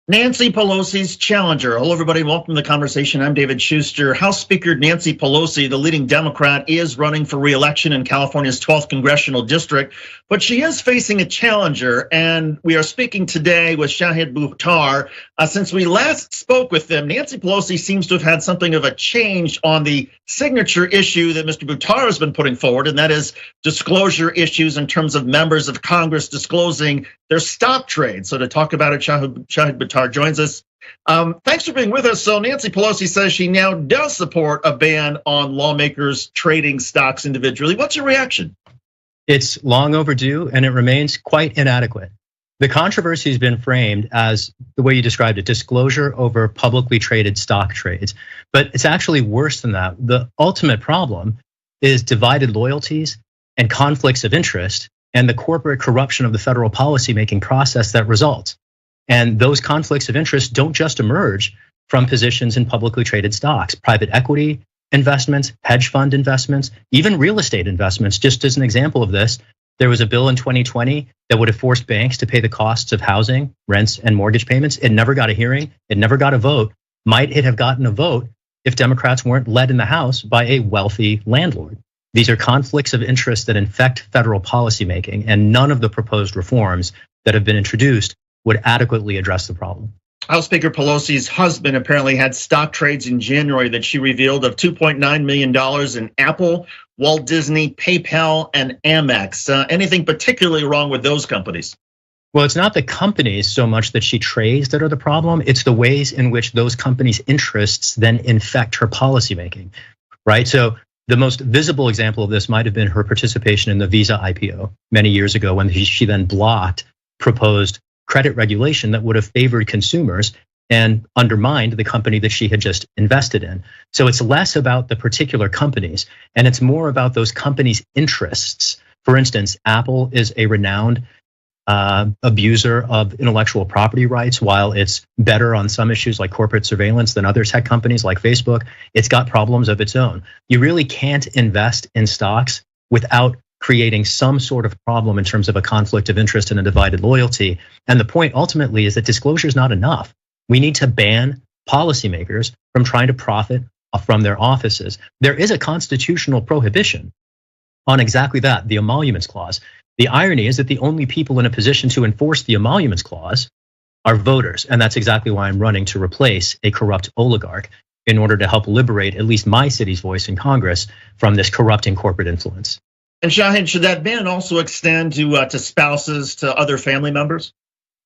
Nancy Pelosi's challenger. Hello, everybody. Welcome to the conversation. I'm David Schuster. House Speaker Nancy Pelosi, the leading Democrat, is running for re-election in California's 12th congressional district, but she is facing a challenger. And we are speaking today with Shahid Buttar. Since we last spoke with them, Nancy Pelosi seems to have had something of a change on the signature issue that Mr. Buttar has been putting forward, and that is disclosure issues in terms of members of Congress disclosing their stock trade. So to talk about it, Shahid Buttar joins us. Thanks for being with us. So Nancy Pelosi says she now does support a ban on lawmakers trading stocks individually. What's your reaction? It's long overdue and it remains quite inadequate. The controversy has been framed as the way you described it, disclosure over publicly traded stock trades. But it's actually worse than that. The ultimate problem is divided loyalties and conflicts of interest and the corporate corruption of the federal policymaking process that results. And those conflicts of interest don't just emerge from positions in publicly traded stocks. Private equity investments, hedge fund investments, even real estate investments. Just as an example of this, there was a bill in 2020 that would have forced banks to pay the costs of housing, rents, and mortgage payments. It never got a hearing. It never got a vote. Might it have gotten a vote if Democrats weren't led in the House by a wealthy landlord? These are conflicts of interest that infect federal policymaking, and none of the proposed reforms that have been introduced would adequately address the problem. House Speaker Pelosi's husband apparently had stock trades in January that she revealed of $2.9 million in Apple, Walt Disney, PayPal, and Amex. Anything particularly wrong with those companies? Well, it's not the companies so much that she trades that are the problem. It's the ways in which those companies' interests then infect her policymaking, right? So the most visible example of this might have been her participation in the Visa IPO many years ago when she then blocked proposed credit regulation that would have favored consumers and undermined the company that she had just invested in. So it's less about the particular companies and it's more about those companies' interests. For instance, Apple is a renowned abuser of intellectual property rights. While it's better on some issues like corporate surveillance than other tech companies like Facebook, it's got problems of its own. You really can't invest in stocks without creating some sort of problem in terms of a conflict of interest and a divided loyalty. And the point ultimately is that disclosure is not enough. We need to ban policymakers from trying to profit from their offices. There is a constitutional prohibition on exactly that, the emoluments clause. The irony is that the only people in a position to enforce the emoluments clause are voters. And that's exactly why I'm running to replace a corrupt oligarch in order to help liberate at least my city's voice in Congress from this corrupting corporate influence. And Shahid, should that ban also extend to spouses, to other family members?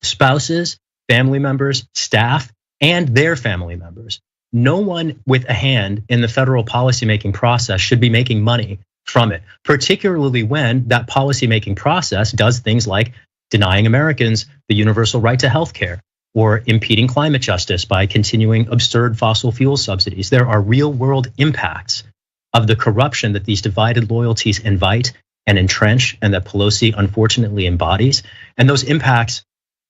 Spouses, family members, staff, and their family members. No one with a hand in the federal policymaking process should be making money from it, particularly when that policymaking process does things like denying Americans the universal right to health care or impeding climate justice by continuing absurd fossil fuel subsidies. There are real world impacts of the corruption that these divided loyalties invite and entrench and that Pelosi unfortunately embodies. And those impacts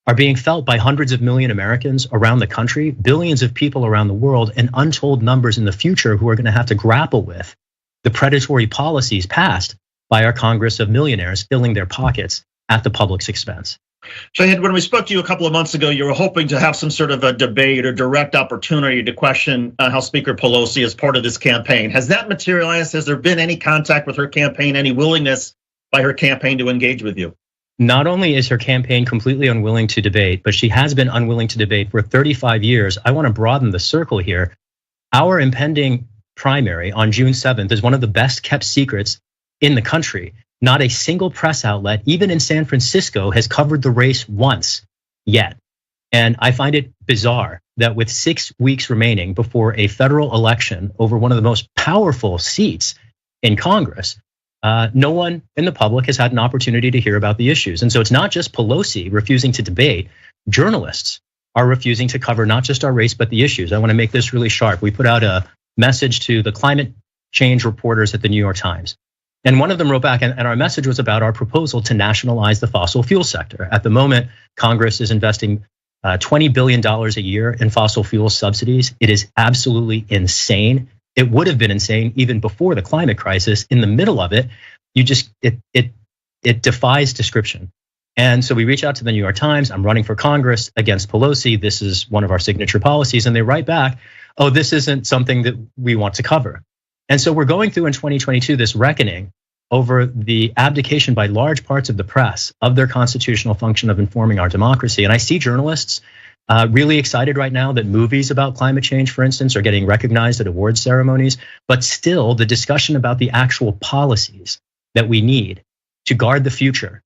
are being felt by hundreds of million Americans around the country, billions of people around the world, and untold numbers in the future who are going to have to grapple with the predatory policies passed by our Congress of millionaires filling their pockets at the public's expense. Shahid, when we spoke to you a couple of months ago, you were hoping to have some sort of a debate or direct opportunity to question House Speaker Pelosi as part of this campaign. Has that materialized? Has there been any contact with her campaign, any willingness by her campaign to engage with you? Not only is her campaign completely unwilling to debate, but she has been unwilling to debate for 35 years. I want to broaden the circle here. Our impending primary on June 7th is one of the best kept secrets in the country. Not a single press outlet, even in San Francisco, has covered the race once yet. And I find it bizarre that with 6 weeks remaining before a federal election over one of the most powerful seats in Congress, no one in the public has had an opportunity to hear about the issues. And so it's not just Pelosi refusing to debate, journalists are refusing to cover not just our race, but the issues. I want to make this really sharp. We put out a message to the climate change reporters at the New York Times. And one of them wrote back, and our message was about our proposal to nationalize the fossil fuel sector. At the moment, Congress is investing $20 billion a year in fossil fuel subsidies. It is absolutely insane. It would have been insane even before the climate crisis. In the middle of it, it defies description. And so we reach out to the New York Times. I'm running for Congress against Pelosi. This is one of our signature policies. And they write back, oh, this isn't something that we want to cover. And so we're going through in 2022 this reckoning over the abdication by large parts of the press of their constitutional function of informing our democracy. And I see journalists really excited right now that movies about climate change, for instance, are getting recognized at awards ceremonies. But still, the discussion about the actual policies that we need to guard the future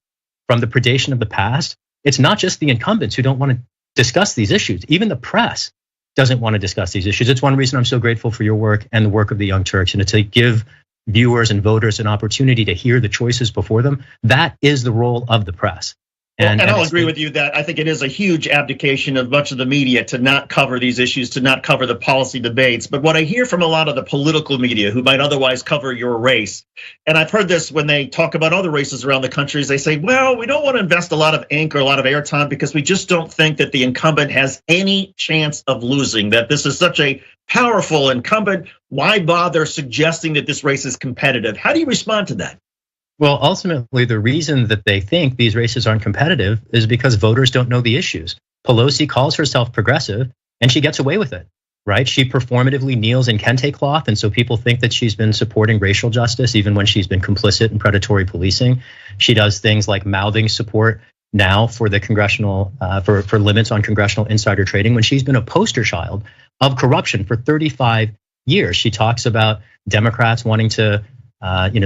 from the predation of the past, it's not just the incumbents who don't want to discuss these issues. Even the press doesn't want to discuss these issues. It's one reason I'm so grateful for your work and the work of the Young Turks, and to give viewers and voters an opportunity to hear the choices before them. That is the role of the press. And I'll agree with you that I think it is a huge abdication of much of the media to not cover these issues, to not cover the policy debates. But what I hear from a lot of the political media who might otherwise cover your race, and I've heard this when they talk about other races around the country, is they say, well, we don't want to invest a lot of ink or a lot of airtime because we just don't think that the incumbent has any chance of losing, that this is such a powerful incumbent. Why bother suggesting that this race is competitive? How do you respond to that? Well, ultimately, the reason that they think these races aren't competitive is because voters don't know the issues. Pelosi calls herself progressive and she gets away with it, right? She performatively kneels in kente cloth. And so people think that she's been supporting racial justice, even when she's been complicit in predatory policing. She does things like mouthing support now for the congressional, for limits on congressional insider trading, when she's been a poster child of corruption for 35 years. She talks about Democrats wanting to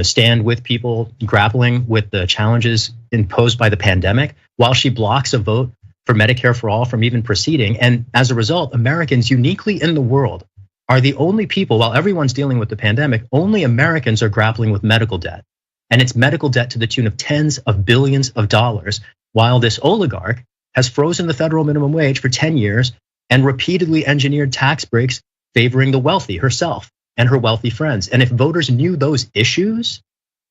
stand with people grappling with the challenges imposed by the pandemic, while she blocks a vote for Medicare for all from even proceeding. And as a result, Americans uniquely in the world are the only people, while everyone's dealing with the pandemic, only Americans are grappling with medical debt. And it's medical debt to the tune of tens of billions of dollars, while this oligarch has frozen the federal minimum wage for 10 years and repeatedly engineered tax breaks favoring the wealthy, herself and her wealthy friends. And if voters knew those issues,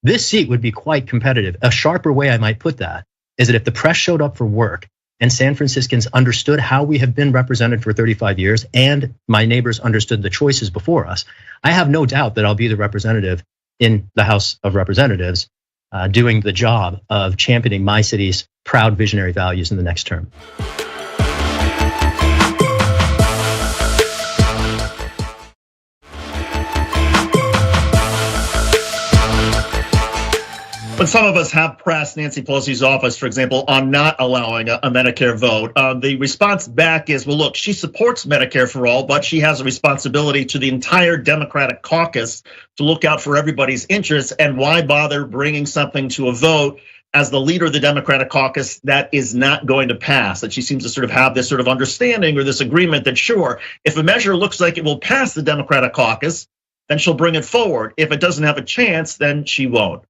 this seat would be quite competitive. A sharper way I might put that is that if the press showed up for work and San Franciscans understood how we have been represented for 35 years and my neighbors understood the choices before us, I have no doubt that I'll be the representative in the House of Representatives doing the job of championing my city's proud visionary values in the next term. When some of us have pressed Nancy Pelosi's office, for example, on not allowing a Medicare vote, the response back is, well, look, she supports Medicare for all, but she has a responsibility to the entire Democratic caucus to look out for everybody's interests. And why bother bringing something to a vote as the leader of the Democratic caucus that is not going to pass? That she seems to sort of have this sort of understanding or this agreement that, sure, if a measure looks like it will pass the Democratic caucus, then she'll bring it forward. If it doesn't have a chance, then she won't.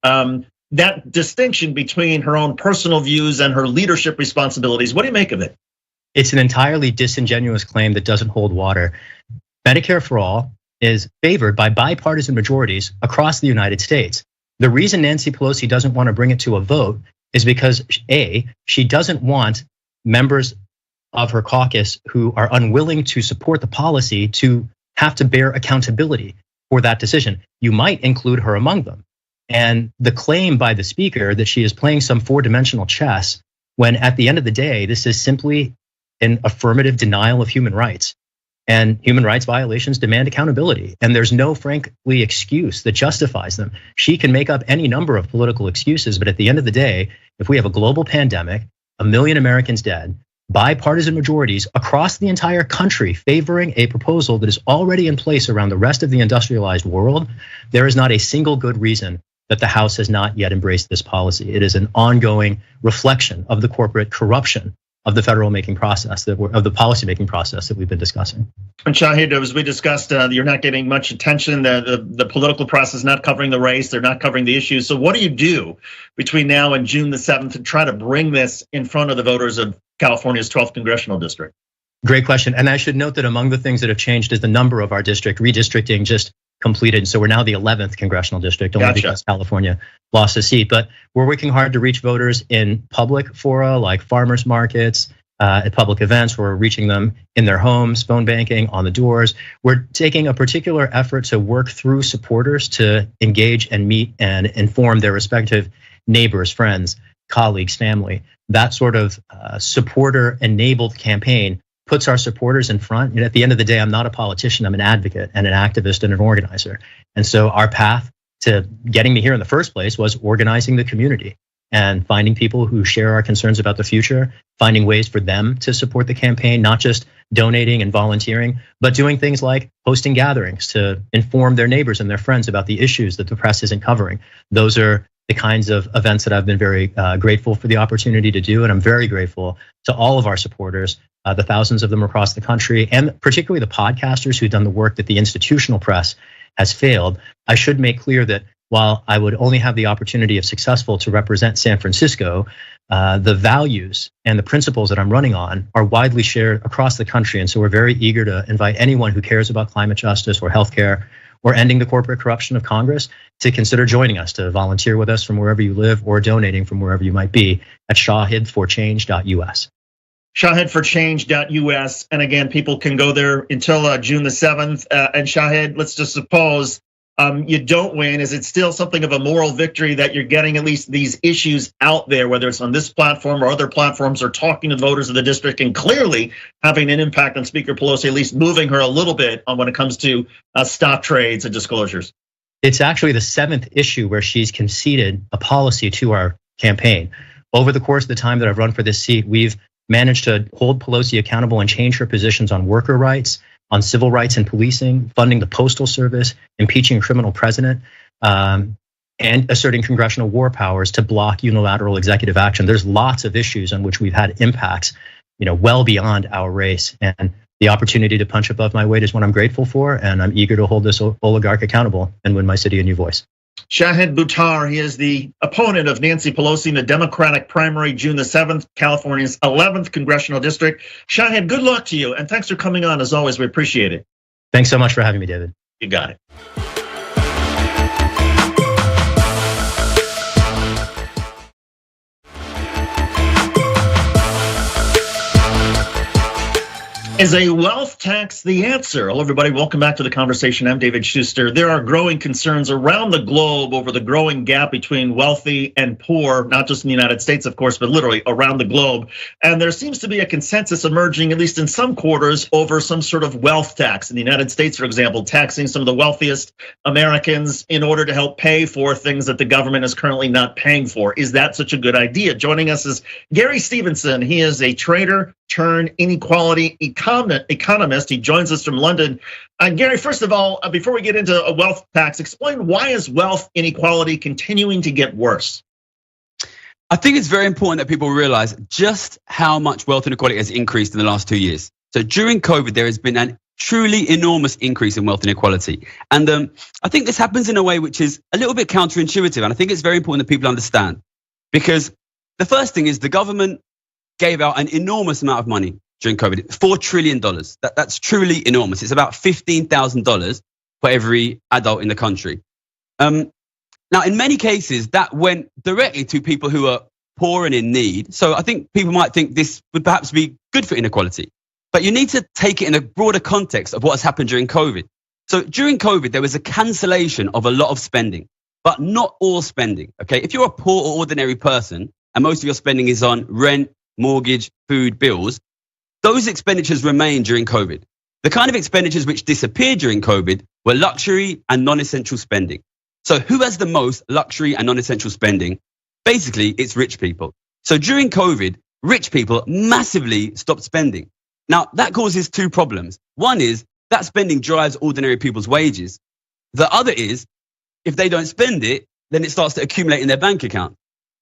That distinction between her own personal views and her leadership responsibilities, what do you make of it? It's an entirely disingenuous claim that doesn't hold water. Medicare for all is favored by bipartisan majorities across the United States. The reason Nancy Pelosi doesn't want to bring it to a vote is because A, she doesn't want members of her caucus who are unwilling to support the policy to have to bear accountability for that decision. You might include her among them. And the claim by the speaker that she is playing some four-dimensional chess, when at the end of the day, this is simply an affirmative denial of human rights. And human rights violations demand accountability. And there's no, frankly, excuse that justifies them. She can make up any number of political excuses, but at the end of the day, if we have a global pandemic, 1 million Americans dead, bipartisan majorities across the entire country favoring a proposal that is already in place around the rest of the industrialized world, there is not a single good reason that the House has not yet embraced this policy. It is an ongoing reflection of the corporate corruption of the federal making process of the policy making process that we've been discussing. And Shahid, as we discussed, you're not getting much attention. The political process is not covering the race. They're not covering the issues. So what do you do between now and June the 7th to try to bring this in front of the voters of California's 12th congressional district? Great question. And I should note that among the things that have changed is the number of our district. Redistricting just completed. So we're now the 11th congressional district, only because California lost a seat. But we're working hard to reach voters in public fora like farmers markets, at public events. We're reaching them in their homes, phone banking, on the doors. We're taking a particular effort to work through supporters to engage and meet and inform their respective neighbors, friends, colleagues, family. That sort of supporter-enabled campaign puts our supporters in front. And at the end of the day, I'm not a politician, I'm an advocate and an activist and an organizer. And so our path to getting me here in the first place was organizing the community and finding people who share our concerns about the future, finding ways for them to support the campaign, not just donating and volunteering, but doing things like hosting gatherings to inform their neighbors and their friends about the issues that the press isn't covering. Those are the kinds of events that I've been very grateful for the opportunity to do. And I'm very grateful to all of our supporters, the thousands of them across the country, and particularly the podcasters who've done the work that the institutional press has failed. I should make clear that while I would only have the opportunity, if successful, to represent San Francisco, the values and the principles that I'm running on are widely shared across the country. And so we're very eager to invite anyone who cares about climate justice or healthcare or ending the corporate corruption of Congress to consider joining us, to volunteer with us from wherever you live or donating from wherever you might be at shahidforchange.us. Shahidforchange.us. And again, people can go there until June the 7th. And Shahid, let's just suppose you don't win. Is it still something of a moral victory that you're getting at least these issues out there, whether it's on this platform or other platforms, or talking to the voters of the district and clearly having an impact on Speaker Pelosi, at least moving her a little bit on when it comes to stock trades and disclosures? It's actually the 7th issue where she's conceded a policy to our campaign. Over the course of the time that I've run for this seat, we've managed to hold Pelosi accountable and change her positions on worker rights, on civil rights and policing, funding the Postal Service, impeaching a criminal president, and asserting congressional war powers to block unilateral executive action. There's lots of issues on which we've had impacts, well beyond our race. And the opportunity to punch above my weight is what I'm grateful for, and I'm eager to hold this oligarch accountable and win my city a new voice. Shahid Buttar, he is the opponent of Nancy Pelosi in the Democratic primary, June the 7th, California's 11th congressional district. Shahid, good luck to you, and thanks for coming on. As always, we appreciate it. Thanks so much for having me, David. You got it. Is a wealth tax the answer? Hello, everybody. Welcome back to the conversation. I'm David Schuster. There are growing concerns around the globe over the growing gap between wealthy and poor, not just in the United States, of course, but literally around the globe. And there seems to be a consensus emerging, at least in some quarters, over some sort of wealth tax. In the United States, for example, taxing some of the wealthiest Americans in order to help pay for things that the government is currently not paying for. Is that such a good idea? Joining us is Gary Stevenson. He is a trader turned inequality economist. He joins us from London. Gary, first of all, before we get into a wealth tax, explain why is wealth inequality continuing to get worse? I think it's very important that people realize just how much wealth inequality has increased in the last 2 years. So during COVID, there has been an truly enormous increase in wealth inequality. And I think this happens in a way which is a little bit counterintuitive. And I think it's very important that people understand, because the first thing is the government gave out an enormous amount of money during COVID, $4 trillion. That's truly enormous. It's about $15,000 for every adult in the country. Now, in many cases, that went directly to people who are poor and in need. So I think people might think this would perhaps be good for inequality. But you need to take it in a broader context of what has happened during COVID. So during COVID, there was a cancellation of a lot of spending, but not all spending, okay? If you're a poor or ordinary person, and most of your spending is on rent, mortgage, food, bills, those expenditures remained during COVID. The kind of expenditures which disappeared during COVID were luxury and non-essential spending. So who has the most luxury and non-essential spending? Basically, it's rich people. So during COVID, rich people massively stopped spending. Now, that causes two problems. One is that spending drives ordinary people's wages. The other is, if they don't spend it, then it starts to accumulate in their bank account.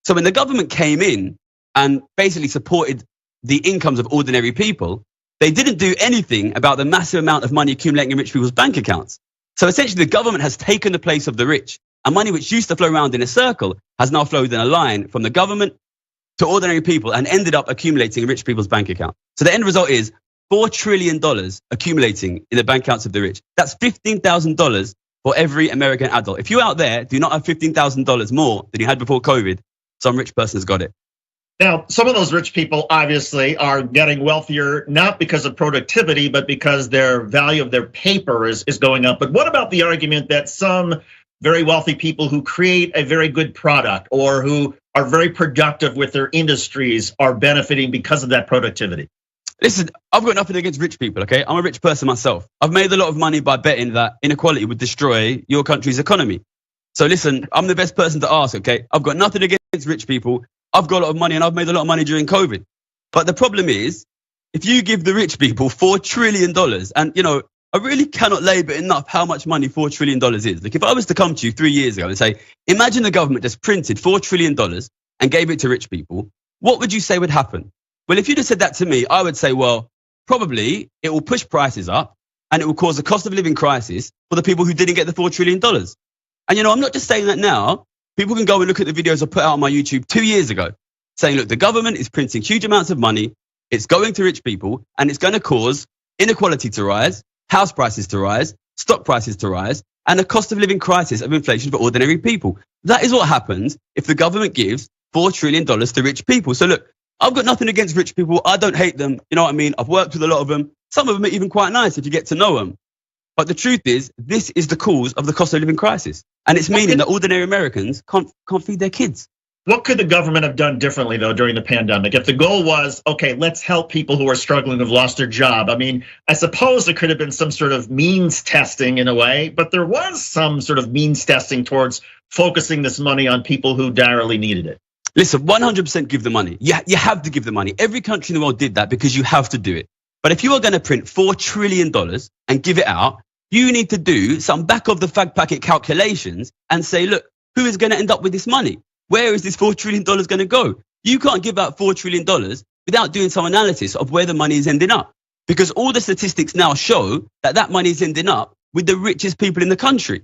So when the government came in and basically supported the incomes of ordinary people, they didn't do anything about the massive amount of money accumulating in rich people's bank accounts. So essentially the government has taken the place of the rich, and money which used to flow around in a circle has now flowed in a line from the government to ordinary people and ended up accumulating in rich people's bank account. So the end result is $4 trillion accumulating in the bank accounts of the rich. That's $15,000 for every American adult. If you out there do not have $15,000 more than you had before COVID, some rich person has got it. Now, some of those rich people obviously are getting wealthier, not because of productivity, but because their value of their paper is going up. But what about the argument that some very wealthy people who create a very good product or who are very productive with their industries are benefiting because of that productivity? Listen, I've got nothing against rich people, okay? I'm a rich person myself. I've made a lot of money by betting that inequality would destroy your country's economy. So listen, I'm the best person to ask, okay? I've got nothing against rich people. I've got a lot of money and I've made a lot of money during COVID. But the problem is, if you give the rich people $4 trillion, and I really cannot labor enough how much money $4 trillion is. Like if I was to come to you 3 years ago and say, imagine the government just printed $4 trillion and gave it to rich people, what would you say would happen? Well, if you'd have said that to me, I would say, well, probably it will push prices up and it will cause a cost of living crisis for the people who didn't get the $4 trillion. And I'm not just saying that now. People can go and look at the videos I put out on my YouTube 2 years ago saying, look, the government is printing huge amounts of money. It's going to rich people and it's going to cause inequality to rise, house prices to rise, stock prices to rise, and a cost of living crisis of inflation for ordinary people. That is what happens if the government gives $4 trillion to rich people. So look, I've got nothing against rich people. I don't hate them. You know what I mean? I've worked with a lot of them. Some of them are even quite nice if you get to know them. But the truth is, this is the cause of the cost of living crisis. And it's meaning that ordinary Americans can't feed their kids. What could the government have done differently, though, during the pandemic? If the goal was, okay, let's help people who are struggling, who've lost their job. I mean, I suppose there could have been some sort of means testing in a way, but there was some sort of means testing towards focusing this money on people who direly needed it. Listen, 100% give the money. You have to give the money. Every country in the world did that because you have to do it. But if you are going to print $4 trillion and give it out, you need to do some back of the fag packet calculations and say, look, who is going to end up with this money? Where is this $4 trillion going to go? You can't give out $4 trillion without doing some analysis of where the money is ending up. Because all the statistics now show that money is ending up with the richest people in the country.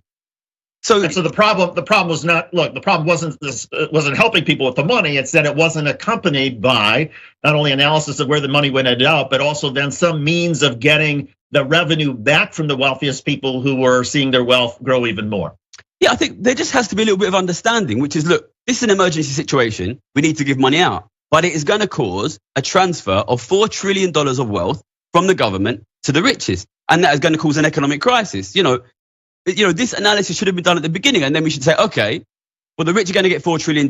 So the problem was not, look, the problem wasn't helping people with the money. It's that it wasn't accompanied by not only analysis of where the money went out, but also then some means of getting the revenue back from the wealthiest people who were seeing their wealth grow even more. Yeah, I think there just has to be a little bit of understanding, which is, look, this is an emergency situation. We need to give money out, but it is going to cause a transfer of $4 trillion of wealth from the government to the richest. And that is going to cause an economic crisis. This analysis should have been done at the beginning. And then we should say, okay, well, the rich are going to get $4 trillion.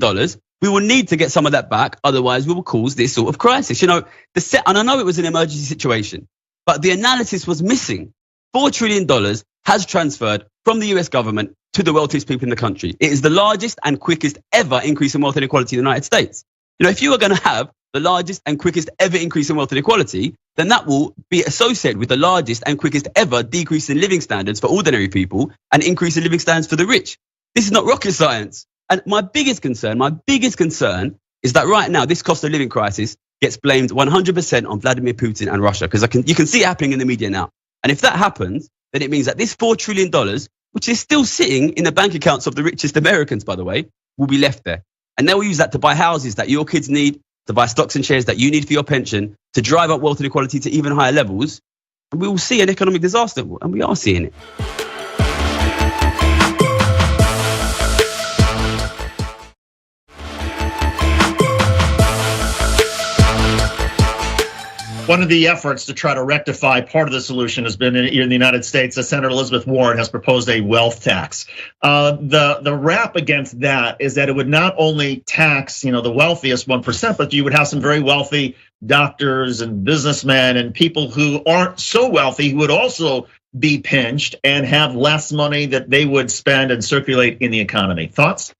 We will need to get some of that back. Otherwise, we will cause this sort of crisis. And I know it was an emergency situation, but the analysis was missing. $4 trillion has transferred from the US government to the wealthiest people in the country. It is the largest and quickest ever increase in wealth inequality in the United States. If you are going to have the largest and quickest ever increase in wealth inequality, then that will be associated with the largest and quickest ever decrease in living standards for ordinary people and increase in living standards for the rich. This is not rocket science. And my biggest concern is that right now, this cost of living crisis gets blamed 100% on Vladimir Putin and Russia, because you can see it happening in the media now. And if that happens, then it means that this $4 trillion, which is still sitting in the bank accounts of the richest Americans, by the way, will be left there. And they will use that to buy houses that your kids need, to buy stocks and shares that you need for your pension, to drive up wealth inequality to even higher levels. And we will see an economic disaster, and we are seeing it. One of the efforts to try to rectify part of the solution has been in the United States. Senator Elizabeth Warren has proposed a wealth tax. The rap against that is that it would not only tax, the wealthiest 1%, but you would have some very wealthy doctors and businessmen and people who aren't so wealthy who would also be pinched and have less money that they would spend and circulate in the economy. Thoughts?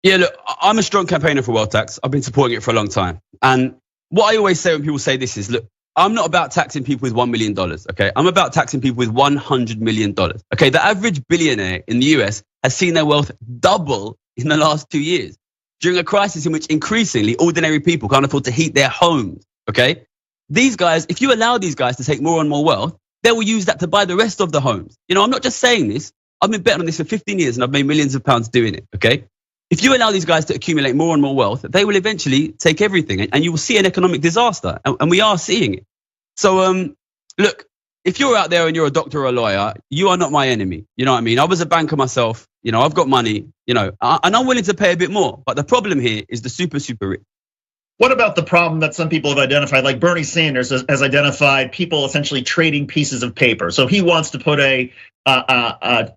Yeah, look, I'm a strong campaigner for wealth tax. I've been supporting it for a long time. And what I always say when people say this is, look, I'm not about taxing people with $1 million, okay? I'm about taxing people with $100 million, okay? The average billionaire in the US has seen their wealth double in the last 2 years during a crisis in which increasingly ordinary people can't afford to heat their homes. okay? These guys, if you allow these guys to take more and more wealth, they will use that to buy the rest of the homes. You know, I'm not just saying this. I've been betting on this for 15 years and I've made millions of pounds doing it, okay? If you allow these guys to accumulate more and more wealth, they will eventually take everything and you will see an economic disaster. And we are seeing it. So, look, if you're out there and you're a doctor or a lawyer, you are not my enemy. You know what I mean? I was a banker myself. You know, I've got money, you know, and I'm willing to pay a bit more. But the problem here is the super, super rich. What about the problem that some people have identified, like Bernie Sanders has identified people essentially trading pieces of paper? So he wants to put a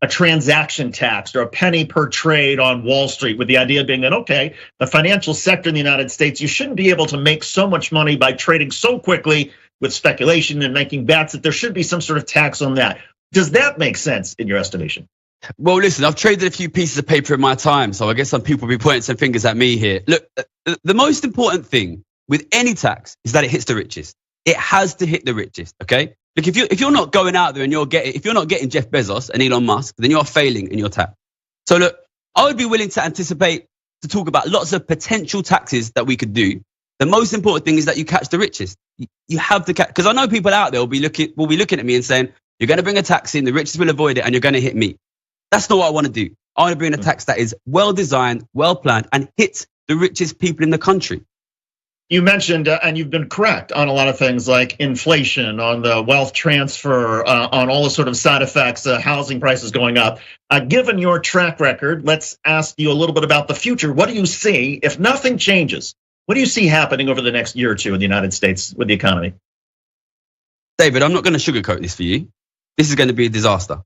transaction tax or a penny per trade on Wall Street, with the idea being that, okay, the financial sector in the United States, you shouldn't be able to make so much money by trading so quickly with speculation and making bets, that there should be some sort of tax on that. Does that make sense in your estimation? Well, listen, I've traded a few pieces of paper in my time, so I guess some people will be pointing some fingers at me here. Look, the most important thing with any tax is that it hits the richest. It has to hit the richest, okay? Look, if you're not going out there and if you're not getting Jeff Bezos and Elon Musk, then you're failing in your tax. So look, I would be willing to anticipate to talk about lots of potential taxes that we could do. The most important thing is that you catch the richest. You have to catch, because I know people out there will be looking at me and saying, you're going to bring a tax in, the richest will avoid it, and you're going to hit me. That's not what I want to do. I want to bring a tax that is well designed, well planned, and hits the richest people in the country. You mentioned, and you've been correct on a lot of things like inflation, on the wealth transfer, on all the sort of side effects, housing prices going up. Given your track record, let's ask you a little bit about the future. What do you see if nothing changes? What do you see happening over the next year or two in the United States with the economy? David, I'm not going to sugarcoat this for you. This is going to be a disaster.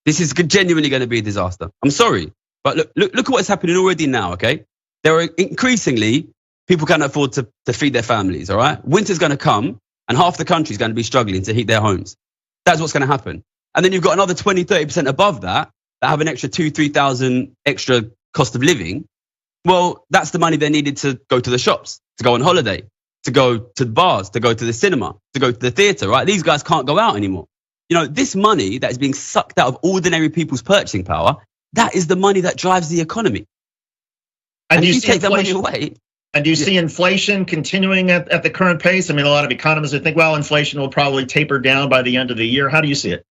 This is genuinely going to be a disaster. I'm sorry, but look at what's happening already now, okay? There are increasingly, people can't afford to feed their families, all right? Winter's going to come and half the country is going to be struggling to heat their homes. That's what's going to happen. And then you've got another 20, 30% above that have an extra 2,000, 3,000 extra cost of living. Well, that's the money they needed to go to the shops, to go on holiday, to go to bars, to go to the cinema, to go to the theater, right? These guys can't go out anymore. You know, this money that is being sucked out of ordinary people's purchasing power, that is the money that drives the economy. And if you take that money away. And do you see inflation continuing at the current pace? I mean, a lot of economists would think, well, inflation will probably taper down by the end of the year. How do you see it?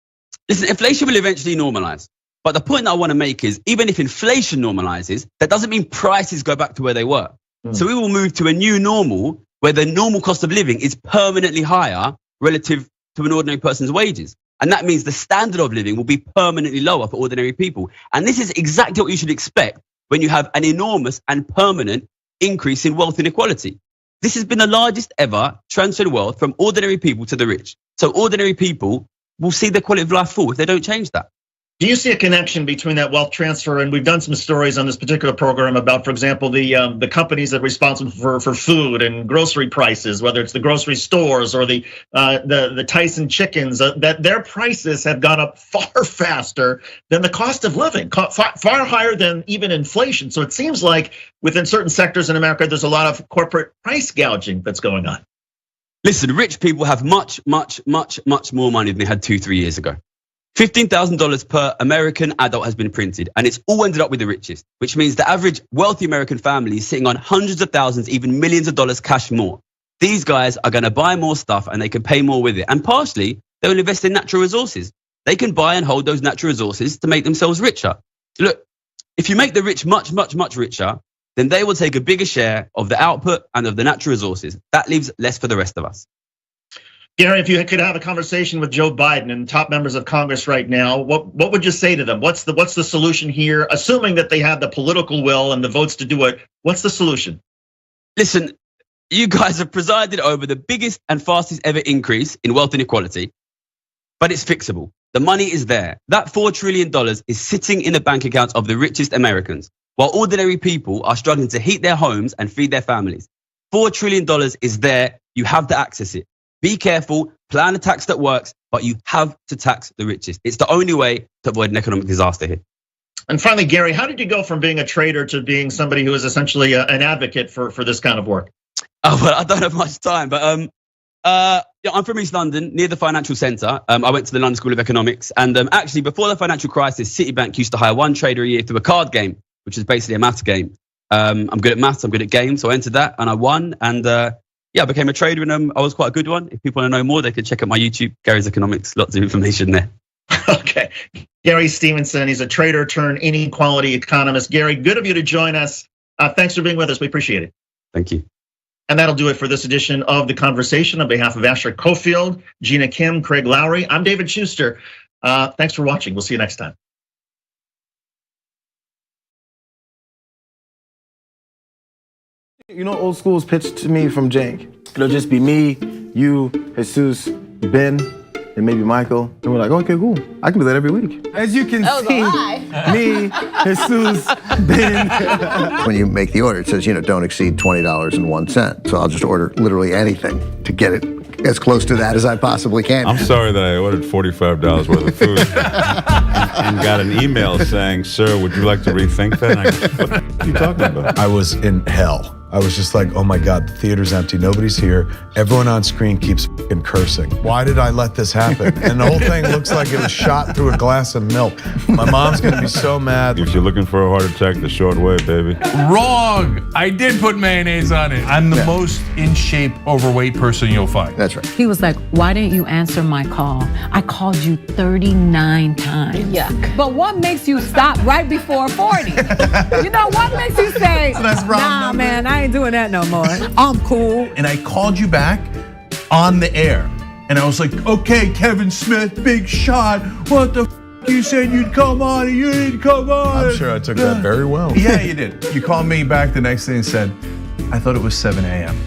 Listen, inflation will eventually normalize. But the point that I want to make is, even if inflation normalizes, that doesn't mean prices go back to where they were. So we will move to a new normal where the normal cost of living is permanently higher relative to an ordinary person's wages. And that means the standard of living will be permanently lower for ordinary people. And this is exactly what you should expect when you have an enormous and permanent increase in wealth inequality. This has been the largest ever transferred wealth from ordinary people to the rich. So ordinary people will see their quality of life fall if they don't change that. Do you see a connection between that wealth transfer? And we've done some stories on this particular program about, for example, the companies that are responsible for food and grocery prices, whether it's the grocery stores or the Tyson chickens, that their prices have gone up far faster than the cost of living, far higher than even inflation. So it seems like within certain sectors in America, there's a lot of corporate price gouging that's going on. Listen, rich people have much, much, much, much more money than they had 2-3 years ago. $15,000 per American adult has been printed, and it's all ended up with the richest, which means the average wealthy American family is sitting on hundreds of thousands, even millions of dollars cash more. These guys are going to buy more stuff and they can pay more with it. And partially, they will invest in natural resources. They can buy and hold those natural resources to make themselves richer. Look, if you make the rich much, much, much richer, then they will take a bigger share of the output and of the natural resources. That leaves less for the rest of us. Gary, if you could have a conversation with Joe Biden and top members of Congress right now, what would you say to them? What's the solution here? Assuming that they have the political will and the votes to do it, what's the solution? Listen, you guys have presided over the biggest and fastest ever increase in wealth inequality, but it's fixable. The money is there. That $4 trillion is sitting in the bank accounts of the richest Americans, while ordinary people are struggling to heat their homes and feed their families. $4 trillion is there. You have to access it. Be careful, plan a tax that works, but you have to tax the richest. It's the only way to avoid an economic disaster here. And finally, Gary, how did you go from being a trader to being somebody who is essentially an advocate for this kind of work? Oh, well, I don't have much time, but I'm from East London, near the financial centre. I went to the London School of Economics, and actually before the financial crisis, Citibank used to hire one trader a year through a card game, which is basically a maths game. I'm good at maths, I'm good at games, so I entered that and I won. And yeah, I became a trader and I was quite a good one. If people want to know more, they can check out my YouTube, Gary's Economics. Lots of information there. Okay. Gary Stevenson, he's a trader turned inequality economist. Gary, good of you to join us. Thanks for being with us. We appreciate it. Thank you. And that'll do it for this edition of The Conversation. On behalf of Asher Cofield, Gina Kim, Craig Lowry, I'm David Schuster. Thanks for watching. We'll see you next time. You know, old school's pitched to me from Jank. It'll just be me, you, Jesus, Ben, and maybe Michael. And we're like, okay, cool. I can do that every week. As you can see, me, Jesus, Ben. When you make the order, it says, don't exceed $20.01. So I'll just order literally anything to get it as close to that as I possibly can. I'm sorry that I ordered $45 worth of food and got an email saying, sir, would you like to rethink that? And I go, what are you talking about? I was in hell. I was just like, oh my God, the theater's empty, nobody's here. Everyone on screen keeps f***ing cursing. Why did I let this happen? And the whole thing looks like it was shot through a glass of milk. My mom's gonna be so mad. If you're looking for a heart attack, the short way, baby. Wrong! I did put mayonnaise on it. I'm the most in shape, overweight person you'll find. That's right. He was like, why didn't you answer my call? I called you 39 times. Yuck. But what makes you stop right before 40? You know, what makes you say, nah, man, I ain't doing that no more. I'm cool. And I called you back on the air. And I was like, okay, Kevin Smith, big shot. What the f***? You said you'd come on and you didn't come on. I'm sure I took that very well. Yeah, you did. You called me back the next day and said, I thought it was 7 a.m.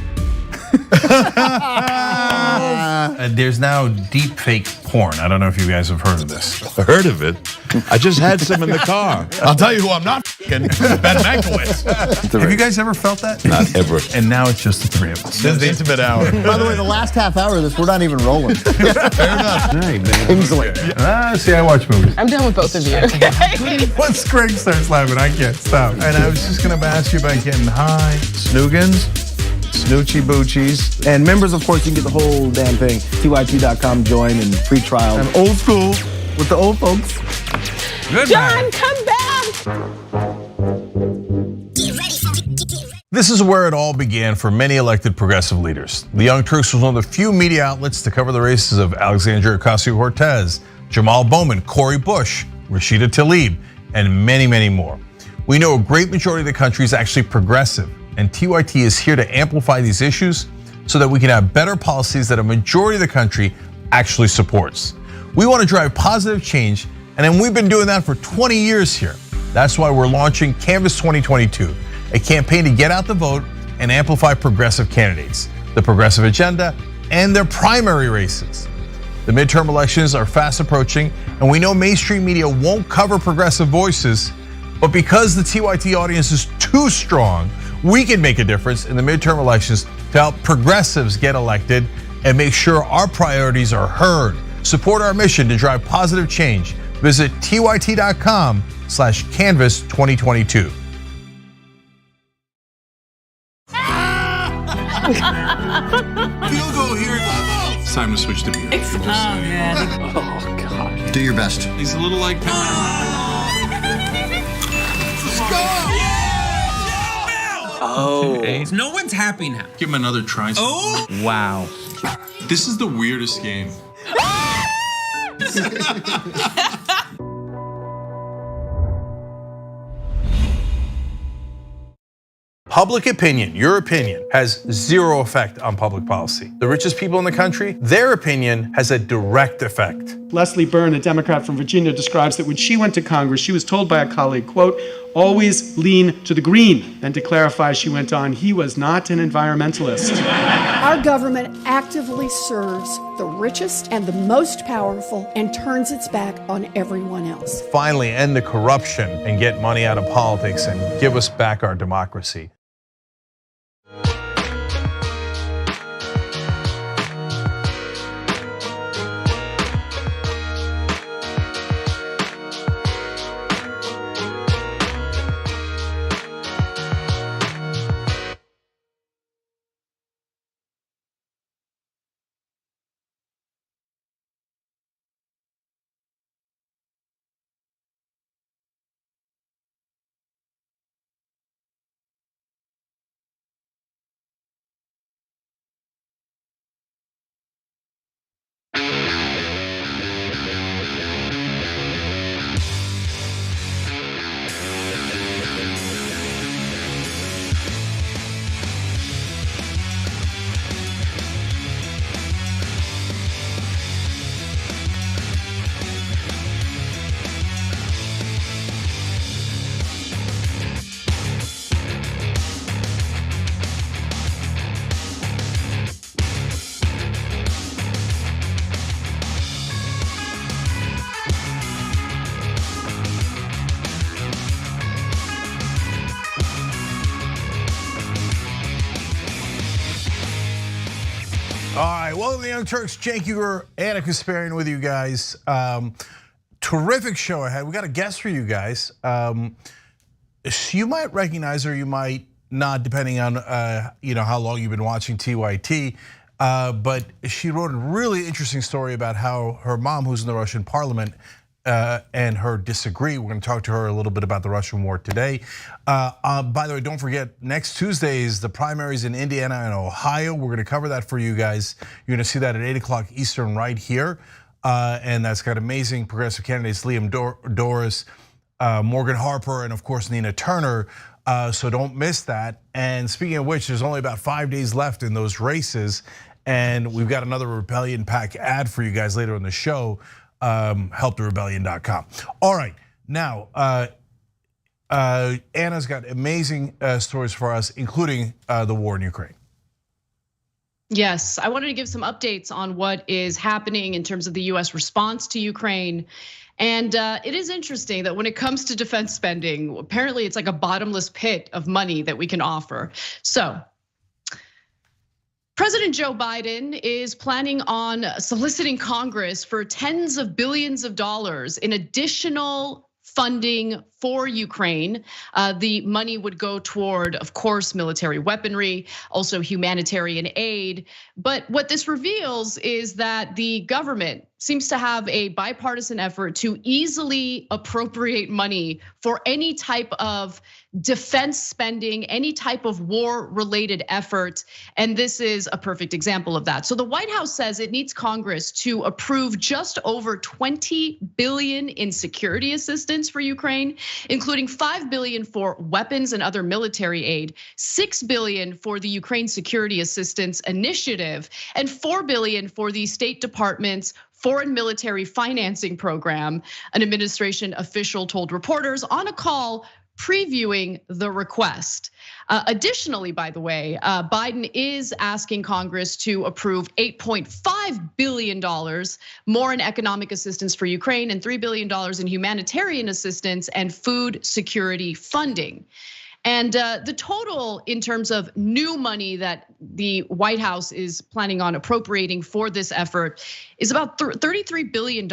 There's now deep fake porn. I don't know if you guys have heard of this. I heard of it. I just had some in the car. I'll tell you who I'm not f***ing, Ben Mankiewicz. Have you guys ever felt that? Not ever. And now it's just the three of us. This is the intimate hour. By the way, the last half hour of this, we're not even rolling. Fair enough. Hey, man. Easily. See, I watch movies. I'm done with both of you. Once Craig starts laughing, I can't stop. And I was just gonna ask you about getting high. Snoogans, Snoochie Boochies. And members, of course, you can get the whole damn thing. TYT.com, join, and free trial. I'm old school with the old folks. Good John, come back. This is where it all began for many elected progressive leaders. The Young Turks was one of the few media outlets to cover the races of Alexandria Ocasio-Cortez, Jamal Bowman, Cori Bush, Rashida Tlaib, and many, many more. We know a great majority of the country is actually progressive, and TYT is here to amplify these issues so that we can have better policies that a majority of the country actually supports. We want to drive positive change, and then we've been doing that for 20 years here. That's why we're launching Canvas 2022, a campaign to get out the vote and amplify progressive candidates, the progressive agenda, and their primary races. The midterm elections are fast approaching, and we know mainstream media won't cover progressive voices, but because the TYT audience is too strong, we can make a difference in the midterm elections to help progressives get elected and make sure our priorities are heard. Support our mission to drive positive change. Visit tyt.com/canvas2022. Field goal here. It's time to switch to beer. Oh, man. Oh, God. Do your best. He's a little like... Oh. No one's happy now. Give him another try. Oh. Wow. This is the weirdest game. Public opinion, your opinion, has zero effect on public policy. The richest people in the country, their opinion has a direct effect. Leslie Byrne, a Democrat from Virginia, describes that when she went to Congress, she was told by a colleague, quote, always lean to the green. And to clarify, she went on, he was not an environmentalist. Our government actively serves the richest and the most powerful and turns its back on everyone else. Finally, end the corruption and get money out of politics and give us back our democracy. All right, welcome to the Young Turks. Cenk Uygur, Anna Kasparian with you guys. Terrific show ahead. We got a guest for you guys. You might recognize her, you might not, depending on how long you've been watching TYT. But she wrote a really interesting story about how her mom, who's in the Russian parliament, and her disagree. We're going to talk to her a little bit about the Russian war today. By the way, don't forget, next Tuesday is the primaries in Indiana and Ohio. We're going to cover that for you guys. You're going to see that at 8 o'clock Eastern right here. And that's got amazing progressive candidates, Liam Doris, Morgan Harper, and of course, Nina Turner. So don't miss that. And speaking of which, there's only about 5 days left in those races. And we've got another Rebellion Pack ad for you guys later in the show. Helptherebellion.com. All right, now Anna's got amazing stories for us, including the war in Ukraine. Yes, I wanted to give some updates on what is happening in terms of the US response to Ukraine. And it is interesting that when it comes to defense spending, apparently it's like a bottomless pit of money that we can offer. So President Joe Biden is planning on soliciting Congress for tens of billions of dollars in additional funding for Ukraine. The money would go toward, of course, military weaponry, also humanitarian aid. But what this reveals is that the government seems to have a bipartisan effort to easily appropriate money for any type of defense spending, any type of war-related effort, and this is a perfect example of that. So the White House says it needs Congress to approve just over $20 billion in security assistance for Ukraine, including $5 billion for weapons and other military aid, $6 billion for the Ukraine Security Assistance Initiative, and $4 billion for the State Department's Foreign Military Financing Program. An administration official told reporters on a call previewing the request. Additionally, by the way, Biden is asking Congress to approve $8.5 billion more in economic assistance for Ukraine and $3 billion in humanitarian assistance and food security funding. And the total in terms of new money that the White House is planning on appropriating for this effort is about $33 billion.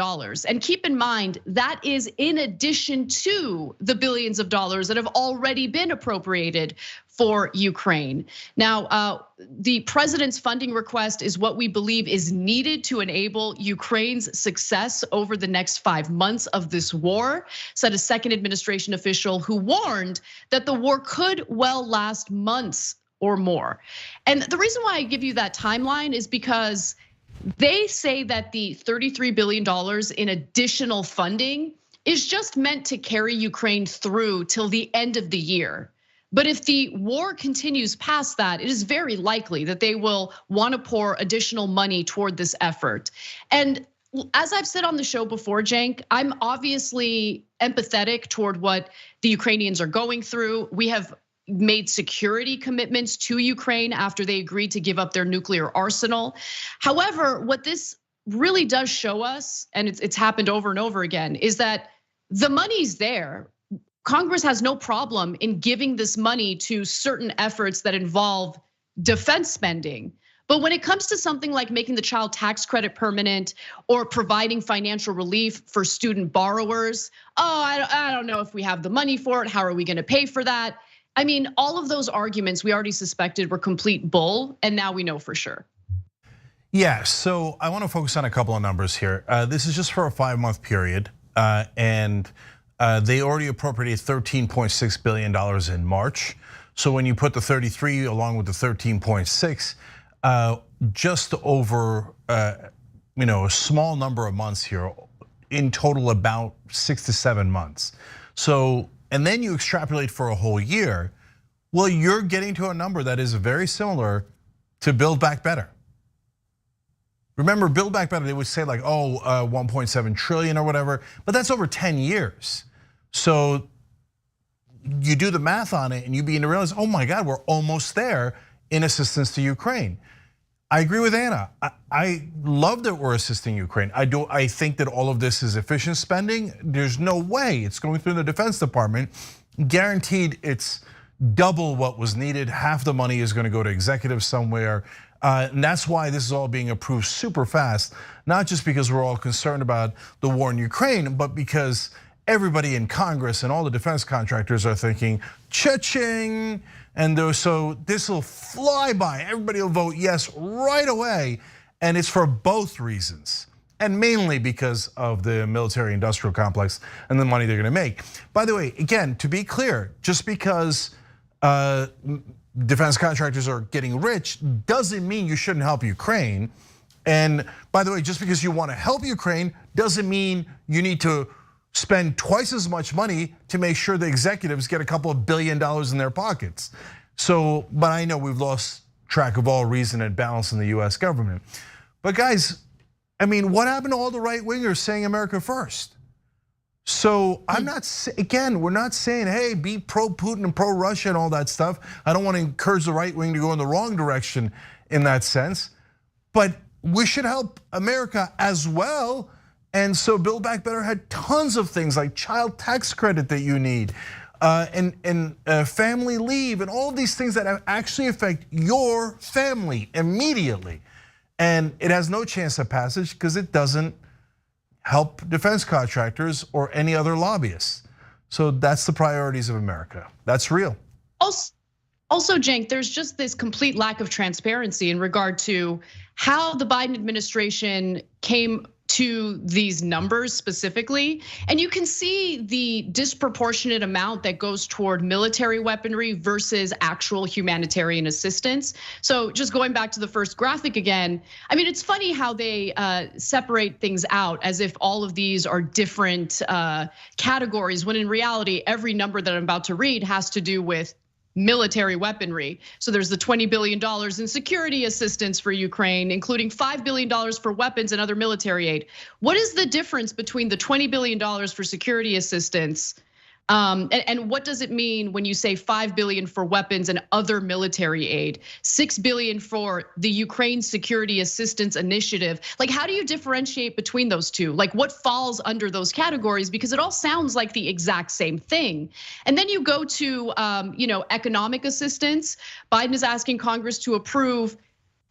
And keep in mind, that is in addition to the billions of dollars that have already been appropriated for Ukraine. Now, the president's funding request is what we believe is needed to enable Ukraine's success over the next 5 months of this war, said a second administration official who warned that the war could well last months or more. And the reason why I give you that timeline is because they say that the $33 billion in additional funding is just meant to carry Ukraine through till the end of the year. But if the war continues past that, it is very likely that they will want to pour additional money toward this effort. And as I've said on the show before, Cenk, I'm obviously empathetic toward what the Ukrainians are going through. We have made security commitments to Ukraine after they agreed to give up their nuclear arsenal. However, what this really does show us, and it's happened over and over again, is that the money's there. Congress has no problem in giving this money to certain efforts that involve defense spending. But when it comes to something like making the child tax credit permanent or providing financial relief for student borrowers, I don't know if we have the money for it. How are we going to pay for that? I mean, all of those arguments we already suspected were complete bull, and now we know for sure. Yeah, so I want to focus on a couple of numbers here. This is just for a 5-month period, and they already appropriated $13.6 billion in March. So when you put the 33 along with the 13.6, just over a small number of months here, in total about 6 to 7 months. So, and then you extrapolate for a whole year, well, you're getting to a number that is very similar to Build Back Better. Remember, Build Back Better, they would say like, 1.7 trillion or whatever, but that's over 10 years. So you do the math on it and you begin to realize, oh my God, we're almost there in assistance to Ukraine. I agree with Anna. I love that we're assisting Ukraine. I think that all of this is efficient spending. There's no way it's going through the Defense Department. Guaranteed it's double what was needed. Half the money is going to go to executives somewhere. And that's why this is all being approved super fast, not just because we're all concerned about the war in Ukraine, but because everybody in Congress and all the defense contractors are thinking, cha-ching, and so this will fly by. Everybody will vote yes right away, and it's for both reasons. And mainly because of the military industrial complex and the money they're gonna make. By the way, again, to be clear, just because defense contractors are getting rich doesn't mean you shouldn't help Ukraine. And by the way, just because you wanna help Ukraine doesn't mean you need to spend twice as much money to make sure the executives get a couple of $1 billion in their pockets. So, but I know we've lost track of all reason and balance in the US government. But guys, I mean, what happened to all the right wingers saying America first? So I'm not, again, we're not saying, hey, be pro-Putin and pro-Russia and all that stuff. I don't want to encourage the right wing to go in the wrong direction in that sense. But we should help America as well. And so Build Back Better had tons of things like child tax credit that you need, and family leave, and all of these things that actually affect your family immediately. And it has no chance of passage because it doesn't help defense contractors or any other lobbyists. So that's the priorities of America. That's real. Also, Cenk, there's just this complete lack of transparency in regard to how the Biden administration came to these numbers specifically. And you can see the disproportionate amount that goes toward military weaponry versus actual humanitarian assistance. So just going back to the first graphic again, I mean, it's funny how they separate things out as if all of these are different categories, when in reality, every number that I'm about to read has to do with military weaponry. So there's the $20 billion in security assistance for Ukraine, including $5 billion for weapons and other military aid. What is the difference between the $20 billion for security assistance and what does it mean when you say $5 billion for weapons and other military aid, $6 billion for the Ukraine Security Assistance Initiative? Like, how do you differentiate between those two? Like, what falls under those categories? Because it all sounds like the exact same thing. And then you go to, economic assistance. Biden is asking Congress to approve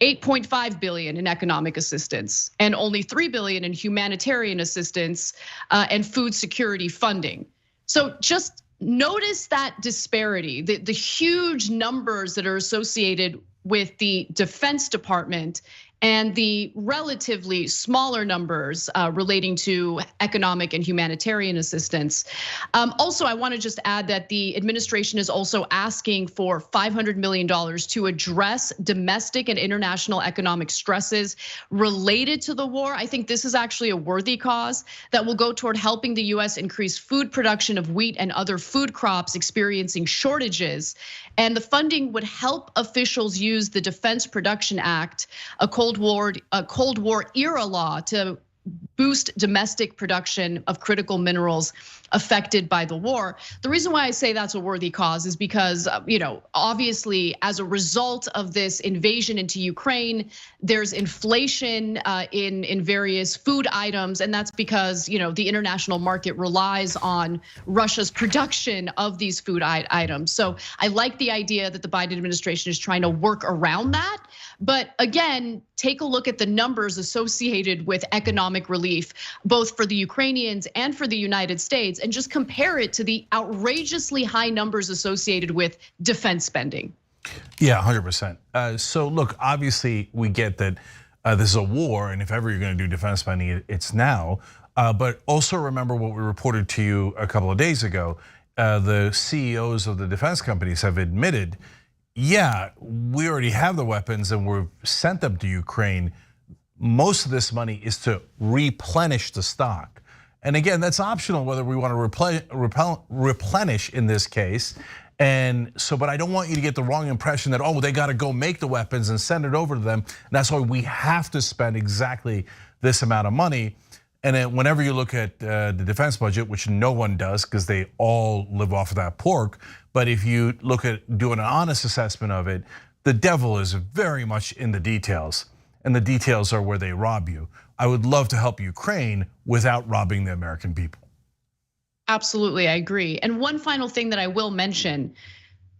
8.5 billion in economic assistance and only 3 billion in humanitarian assistance and food security funding. So just notice that disparity, the huge numbers that are associated with the Defense Department and the relatively smaller numbers relating to economic and humanitarian assistance. Also, I want to just add that the administration is also asking for $500 million to address domestic and international economic stresses related to the war. I think this is actually a worthy cause that will go toward helping the US increase food production of wheat and other food crops experiencing shortages. And the funding would help officials use the Defense Production Act, a Cold War era law, to boost domestic production of critical minerals affected by the war. The reason why I say that's a worthy cause is because, obviously, as a result of this invasion into Ukraine, there's inflation in various food items, and that's because the international market relies on Russia's production of these food items. So I like the idea that the Biden administration is trying to work around that. But again, take a look at the numbers associated with economic relief, both for the Ukrainians and for the United States, and just compare it to the outrageously high numbers associated with defense spending. Yeah, 100%. So look, obviously we get that this is a war, and if ever you're going to do defense spending, it's now. But also remember what we reported to you a couple of days ago. The CEOs of the defense companies have admitted, yeah, we already have the weapons and we've sent them to Ukraine. Most of this money is to replenish the stock. And again, that's optional whether we want to replenish in this case. And so, but I don't want you to get the wrong impression that, they got to go make the weapons and send it over to them. And that's why we have to spend exactly this amount of money. And then whenever you look at the defense budget, which no one does because they all live off of that pork, but if you look at doing an honest assessment of it, the devil is very much in the details, and the details are where they rob you. I would love to help Ukraine without robbing the American people. Absolutely, I agree. And one final thing that I will mention,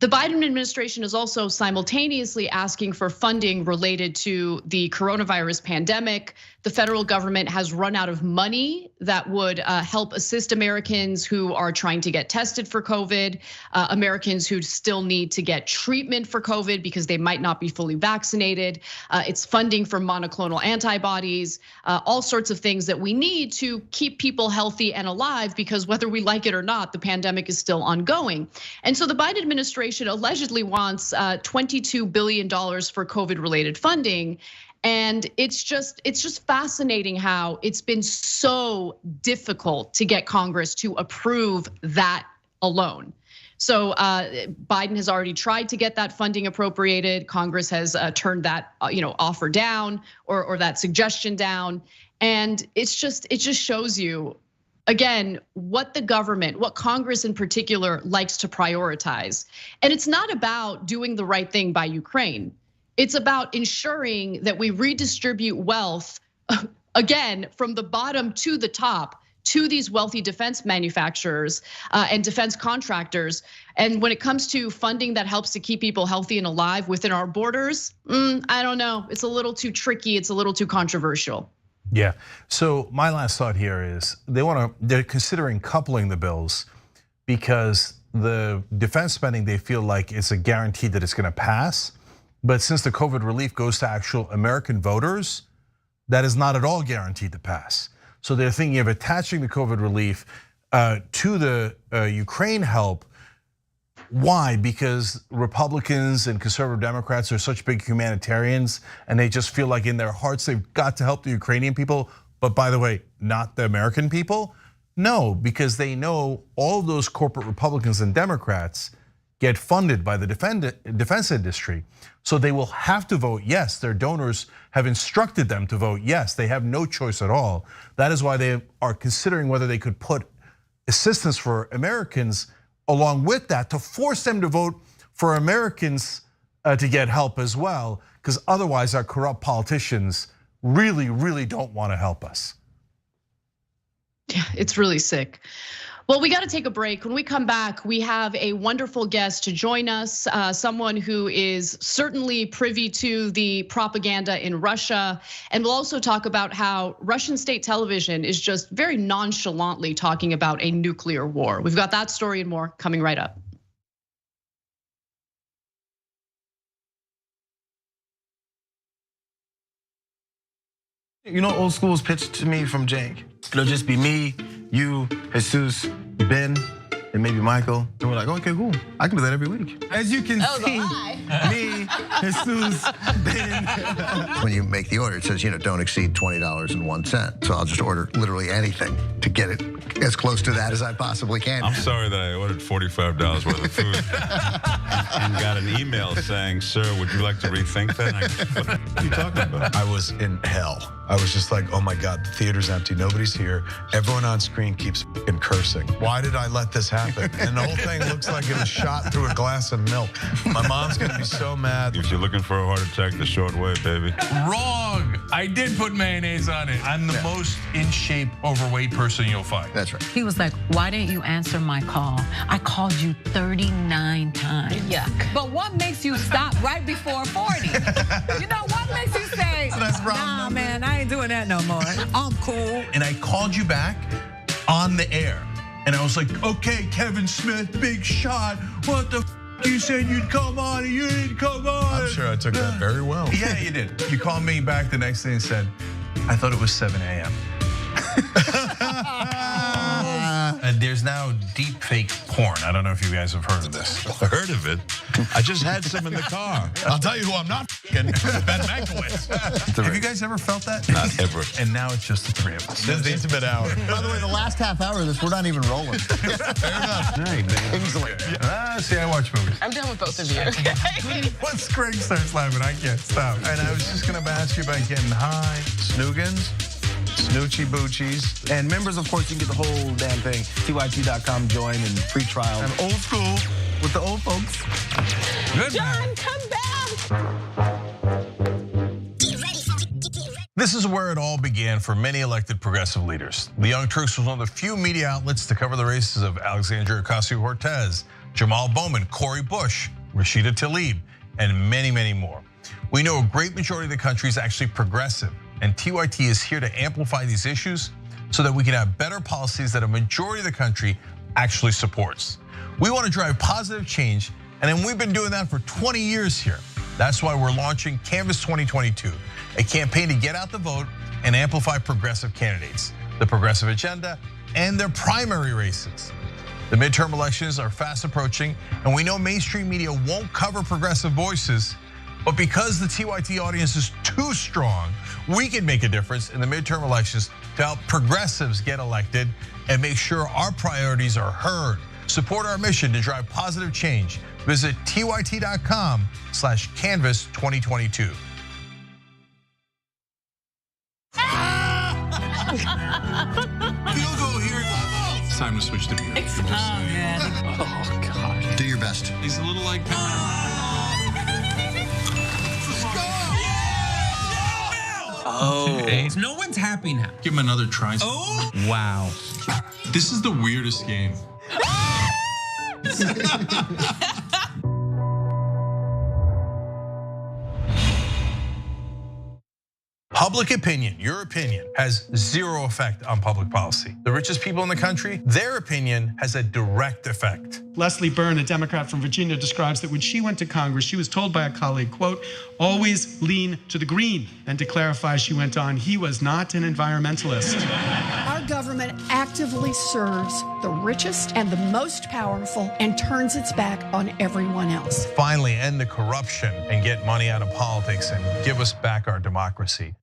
The Biden administration is also simultaneously asking for funding related to the coronavirus pandemic. The federal government has run out of money that would help assist Americans who are trying to get tested for COVID, Americans who still need to get treatment for COVID because they might not be fully vaccinated. It's funding for monoclonal antibodies, all sorts of things that we need to keep people healthy and alive, because whether we like it or not, the pandemic is still ongoing. And so the Biden administration allegedly wants $22 billion for COVID-related funding. And it's just fascinating how it's been so difficult to get Congress to approve that alone. So Biden has already tried to get that funding appropriated. Congress has turned that offer down or that suggestion down. And it just shows you, again, what the government, what Congress in particular likes to prioritize. And it's not about doing the right thing by Ukraine. It's about ensuring that we redistribute wealth, again, from the bottom to the top, to these wealthy defense manufacturers and defense contractors. And when it comes to funding that helps to keep people healthy and alive within our borders, I don't know. It's a little too tricky. It's a little too controversial. Yeah, so my last thought here is they're considering coupling the bills because the defense spending, they feel like it's a guarantee that it's gonna pass. But since the COVID relief goes to actual American voters, that is not at all guaranteed to pass. So they're thinking of attaching the COVID relief to the Ukraine help. Why? Because Republicans and conservative Democrats are such big humanitarians, and they just feel like in their hearts they've got to help the Ukrainian people, but by the way, not the American people? No, because they know all of those corporate Republicans and Democrats get funded by the defense industry. So they will have to vote yes. Their donors have instructed them to vote yes. They have no choice at all. That is why they are considering whether they could put assistance for Americans along with that to force them to vote for Americans to get help as well, because otherwise our corrupt politicians really don't want to help us. Yeah, it's really sick. Well, we got to take a break. When we come back, we have a wonderful guest to join us, someone who is certainly privy to the propaganda in Russia. And we'll also talk about how Russian state television is just very nonchalantly talking about a nuclear war. We've got that story and more coming right up. You know, old school's pitched to me from Cenk. It'll just be me, you, Jesus, Ben, and maybe Michael. And we're like, okay, cool. I can do that every week. As you can see, me, Jesus, Ben. When you make the order, it says, don't exceed $20.01. So I'll just order literally anything to get it as close to that as I possibly can. I'm sorry that I ordered $45 worth of food and got an email saying, sir, would you like to rethink that? What are you talking about? I was in hell. I was just like, oh my God, the theater's empty, nobody's here. Everyone on screen keeps cursing. Why did I let this happen? And the whole thing looks like it was shot through a glass of milk. My mom's gonna be so mad. If you're looking for a heart attack the short way, baby. Wrong. I did put mayonnaise on it. I'm the most in shape, overweight person you'll find. That's right. He was like, why didn't you answer my call? I called you 39 times. Yuck. But what makes you stop right before 40? You know, what makes you say, nah, man, I ain't doing that no more. I'm cool. And I called you back on the air. And I was like, okay, Kevin Smith, big shot. What the you said you'd come on and you didn't come on. I'm sure I took that very well. Yeah, you did. You called me back the next day and said, I thought it was 7 a.m. And there's now deep fake porn. I don't know if you guys have heard of this. Heard of it? I just had some in the car. I'll tell you who I'm not Ben Mankiewicz. Have you guys ever felt that? Not ever. And now it's just the three of us. This is the intimate hour. By the way, the last half hour of this, we're not even rolling. Fair enough. Easily. See, I watch movies. I'm done with both of you. Once Greg starts laughing, I can't stop. And I was just gonna ask you about getting high, snoogans, snoochie boochies. And members, of course, you can get the whole damn thing. TYT.com, join and free trial. I'm old school with the old folks. Good. John, come back. This is where it all began for many elected progressive leaders. The Young Turks was one of the few media outlets to cover the races of Alexandria Ocasio-Cortez, Jamal Bowman, Cori Bush, Rashida Tlaib, and many, many more. We know a great majority of the country is actually progressive, and TYT is here to amplify these issues so that we can have better policies that a majority of the country actually supports. We want to drive positive change, and then we've been doing that for 20 years here. That's why we're launching Canvas 2022, a campaign to get out the vote and amplify progressive candidates, the progressive agenda, and their primary races. The midterm elections are fast approaching, and we know mainstream media won't cover progressive voices, but because the TYT audience is too strong, we can make a difference in the midterm elections to help progressives get elected and make sure our priorities are heard. Support our mission to drive positive change. Visit tyt.com/canvas2022. Field goal here. It's time to switch to beer. Oh, man. Oh, God. Do your best. He's a little like. Oh. No one's happy now. Give him another try. Oh. Wow. This is the weirdest game. Public opinion, your opinion, has zero effect on public policy. The richest people in the country, their opinion has a direct effect. Leslie Byrne, a Democrat from Virginia, describes that when she went to Congress, she was told by a colleague, quote, always lean to the green. And to clarify, she went on, he was not an environmentalist. Our government actively serves the richest and the most powerful and turns its back on everyone else. Finally, end the corruption and get money out of politics and give us back our democracy.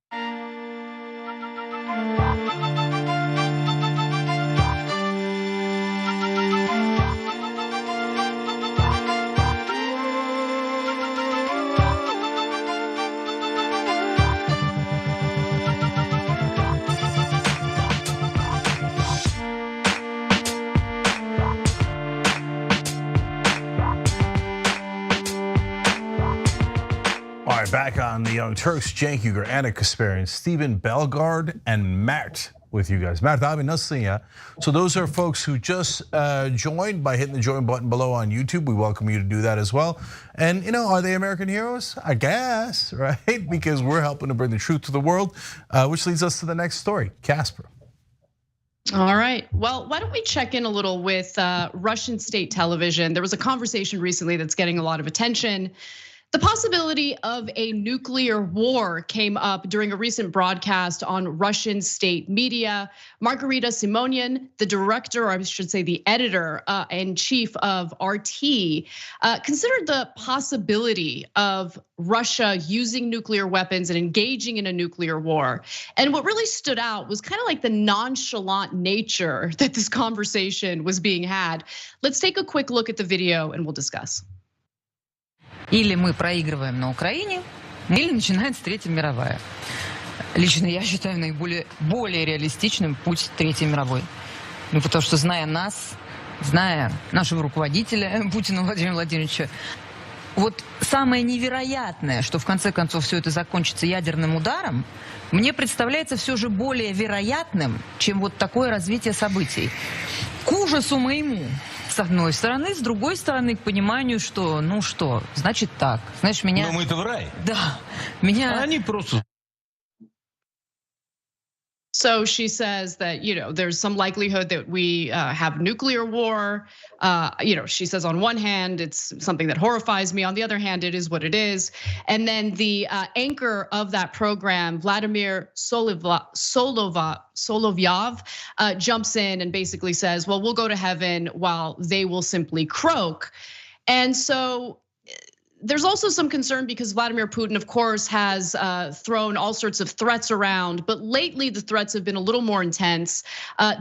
All right, back on the Young Turks, Cenk Uygur, Anna Kasparian, Stephen Bellegarde, and Mert with you guys. Mert abi nasılsın ya? So those are folks who just joined by hitting the join button below on YouTube. We welcome you to do that as well. And are they American heroes? I guess, right? Because we're helping to bring the truth to the world, which leads us to the next story, Casper. All right, well, why don't we check in a little with Russian state television? There was a conversation recently that's getting a lot of attention. The possibility of a nuclear war came up during a recent broadcast on Russian state media. Margarita Simonian, the director, or I should say the editor and chief of RT, considered the possibility of Russia using nuclear weapons and engaging in a nuclear war. And what really stood out was kind of like the nonchalant nature that this conversation was being had. Let's take a quick look at the video and we'll discuss. Или мы проигрываем на Украине, или начинается Третья мировая. Лично я считаю более реалистичным путь Третьей мировой. Ну, потому что зная нас, зная нашего руководителя Путина Владимира Владимировича, вот самое невероятное, что в конце концов все это закончится ядерным ударом, мне представляется все же более вероятным, чем вот такое развитие событий. К ужасу моему. С одной стороны, с другой стороны, к пониманию, что, ну что, значит так. Знаешь, меня... Но мы-то в рай. Да, меня... Они просто... So she says that, there's some likelihood that we have nuclear war. She says on one hand, it's something that horrifies me. On the other hand, it is what it is. And then the anchor of that program, Vladimir Solovyov, jumps in and basically says, well, we'll go to heaven while they will simply croak. And so there's also some concern because Vladimir Putin, of course, has thrown all sorts of threats around, but lately the threats have been a little more intense.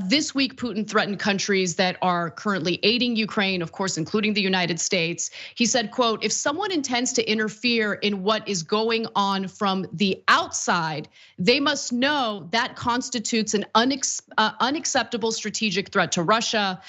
This week, Putin threatened countries that are currently aiding Ukraine, of course, including the United States. He said, quote, if someone intends to interfere in what is going on from the outside, they must know that constitutes an unacceptable strategic threat to Russia.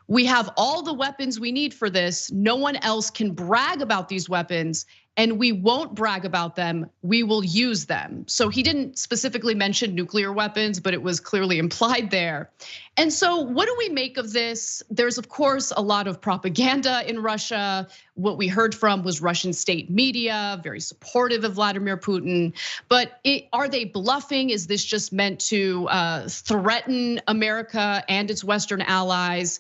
We have all the weapons we need for this. No one else can brag about these weapons. and we won't brag about them, we will use them. So he didn't specifically mention nuclear weapons, but it was clearly implied there. And so what do we make of this? There's of course a lot of propaganda in Russia. What we heard from was Russian state media, very supportive of Vladimir Putin. But are they bluffing? Is this just meant to threaten America and its Western allies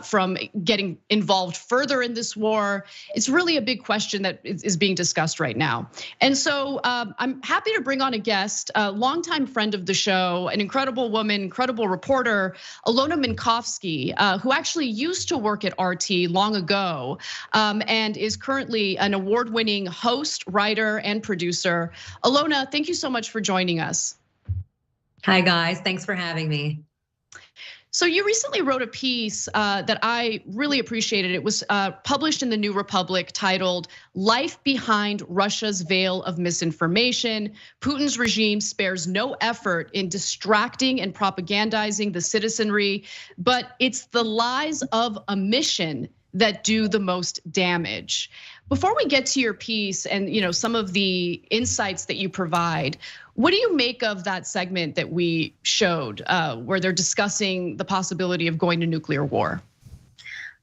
from getting involved further in this war? It's really a big question that is being discussed right now. And so I'm happy to bring on a guest, a longtime friend of the show, an incredible woman, incredible reporter, Alona Minkowski, who actually used to work at RT long ago, and is currently an award-winning host, writer, and producer. Alona, thank you so much for joining us. Hi guys, thanks for having me. So you recently wrote a piece that I really appreciated. It was published in the New Republic titled "Life Behind Russia's Veil of Misinformation. Putin's regime spares no effort in distracting and propagandizing the citizenry, but it's the lies of omission that do the most damage." Before we get to your piece and some of the insights that you provide, what do you make of that segment that we showed where they're discussing the possibility of going to nuclear war?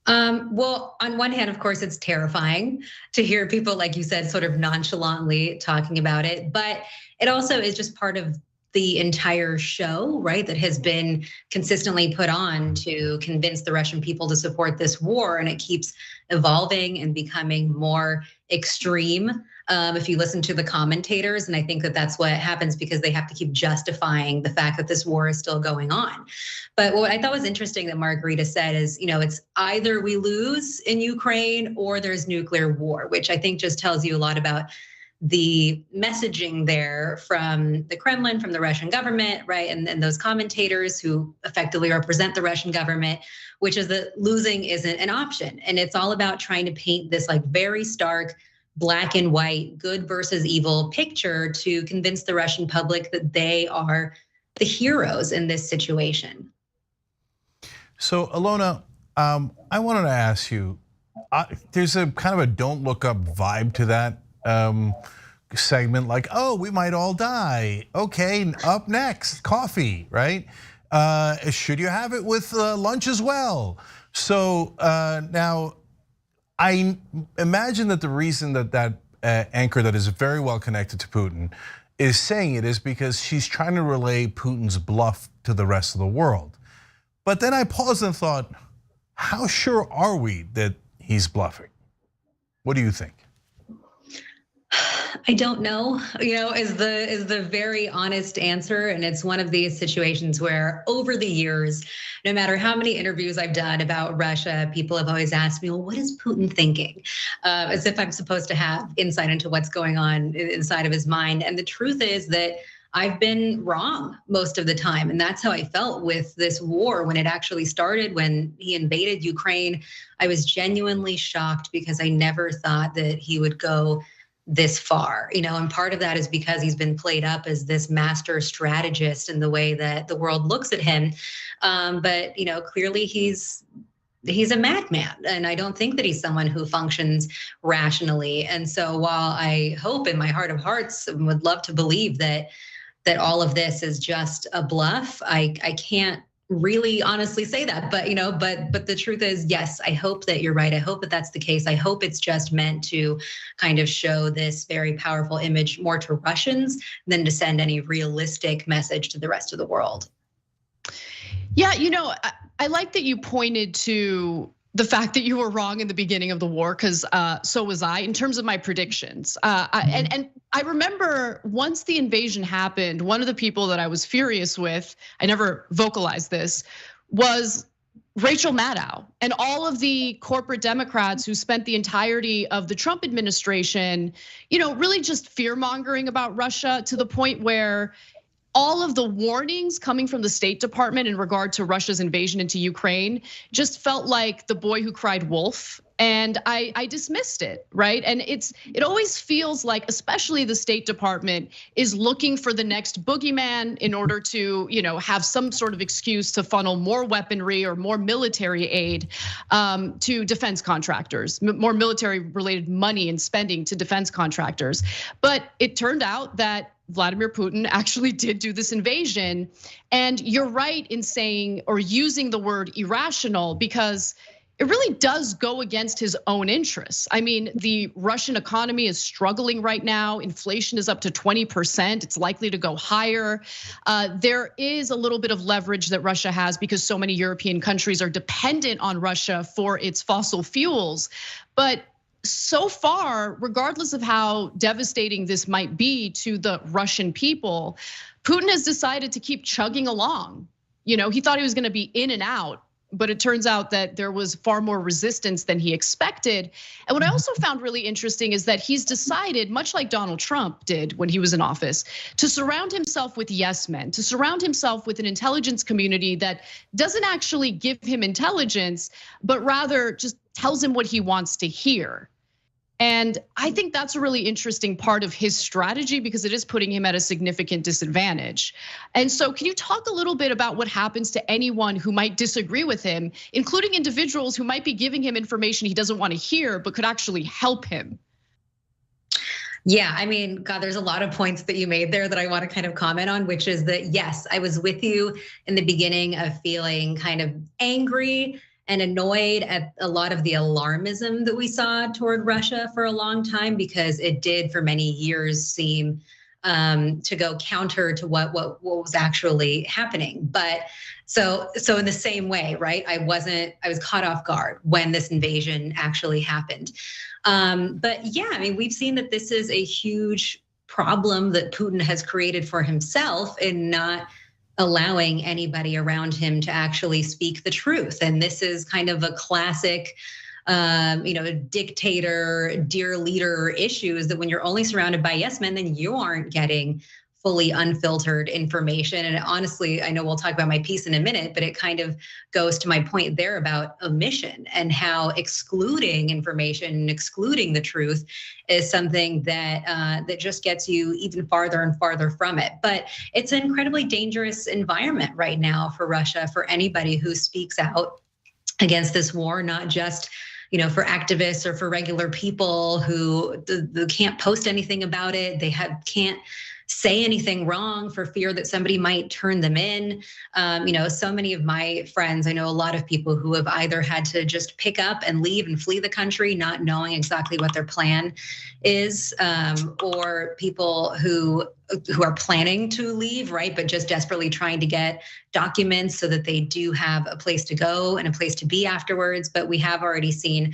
Well, on one hand, of course, it's terrifying to hear people, like you said, sort of nonchalantly talking about it, but it also is just part of the entire show, right, that has been consistently put on to convince the Russian people to support this war, and it keeps evolving and becoming more extreme. If you listen to the commentators, and I think that that's what happens because they have to keep justifying the fact that this war is still going on. But what I thought was interesting that Margarita said is, it's either we lose in Ukraine or there's nuclear war, which I think just tells you a lot about the messaging there from the Kremlin, from the Russian government, right? And those commentators who effectively represent the Russian government, which is that losing isn't an option. And it's all about trying to paint this like very stark black and white, good versus evil picture to convince the Russian public that they are the heroes in this situation. So Alona, I wanted to ask you, there's a kind of a don't look up vibe to that segment, like, oh, we might all die. Okay, up next, coffee, right? Should you have it with lunch as well? So now, I imagine that the reason that anchor that is very well connected to Putin is saying it is because she's trying to relay Putin's bluff to the rest of the world. But then I paused and thought, how sure are we that he's bluffing? What do you think? I don't know, is the very honest answer. And it's one of these situations where over the years, no matter how many interviews I've done about Russia, people have always asked me, well, what is Putin thinking? As if I'm supposed to have insight into what's going on inside of his mind. And the truth is that I've been wrong most of the time. And that's how I felt with this war when it actually started, when he invaded Ukraine. I was genuinely shocked because I never thought that he would go this far, and part of that is because he's been played up as this master strategist in the way that the world looks at him. But clearly he's a madman, and I don't think that he's someone who functions rationally. And so while I hope in my heart of hearts and would love to believe that all of this is just a bluff, I can't really honestly say that, but the truth is, yes, I hope that you're right. I hope that that's the case. I hope it's just meant to kind of show this very powerful image more to Russians than to send any realistic message to the rest of the world. Yeah, I like that you pointed to the fact that you were wrong in the beginning of the war, because so was I in terms of my predictions. And I remember once the invasion happened, one of the people that I was furious with, I never vocalized this, was Rachel Maddow and all of the corporate Democrats who spent the entirety of the Trump administration, really just fear mongering about Russia to the point where all of the warnings coming from the State Department in regard to Russia's invasion into Ukraine just felt like the boy who cried wolf. And I dismissed it, right? And it always feels like, especially the State Department is looking for the next boogeyman in order to, have some sort of excuse to funnel more weaponry or more military aid to defense contractors, more military-related money and spending to defense contractors. But it turned out that Vladimir Putin actually did do this invasion. And you're right in saying or using the word irrational, because it really does go against his own interests. I mean, the Russian economy is struggling right now. Inflation is up to 20%. It's likely to go higher. There is a little bit of leverage that Russia has because so many European countries are dependent on Russia for its fossil fuels. But so far, regardless of how devastating this might be to the Russian people, Putin has decided to keep chugging along. He thought he was going to be in and out, but it turns out that there was far more resistance than he expected. And what I also found really interesting is that he's decided, much like Donald Trump did when he was in office, to surround himself with yes men, to surround himself with an intelligence community that doesn't actually give him intelligence, but rather just tells him what he wants to hear. And I think that's a really interesting part of his strategy because it is putting him at a significant disadvantage. And so can you talk a little bit about what happens to anyone who might disagree with him, including individuals who might be giving him information he doesn't want to hear, but could actually help him? Yeah, I mean, God, there's a lot of points that you made there that I want to kind of comment on, which is that, yes, I was with you in the beginning of feeling kind of angry and annoyed at a lot of the alarmism that we saw toward Russia for a long time, because it did for many years seem to go counter to what was actually happening. But so in the same way, right? I was caught off guard when this invasion actually happened. But yeah, I mean, we've seen that this is a huge problem that Putin has created for himself in not allowing anybody around him to actually speak the truth. And this is kind of a classic, dictator, dear leader issues that when you're only surrounded by yes men, then you aren't getting fully unfiltered information. And honestly, I know we'll talk about my piece in a minute, but it kind of goes to my point there about omission and how excluding information and excluding the truth is something that that just gets you even farther and farther from it. But it's an incredibly dangerous environment right now for Russia, for anybody who speaks out against this war, not just for activists or for regular people who can't post anything about it. They can't say anything wrong for fear that somebody might turn them in. So many of my friends, I know a lot of people who have either had to just pick up and leave and flee the country, not knowing exactly what their plan is, or people who are planning to leave, right? But just desperately trying to get documents so that they do have a place to go and a place to be afterwards. But we have already seen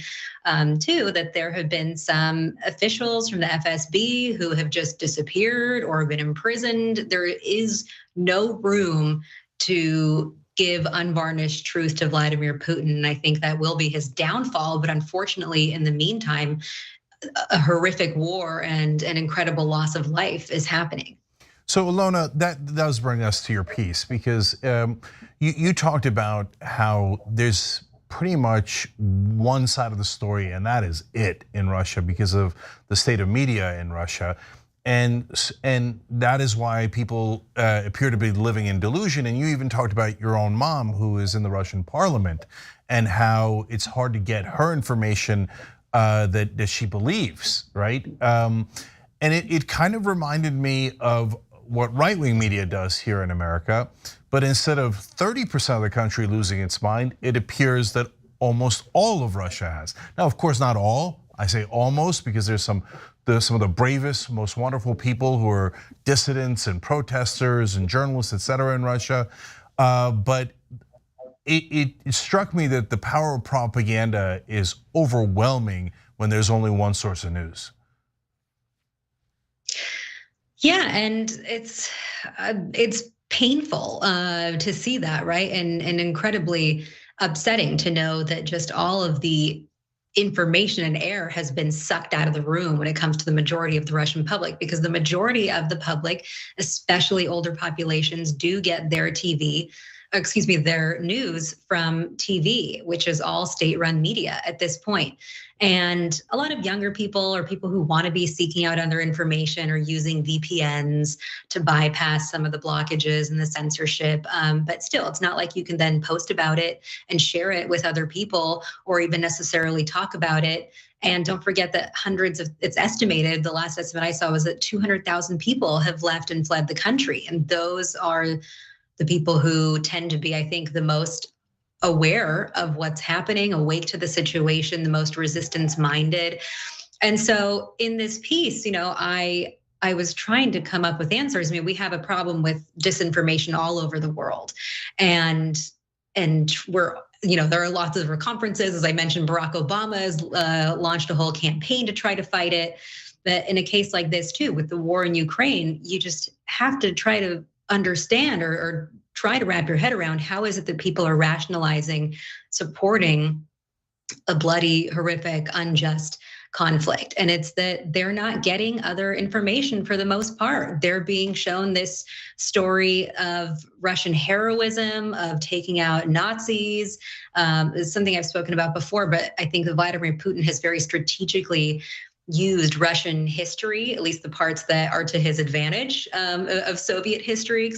too that there have been some officials from the FSB who have just disappeared or been imprisoned. There is no room to give unvarnished truth to Vladimir Putin. And I think that will be his downfall. But unfortunately, in the meantime, a horrific war and an incredible loss of life is happening. So Ilona, that does bring us to your piece, because you talked about how there's pretty much one side of the story, and that is it in Russia because of the state of media in Russia. And that is why people appear to be living in delusion. And you even talked about your own mom, who is in the Russian parliament, and how it's hard to get her information that she believes, right? And it kind of reminded me of what right-wing media does here in America. But instead of 30% of the country losing its mind, it appears that almost all of Russia has. Now, of course, not all. I say almost because there's some of the bravest, most wonderful people who are dissidents and protesters and journalists, et cetera, in Russia. But it struck me that the power of propaganda is overwhelming when there's only one source of news. Yeah, and it's painful to see that, right? And incredibly upsetting to know that just all of the information and air has been sucked out of the room when it comes to the majority of the Russian public, because the majority of the public, especially older populations, do get their TV their news from TV, which is all state-run media at this point. And a lot of younger people or people who want to be seeking out other information or using VPNs to bypass some of the blockages and the censorship. But still, it's not like you can then post about it and share it with other people or even necessarily talk about it. And don't forget that it's estimated, the last estimate I saw was that 200,000 people have left and fled the country. And those are the people who tend to be, I think, the most aware of what's happening, awake to the situation, the most resistance-minded. And so in this piece, I was trying to come up with answers. I mean, we have a problem with disinformation all over the world. And we're, there are lots of conferences. As I mentioned, Barack Obama has launched a whole campaign to try to fight it. But in a case like this too, with the war in Ukraine, you just have to try to understand or try to wrap your head around how is it that people are rationalizing supporting a bloody, horrific, unjust conflict. And it's that they're not getting other information for the most part. They're being shown this story of Russian heroism, of taking out Nazis. It's something I've spoken about before, but I think that Vladimir Putin has very strategically used Russian history, at least the parts that are to his advantage of Soviet history,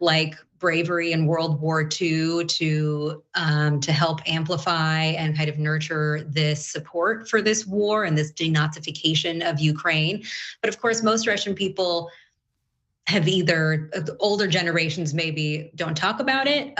like bravery in World War II to help amplify and kind of nurture this support for this war and this denazification of Ukraine. But of course, most Russian people have either, older generations maybe don't talk about it.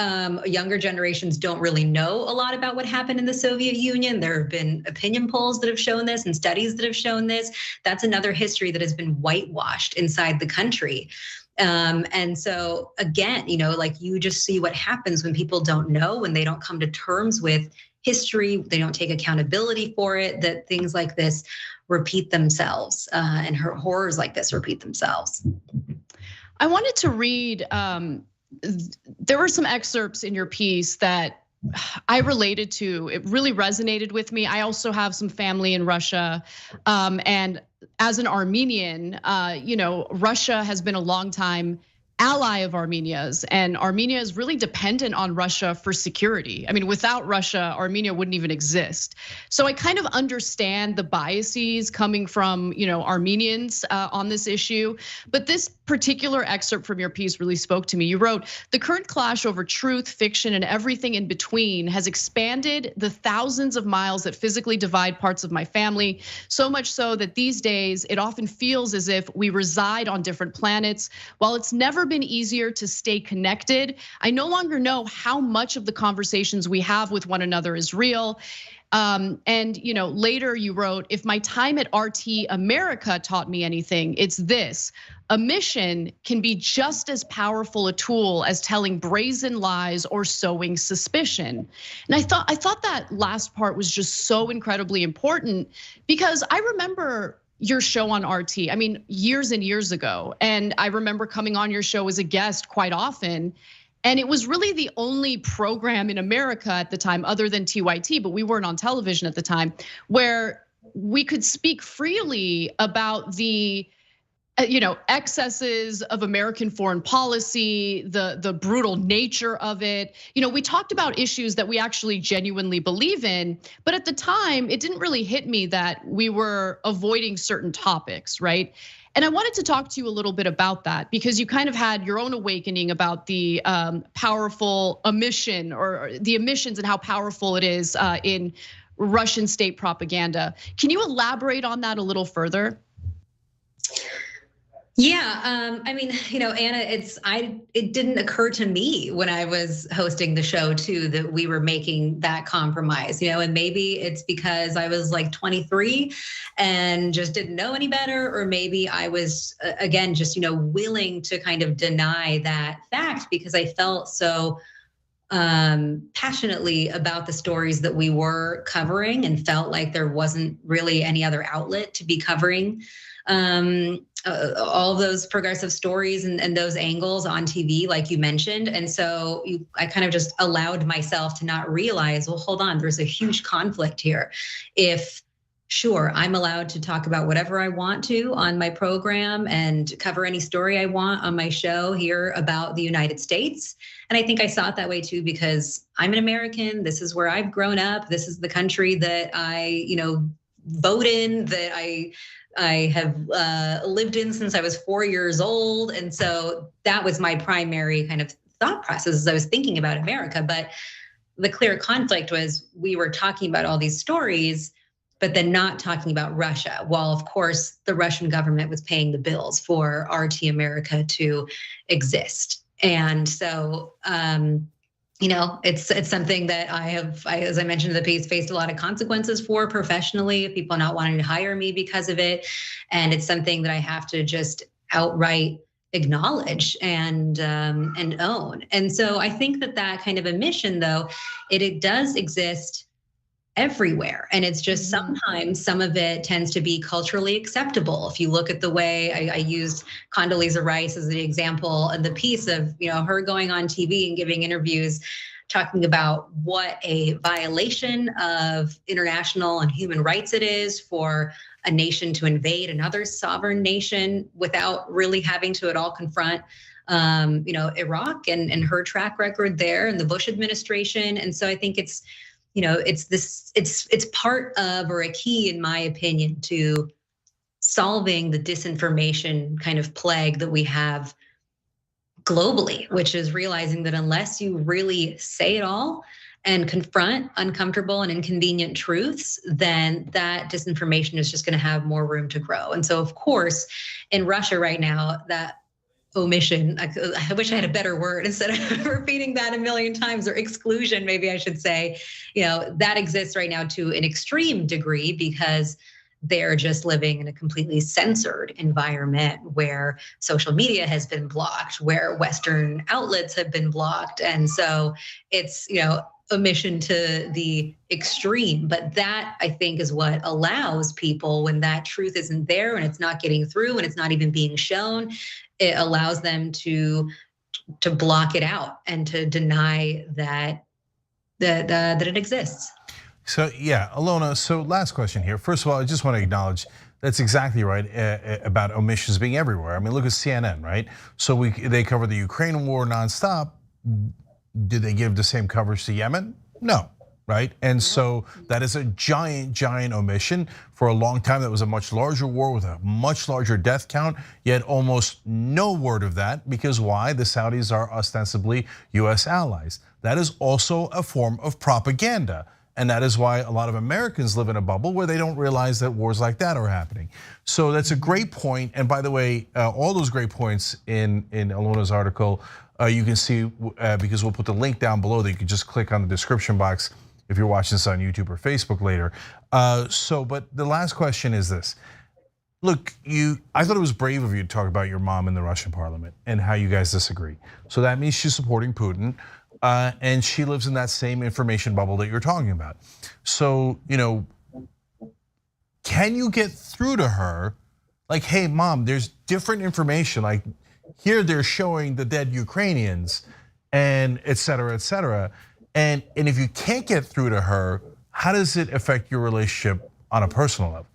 Younger generations don't really know a lot about what happened in the Soviet Union. There have been opinion polls that have shown this and studies that have shown this. That's another history that has been whitewashed inside the country. And so again, like you just see what happens when people don't know, when they don't come to terms with history, they don't take accountability for it, that things like this repeat themselves and horrors like this repeat themselves. I wanted to read, there were some excerpts in your piece that I related to. It really resonated with me. I also have some family in Russia. And as an Armenian, Russia has been a long time ally of Armenia's, and Armenia is really dependent on Russia for security. I mean, without Russia, Armenia wouldn't even exist. So I kind of understand the biases coming from, Armenians on this issue. But this particular excerpt from your piece really spoke to me. You wrote, "The current clash over truth, fiction, and everything in between has expanded the thousands of miles that physically divide parts of my family, so much so that these days it often feels as if we reside on different planets. While it's never been easier to stay connected, I no longer know how much of the conversations we have with one another is real." And later you wrote, "If my time at RT America taught me anything, it's this: a mission can be just as powerful a tool as telling brazen lies or sowing suspicion." And I thought that last part was just so incredibly important, because I remember your show on RT, I mean, years and years ago. And I remember coming on your show as a guest quite often. And it was really the only program in America at the time, other than TYT, but we weren't on television at the time, where we could speak freely about the excesses of American foreign policy, the brutal nature of it. We talked about issues that we actually genuinely believe in, but at the time, it didn't really hit me that we were avoiding certain topics, right? And I wanted to talk to you a little bit about that, because you kind of had your own awakening about the powerful emission, or the emissions, and how powerful it is in Russian state propaganda. Can you elaborate on that a little further? Yeah, I mean, Anna, it didn't occur to me when I was hosting the show too that we were making that compromise, and maybe it's because I was like 23 and just didn't know any better, or maybe I was again just willing to kind of deny that fact because I felt so passionately about the stories that we were covering and felt like there wasn't really any other outlet to be covering all of those progressive stories and those angles on TV, like you mentioned. And so I kind of just allowed myself to not realize, well, hold on, there's a huge conflict here. If sure, I'm allowed to talk about whatever I want to on my program and cover any story I want on my show here about the United States. And I think I saw it that way too, because I'm an American. This is where I've grown up. This is the country that I, vote in, that I have lived in since I was 4 years old. And so that was my primary kind of thought process as I was thinking about America. But the clear conflict was we were talking about all these stories, but then not talking about Russia. While of course the Russian government was paying the bills for RT America to exist. And so, it's something that I, as I mentioned in the piece, faced a lot of consequences for professionally, people not wanting to hire me because of it. And it's something that I have to just outright acknowledge and own. And so I think that kind of a mission, though, it does exist everywhere. And it's just sometimes some of it tends to be culturally acceptable. If you look at the way I used Condoleezza Rice as the example in the piece of, her going on TV and giving interviews, talking about what a violation of international and human rights it is for a nation to invade another sovereign nation without really having to at all confront Iraq and her track record there and the Bush administration. And so I think it's part of, or a key, in my opinion, to solving the disinformation kind of plague that we have globally, which is realizing that unless you really say it all and confront uncomfortable and inconvenient truths, then that disinformation is just going to have more room to grow. And so, of course, in Russia right now, that omission, I wish I had a better word instead of repeating that a million times, or exclusion, maybe I should say, that exists right now to an extreme degree because they're just living in a completely censored environment where social media has been blocked, where Western outlets have been blocked. And so it's, omission to the extreme. But that, I think, is what allows people, when that truth isn't there and it's not getting through and it's not even being shown, it allows them to block it out and to deny that it exists. So yeah, Alona, so last question here. First of all, I just want to acknowledge that's exactly right about omissions being everywhere. I mean, look at CNN, right? So they cover the Ukraine war nonstop. Did they give the same coverage to Yemen? No, right? And so that is a giant, giant omission. For a long time, that was a much larger war with a much larger death count, yet almost no word of that, because why? The Saudis are ostensibly US allies. That is also a form of propaganda. And that is why a lot of Americans live in a bubble where they don't realize that wars like that are happening. So that's a great point. And by the way, all those great points in Alona's article, you can see, because we'll put the link down below that you can just click on the description box if you're watching this on YouTube or Facebook later. But the last question is this. Look, I thought it was brave of you to talk about your mom in the Russian parliament and how you guys disagree. So that means she's supporting Putin. And she lives in that same information bubble that you're talking about. So, can you get through to her? Like, hey, mom, there's different information. Like, here they're showing the dead Ukrainians, and et cetera, et cetera. And if you can't get through to her, how does it affect your relationship on a personal level?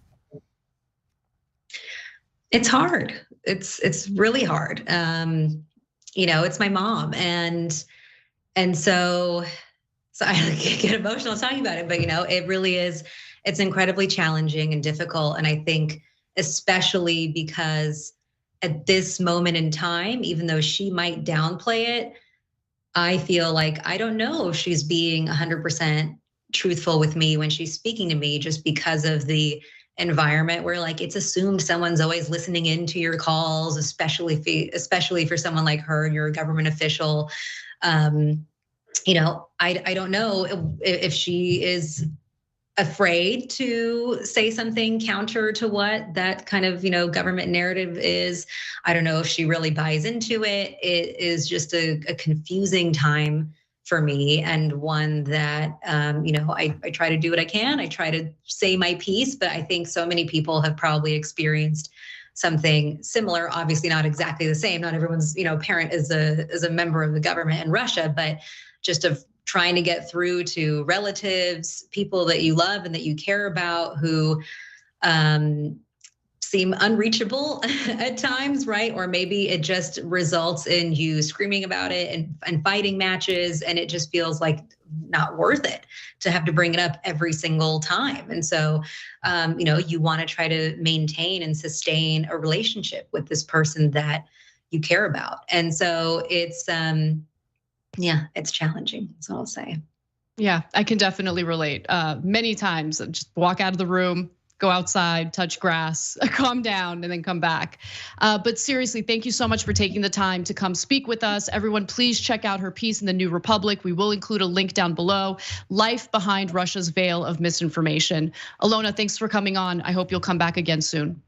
It's hard. It's really hard. It's my mom, and so I get emotional talking about it, but it really is, it's incredibly challenging and difficult. And I think especially because at this moment in time, even though she might downplay it, I feel like I don't know if she's being 100% truthful with me when she's speaking to me, just because of the environment where it's assumed someone's always listening into your calls, especially for someone like her and you're a government official. I don't know if she is afraid to say something counter to what that kind of, government narrative is. I don't know if she really buys into it. It is just a confusing time for me, and one that, I try to do what I can. I try to say my piece, but I think so many people have probably experienced something similar, obviously not exactly the same. Not everyone's, parent is a member of the government in Russia, but just of trying to get through to relatives, people that you love and that you care about, who seem unreachable at times, right? Or maybe it just results in you screaming about it and fighting matches, and it just feels like not worth it to have to bring it up every single time. And so, you want to try to maintain and sustain a relationship with this person that you care about. And so it's challenging. That's all I'll say. Yeah, I can definitely relate. Many times, just walk out of the room, go outside, touch grass, calm down, and then come back. But seriously, thank you so much for taking the time to come speak with us. Everyone, please check out her piece in the New Republic. We will include a link down below. Life Behind Russia's Veil of Misinformation. Alona, thanks for coming on. I hope you'll come back again soon.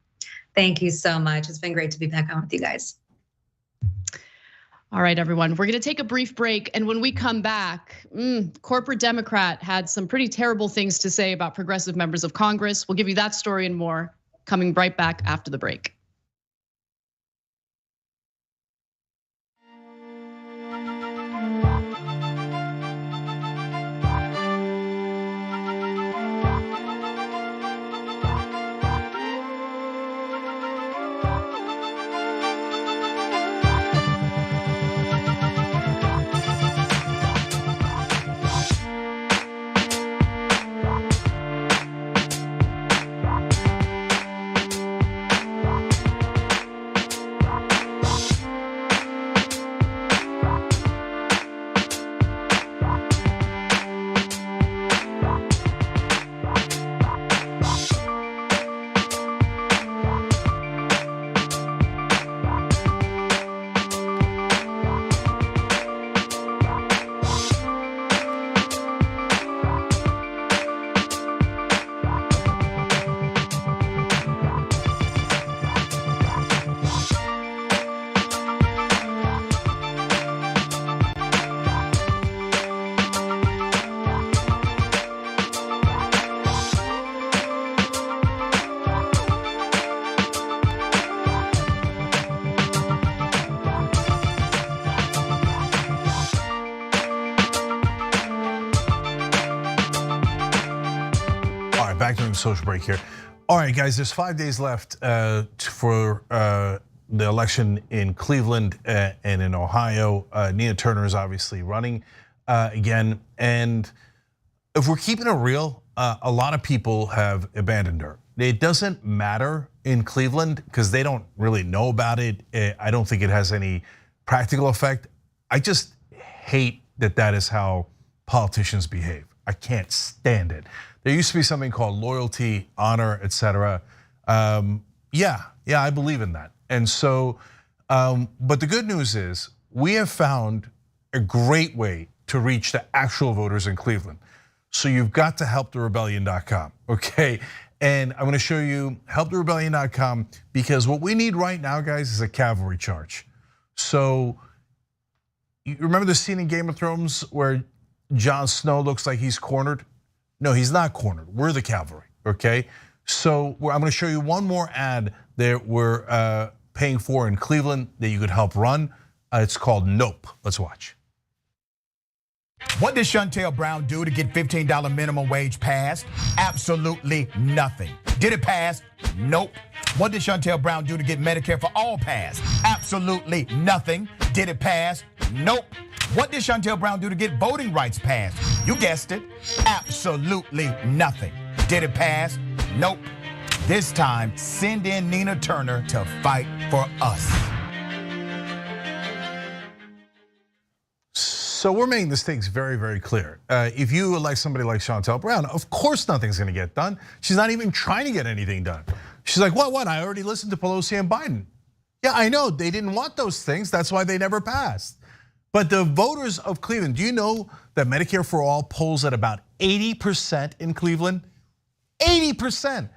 Thank you so much. It's been great to be back on with you guys. All right, everyone, we're gonna take a brief break. And when we come back, corporate Democrat had some pretty terrible things to say about progressive members of Congress. We'll give you that story and more coming right back after the break. Back during the social break here. All right, guys, there's 5 days left for the election in Cleveland and in Ohio. Nina Turner is obviously running again. And if we're keeping it real, a lot of people have abandoned her. It doesn't matter in Cleveland because they don't really know about it. I don't think it has any practical effect. I just hate that is how politicians behave. I can't stand it. There used to be something called loyalty, honor, etc. Yeah, I believe in that. And so, but the good news is we have found a great way to reach the actual voters in Cleveland. So you've got to helptherebellion.com, okay? And I'm gonna show you helptherebellion.com because what we need right now, guys, is a cavalry charge. So you remember the scene in Game of Thrones where Jon Snow looks like he's cornered? No, he's not cornered. We're the cavalry, okay? So I'm gonna show you one more ad that we're paying for in Cleveland that you could help run. It's called Nope. Let's watch. What did Shontel Brown do to get $15 minimum wage passed? Absolutely nothing. Did it pass? Nope. What did Shontel Brown do to get Medicare for all passed? Absolutely nothing. Did it pass? Nope. What did Shontel Brown do to get voting rights passed? You guessed it. Absolutely nothing. Did it pass? Nope. This time, send in Nina Turner to fight for us. So we're making this thing very, very clear. If you elect somebody like Shontel Brown, of course nothing's gonna get done. She's not even trying to get anything done. She's like, what? I already listened to Pelosi and Biden. Yeah, I know, they didn't want those things. That's why they never passed. But the voters of Cleveland, do you know that Medicare for All polls at about 80% in Cleveland? 80%.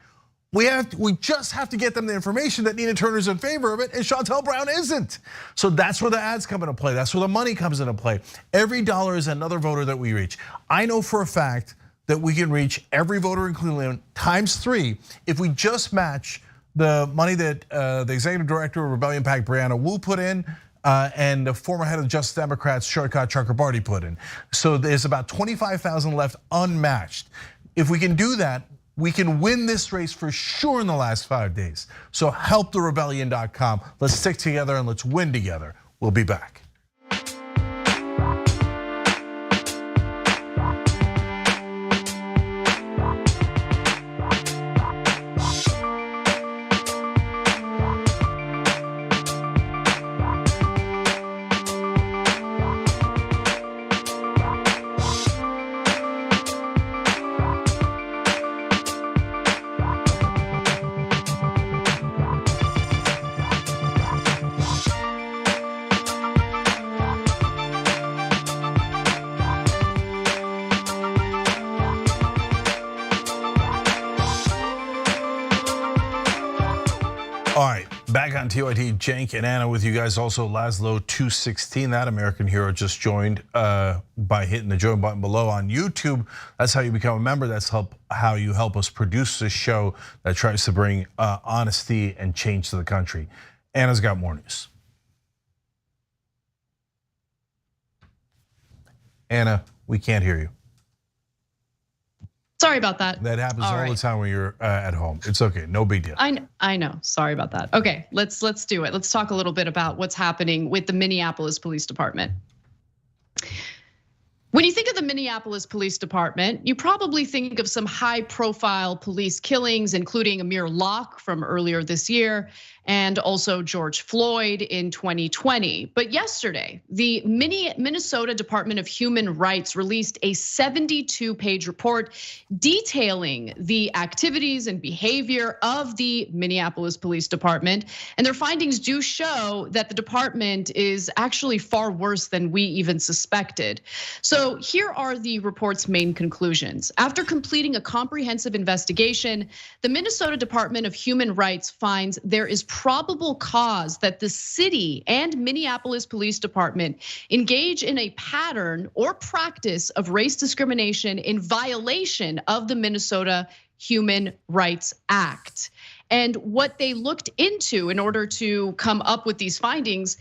We just have to get them the information that Nina Turner's in favor of it and Shontel Brown isn't. So that's where the ads come into play. That's where the money comes into play. Every dollar is another voter that we reach. I know for a fact that we can reach every voter in Cleveland ×3 if we just match the money that the executive director of Rebellion PAC, Brianna Wu, put in, and the former head of the Justice Democrats, Sharkat Chakrabarti, put in. So there's about 25,000 left unmatched. If we can do that, We can win this race for sure in the last 5 days. So helptherebellion.com. Let's stick together and let's win together. We'll be back. All right, back on TYT, Cenk and Anna with you guys. Also, Laszlo 216, that American hero just joined by hitting the join button below on YouTube. That's how you become a member. That's how you help us produce this show that tries to bring honesty and change to the country. Anna's got more news. Anna, we can't hear you. Sorry about that. That happens all the time when you're at home. It's okay, no big deal. I know, sorry about that. Okay, let's do it. Let's talk a little bit about what's happening with the Minneapolis Police Department. When you think of the Minneapolis Police Department, you probably think of some high-profile police killings, including Amir Locke from earlier this year, and also George Floyd in 2020. But yesterday, the Minnesota Department of Human Rights released a 72-page report detailing the activities and behavior of the Minneapolis Police Department. And their findings do show that the department is actually far worse than we even suspected. So here are the report's main conclusions. After completing a comprehensive investigation, the Minnesota Department of Human Rights finds there is probable cause that the city and Minneapolis Police Department engage in a pattern or practice of race discrimination in violation of the Minnesota Human Rights Act. And what they looked into in order to come up with these findings,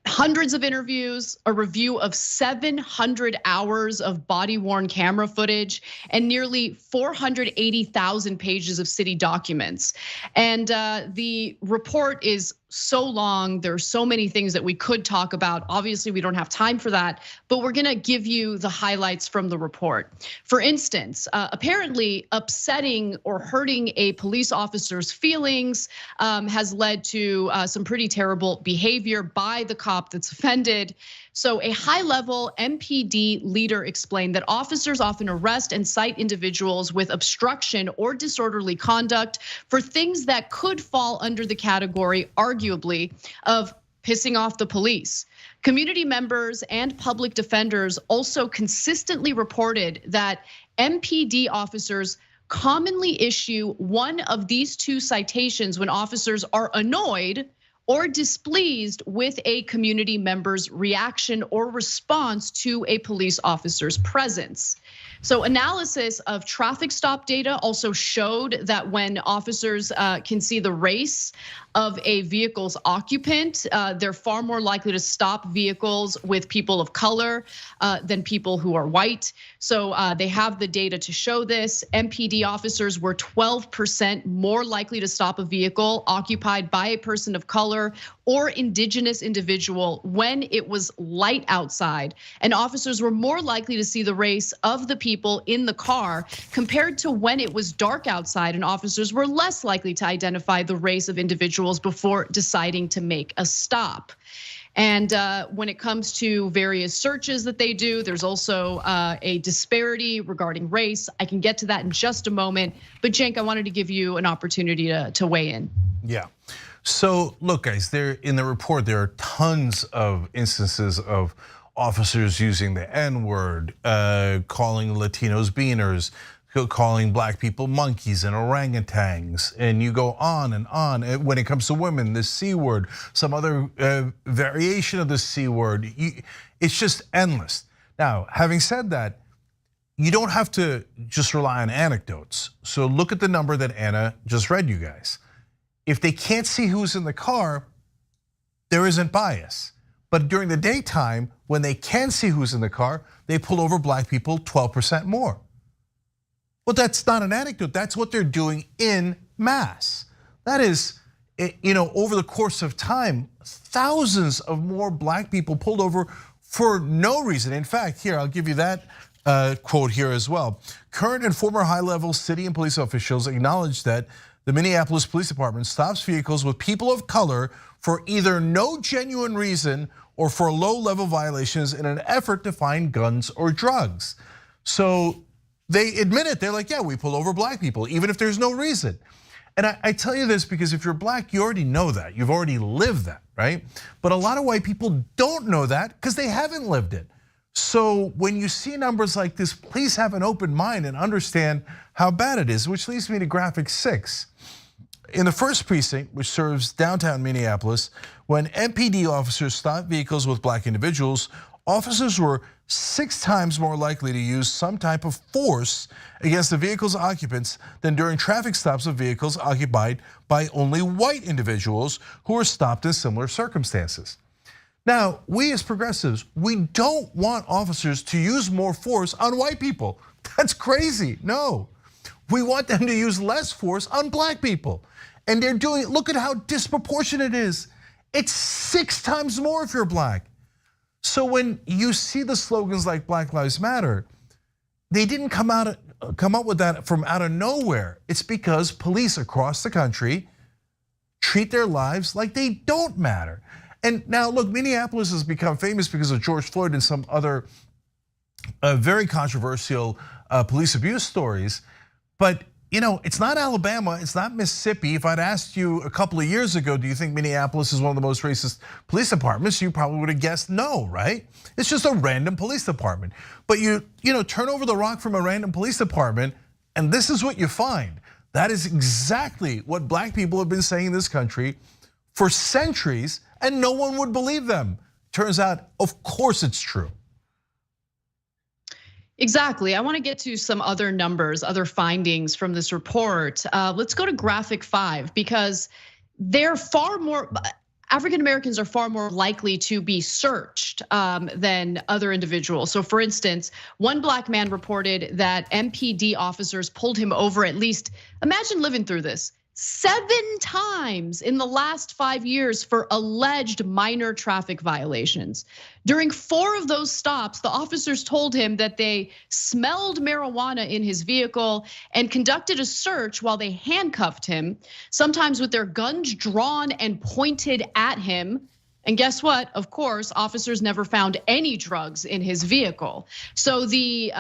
hundreds of interviews, a review of 700 hours of body-worn camera footage, and nearly 480,000 pages of city documents. And the report is so long, there are so many things that we could talk about. Obviously, we don't have time for that, but we're gonna give you the highlights from the report. For instance, apparently upsetting or hurting a police officer's feelings has led to some pretty terrible behavior by the cop that's offended. So a high-level MPD leader explained that officers often arrest and cite individuals with obstruction or disorderly conduct for things that could fall under the category, arguably, of pissing off the police. Community members and public defenders also consistently reported that MPD officers commonly issue one of these two citations when officers are annoyed or displeased with a community member's reaction or response to a police officer's presence. So analysis of traffic stop data also showed that when officers can see the race of a vehicle's occupant, they're far more likely to stop vehicles with people of color than people who are white. So they have the data to show this. MPD officers were 12% more likely to stop a vehicle occupied by a person of color or indigenous individual when it was light outside. And officers were more likely to see the race of the people in the car compared to when it was dark outside, and officers were less likely to identify the race of individuals before deciding to make a stop. And when it comes to various searches that they do, there's also a disparity regarding race. I can get to that in just a moment, but Cenk, I wanted to give you an opportunity to weigh in. Yeah. So look, guys, there in the report, there are tons of instances of officers using the N-word, calling Latinos beaners, calling black people monkeys and orangutans, and you go on and on. When it comes to women, the C word, some other variation of the C word, it's just endless. Now, having said that, you don't have to just rely on anecdotes. So look at the number that Anna just read you guys. If they can't see who's in the car, there isn't bias. But during the daytime, when they can see who's in the car, they pull over black people 12% more. Well, that's not an anecdote. That's what they're doing in mass. That is, over the course of time, thousands of more black people pulled over for no reason. In fact, here, I'll give you that quote here as well. Current and former high-level city and police officials acknowledge that the Minneapolis Police Department stops vehicles with people of color for either no genuine reason or for low-level violations in an effort to find guns or drugs. So they admit it. They're like, yeah, we pull over black people, even if there's no reason. And I tell you this because if you're black, you already know that. You've already lived that, right? But a lot of white people don't know that because they haven't lived it. So when you see numbers like this, please have an open mind and understand how bad it is, which leads me to graphic 6. In the first precinct, which serves downtown Minneapolis, when MPD officers stopped vehicles with black individuals, officers were 6 times more likely to use some type of force against the vehicle's occupants than during traffic stops of vehicles occupied by only white individuals who were stopped in similar circumstances. Now, we as progressives, we don't want officers to use more force on white people. That's crazy, no. We want them to use less force on black people. And they're doing it, look at how disproportionate it is. It's 6 times more if you're black. So when you see the slogans like Black Lives Matter, they didn't come up with that from out of nowhere. It's because police across the country treat their lives like they don't matter. And now look, Minneapolis has become famous because of George Floyd and some other very controversial police abuse stories. But it's not Alabama, it's not Mississippi. If I'd asked you a couple of years ago, do you think Minneapolis is one of the most racist police departments? You probably would have guessed no, right? It's just a random police department. But you turn over the rock from a random police department, and this is what you find. That is exactly what black people have been saying in this country for centuries, and no one would believe them. Turns out, of course it's true. Exactly. I want to get to some other numbers, other findings from this report. Let's go to graphic 5 because they're far more, African Americans are far more likely to be searched than other individuals. So for instance, one black man reported that MPD officers pulled him over at least, imagine living through this, 7 times in the last 5 years for alleged minor traffic violations. During 4 of those stops, the officers told him that they smelled marijuana in his vehicle and conducted a search while they handcuffed him, sometimes with their guns drawn and pointed at him. And guess what? Of course, officers never found any drugs in his vehicle. So the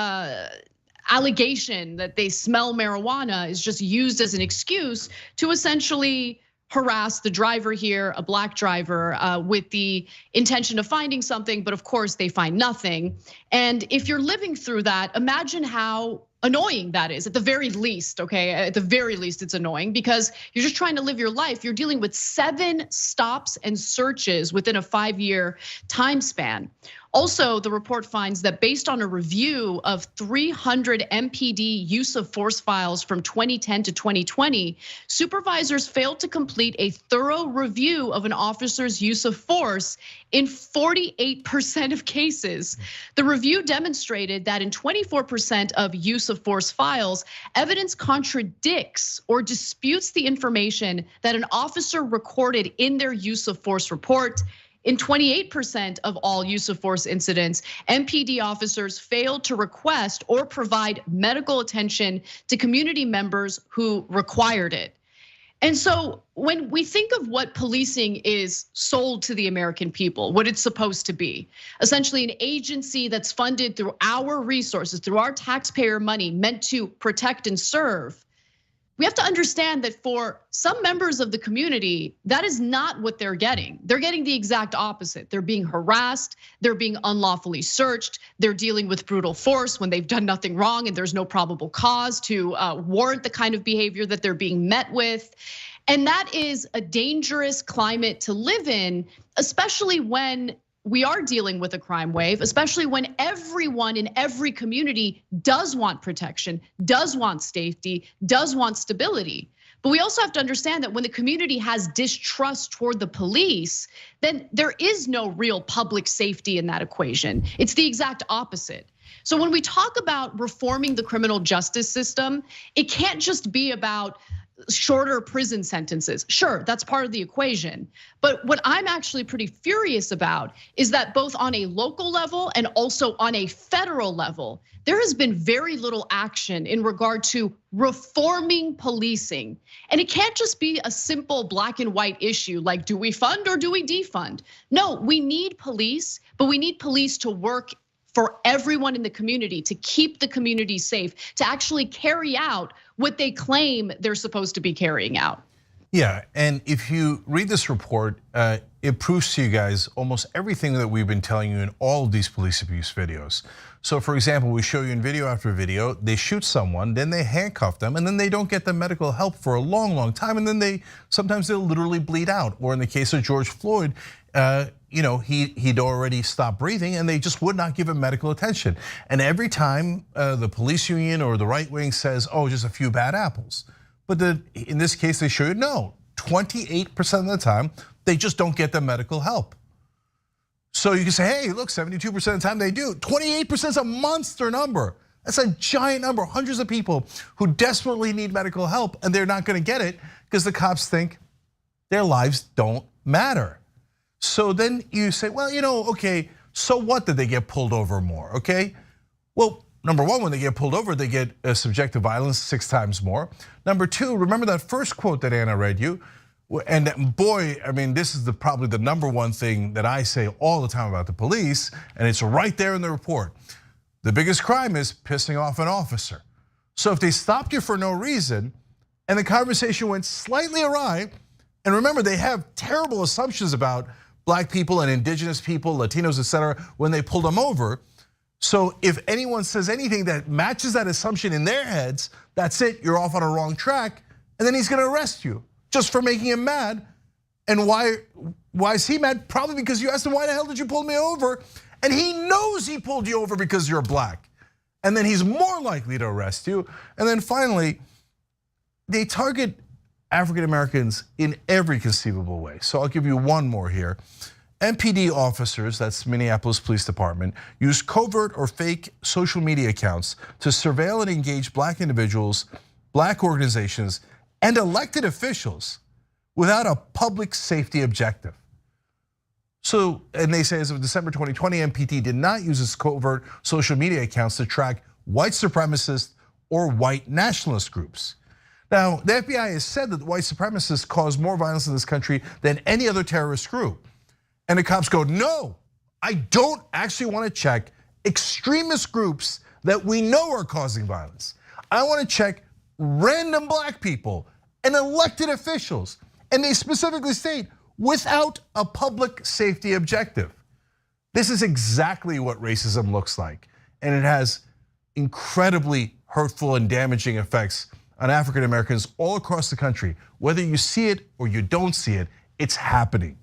allegation that they smell marijuana is just used as an excuse to essentially harass the driver here, a black driver, with the intention of finding something, but of course they find nothing. And if you're living through that, imagine how annoying that is at the very least, okay? At the very least, it's annoying because you're just trying to live your life. You're dealing with 7 stops and searches within a 5-year time span. Also, the report finds that based on a review of 300 MPD use of force files from 2010 to 2020, supervisors failed to complete a thorough review of an officer's use of force in 48% of cases. The review demonstrated that in 24% of use of force files, evidence contradicts or disputes the information that an officer recorded in their use of force report. In 28% of all use of force incidents, MPD officers failed to request or provide medical attention to community members who required it. And so when we think of what policing is sold to the American people, what it's supposed to be, essentially an agency that's funded through our resources, through our taxpayer money, meant to protect and serve, we have to understand that for some members of the community, that is not what they're getting. They're getting the exact opposite. They're being harassed, they're being unlawfully searched, they're dealing with brutal force when they've done nothing wrong and there's no probable cause to warrant the kind of behavior that they're being met with. And that is a dangerous climate to live in, especially when we are dealing with a crime wave, especially when everyone in every community does want protection, does want safety, does want stability. But we also have to understand that when the community has distrust toward the police, then there is no real public safety in that equation. It's the exact opposite. So when we talk about reforming the criminal justice system, it can't just be about shorter prison sentences. Sure, that's part of the equation. But what I'm actually pretty furious about is that both on a local level and also on a federal level, there has been very little action in regard to reforming policing. And it can't just be a simple black and white issue like, do we fund or do we defund? No, we need police, but we need police to work for everyone in the community, to keep the community safe, to actually carry out what they claim they're supposed to be carrying out. Yeah, and if you read this report, it proves to you guys almost everything that we've been telling you in all of these police abuse videos. So for example, we show you in video after video, they shoot someone, then they handcuff them, and then they don't get the medical help for a long, long time, and then sometimes they'll literally bleed out. Or in the case of George Floyd, he'd already stopped breathing and they just would not give him medical attention. And every time the police union or the right wing says, oh, just a few bad apples. But in this case, they show you, no, 28% of the time, they just don't get the medical help. So you can say, hey, look, 72% of the time they do. 28% is a monster number. That's a giant number, hundreds of people who desperately need medical help and they're not gonna get it because the cops think their lives don't matter. So then you say, well, okay, so what did they get pulled over more, okay? Well, number one, when they get pulled over, they get subject to violence 6 times more. Number two, remember that first quote that Anna read you? And boy, I mean, this is probably the number one thing that I say all the time about the police, and it's right there in the report. The biggest crime is pissing off an officer. So if they stopped you for no reason, and the conversation went slightly awry, and remember, they have terrible assumptions about black people and indigenous people, Latinos, etc., when they pull them over. So if anyone says anything that matches that assumption in their heads, that's it, you're off on a wrong track, and then he's gonna arrest you just for making him mad. And why is he mad? Probably because you asked him, why the hell did you pull me over? And he knows he pulled you over because you're black. And then he's more likely to arrest you. And then finally, they target African Americans in every conceivable way. So I'll give you one more here. MPD officers, that's Minneapolis Police Department, use covert or fake social media accounts to surveil and engage black individuals, black organizations, and elected officials without a public safety objective. So, and they say as of December 2020, MPD did not use its covert social media accounts to track white supremacist or white nationalist groups. Now, the FBI has said that white supremacists cause more violence in this country than any other terrorist group. And the cops go, no, I don't actually want to check extremist groups that we know are causing violence. I want to check random black people and elected officials. And they specifically state, without a public safety objective. This is exactly what racism looks like. And it has incredibly hurtful and damaging effects on African Americans all across the country. Whether you see it or you don't see it, it's happening.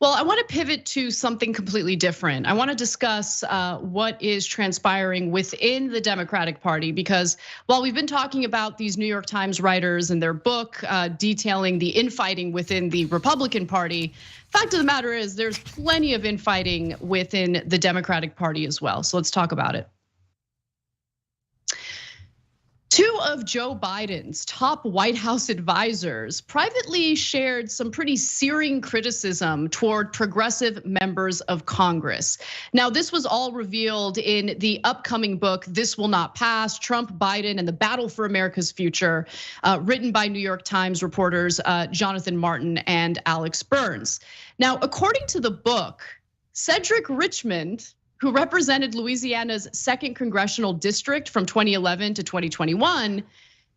Well, I want to pivot to something completely different. I want to discuss what is transpiring within the Democratic Party, because while we've been talking about these New York Times writers and their book detailing the infighting within the Republican Party, fact of the matter is there's plenty of infighting within the Democratic Party as well. So let's talk about it. 2 of Joe Biden's top White House advisors privately shared some pretty searing criticism toward progressive members of Congress. Now, this was all revealed in the upcoming book, This Will Not Pass, Trump, Biden, and the Battle for America's Future, written by New York Times reporters Jonathan Martin and Alex Burns. Now, according to the book, Cedric Richmond, who represented Louisiana's 2nd congressional district from 2011 to 2021,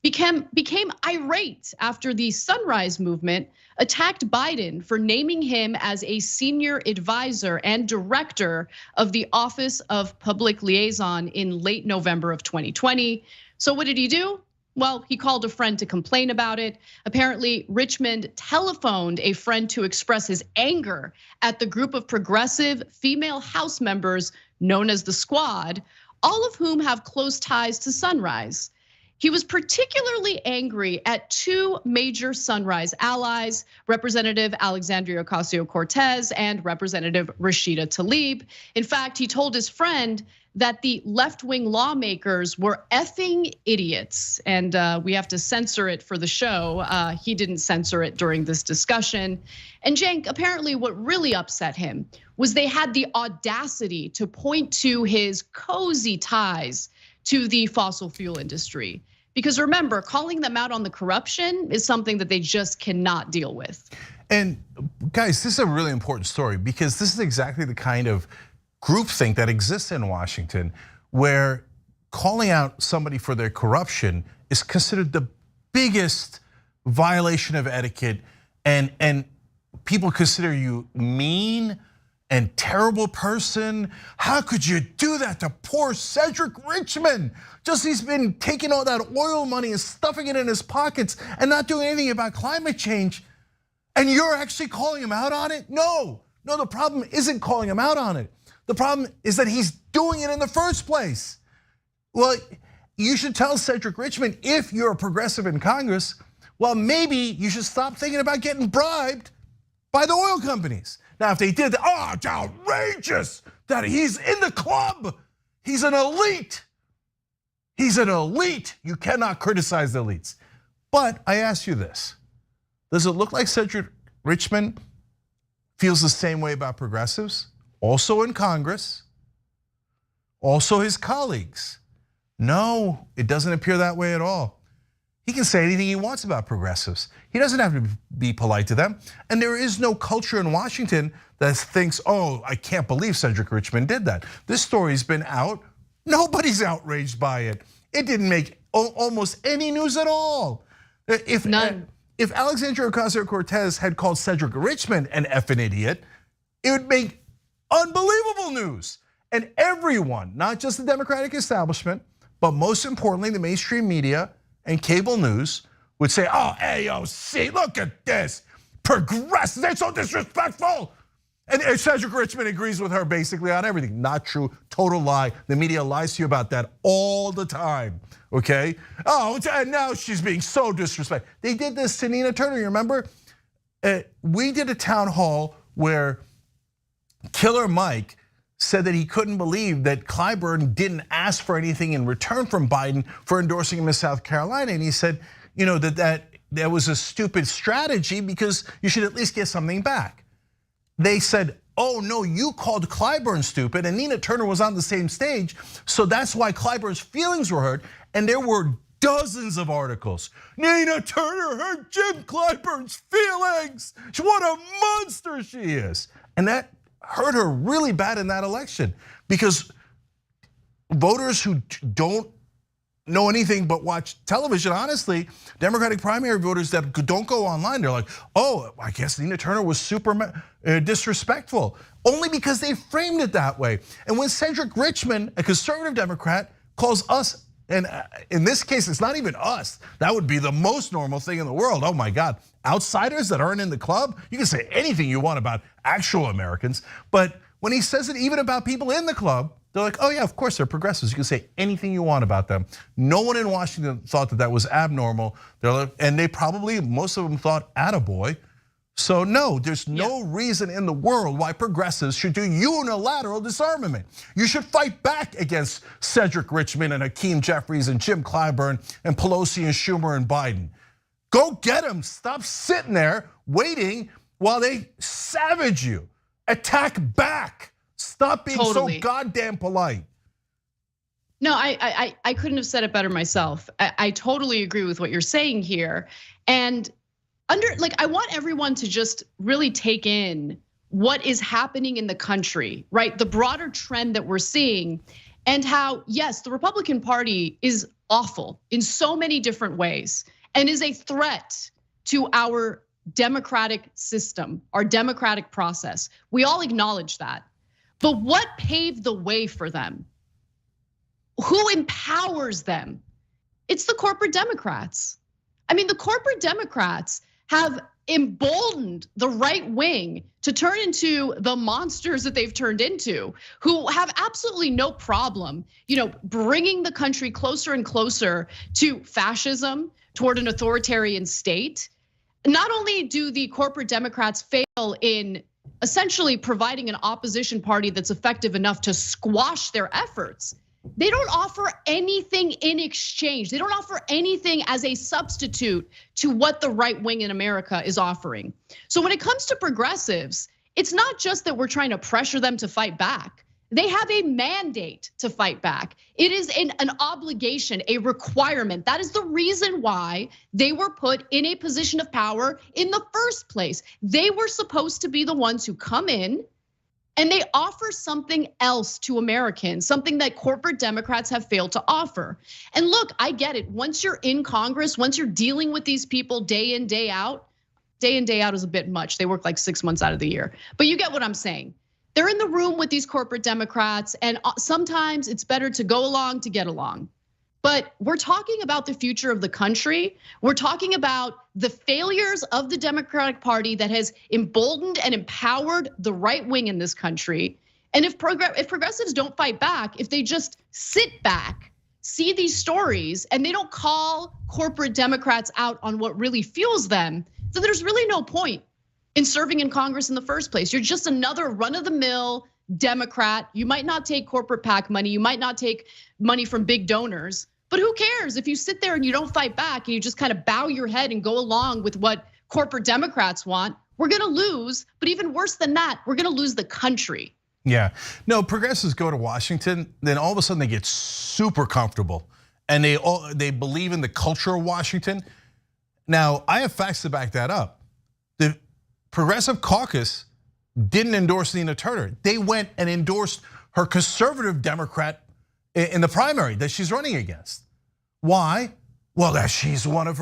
became irate after the Sunrise Movement attacked Biden for naming him as a senior advisor and director of the Office of Public Liaison in late November of 2020. So what did he do? Well, he called a friend to complain about it. Apparently, Richmond telephoned a friend to express his anger at the group of progressive female House members known as the Squad, all of whom have close ties to Sunrise. He was particularly angry at two major Sunrise allies, Representative Alexandria Ocasio-Cortez and Representative Rashida Tlaib. In fact, he told his friend that the left-wing lawmakers were effing idiots. And we have to censor it for the show. He didn't censor it during this discussion. And Cenk, apparently what really upset him was they had the audacity to point to his cozy ties to the fossil fuel industry. Because remember, calling them out on the corruption is something that they just cannot deal with. And guys, this is a really important story because this is exactly the kind of groupthink that exists in Washington, where calling out somebody for their corruption is considered the biggest violation of etiquette, and people consider you mean and terrible person. How could you do that to poor Cedric Richmond? Just he's been taking all that oil money and stuffing it in his pockets and not doing anything about climate change. And you're actually calling him out on it? No, the problem isn't calling him out on it. The problem is that he's doing it in the first place. Well, you should tell Cedric Richmond, if you're a progressive in Congress, well, maybe you should stop thinking about getting bribed by the oil companies. Now, if they did that, oh, it's outrageous that he's in the club. He's an elite. He's an elite. You cannot criticize the elites. But I ask you this, does it look like Cedric Richmond feels the same way about progressives? Also in Congress, also his colleagues? No, it doesn't appear that way at all. He can say anything he wants about progressives. He doesn't have to be polite to them. And there is no culture in Washington that thinks, oh, I can't believe Cedric Richmond did that. This story's been out. Nobody's outraged by it. It didn't make almost any news at all. None. If Alexandria Ocasio-Cortez had called Cedric Richmond an effing idiot, it would make unbelievable news. And everyone, not just the Democratic establishment, but most importantly, the mainstream media and cable news would say, oh, AOC, look at this. Progressive, they're so disrespectful. And Cedric Richmond agrees with her basically on everything. Not true, total lie. The media lies to you about that all the time, okay? Oh, and now she's being so disrespectful. They did this to Nina Turner, you remember? We did a town hall where Killer Mike said that he couldn't believe that Clyburn didn't ask for anything in return from Biden for endorsing him in South Carolina. And he said, that was a stupid strategy because you should at least get something back. They said, oh no, you called Clyburn stupid, and Nina Turner was on the same stage, so that's why Clyburn's feelings were hurt. And there were dozens of articles. Nina Turner hurt Jim Clyburn's feelings. What a monster she is. And that hurt her really bad in that election because voters who don't know anything but watch television, honestly, Democratic primary voters that don't go online, they're like, oh, I guess Nina Turner was super disrespectful, only because they framed it that way. And when Cedric Richmond, a conservative Democrat, calls us, and in this case, it's not even us, that would be the most normal thing in the world. Oh my God, outsiders that aren't in the club, you can say anything you want about actual Americans, but when he says it even about people in the club, they're like, oh yeah, of course they're progressives. You can say anything you want about them. No one in Washington thought that was abnormal. And they probably, most of them thought, attaboy. So no, there's no reason in the world why progressives should do unilateral disarmament. You should fight back against Cedric Richmond and Hakeem Jeffries and Jim Clyburn and Pelosi and Schumer and Biden. Go get them. Stop sitting there waiting while they savage you. Attack back. Stop being so goddamn polite. No, I couldn't have said it better myself. I totally agree with what you're saying here. And I want everyone to just really take in what is happening in the country, right? The broader trend that we're seeing and how, yes, the Republican Party is awful in so many different ways and is a threat to our democratic system, our democratic process. We all acknowledge that. But what paved the way for them? Who empowers them? It's the corporate Democrats. I mean, the corporate Democrats have emboldened the right wing to turn into the monsters that they've turned into, who have absolutely no problem, bringing the country closer and closer to fascism, toward an authoritarian state. Not only do the corporate Democrats fail in essentially providing an opposition party that's effective enough to squash their efforts, they don't offer anything in exchange. They don't offer anything as a substitute to what the right wing in America is offering. So when it comes to progressives, it's not just that we're trying to pressure them to fight back. They have a mandate to fight back. It is an obligation, a requirement. That is the reason why they were put in a position of power in the first place. They were supposed to be the ones who come in and they offer something else to Americans, something that corporate Democrats have failed to offer. And look, I get it. Once you're in Congress, once you're dealing with these people day in, day out is a bit much. They work like 6 months out of the year. But you get what I'm saying. They're in the room with these corporate Democrats, and sometimes it's better to go along to get along. But we're talking about the future of the country. We're talking about the failures of the Democratic Party that has emboldened and empowered the right wing in this country. And if progressives don't fight back, if they just sit back, see these stories, and they don't call corporate Democrats out on what really fuels them, then there's really no point in serving in Congress in the first place. You're just another run-of-the-mill Democrat. You might not take corporate PAC money. You might not take money from big donors, but who cares if you sit there and you don't fight back and you just kind of bow your head and go along with what corporate Democrats want? We're gonna lose, but even worse than that, we're gonna lose the country. Yeah, no, progressives go to Washington, then all of a sudden they get super comfortable and they believe in the culture of Washington. Now, I have facts to back that up. The Progressive Caucus didn't endorse Nina Turner. They went and endorsed her conservative Democrat in the primary that she's running against. Why? Well, that she's one of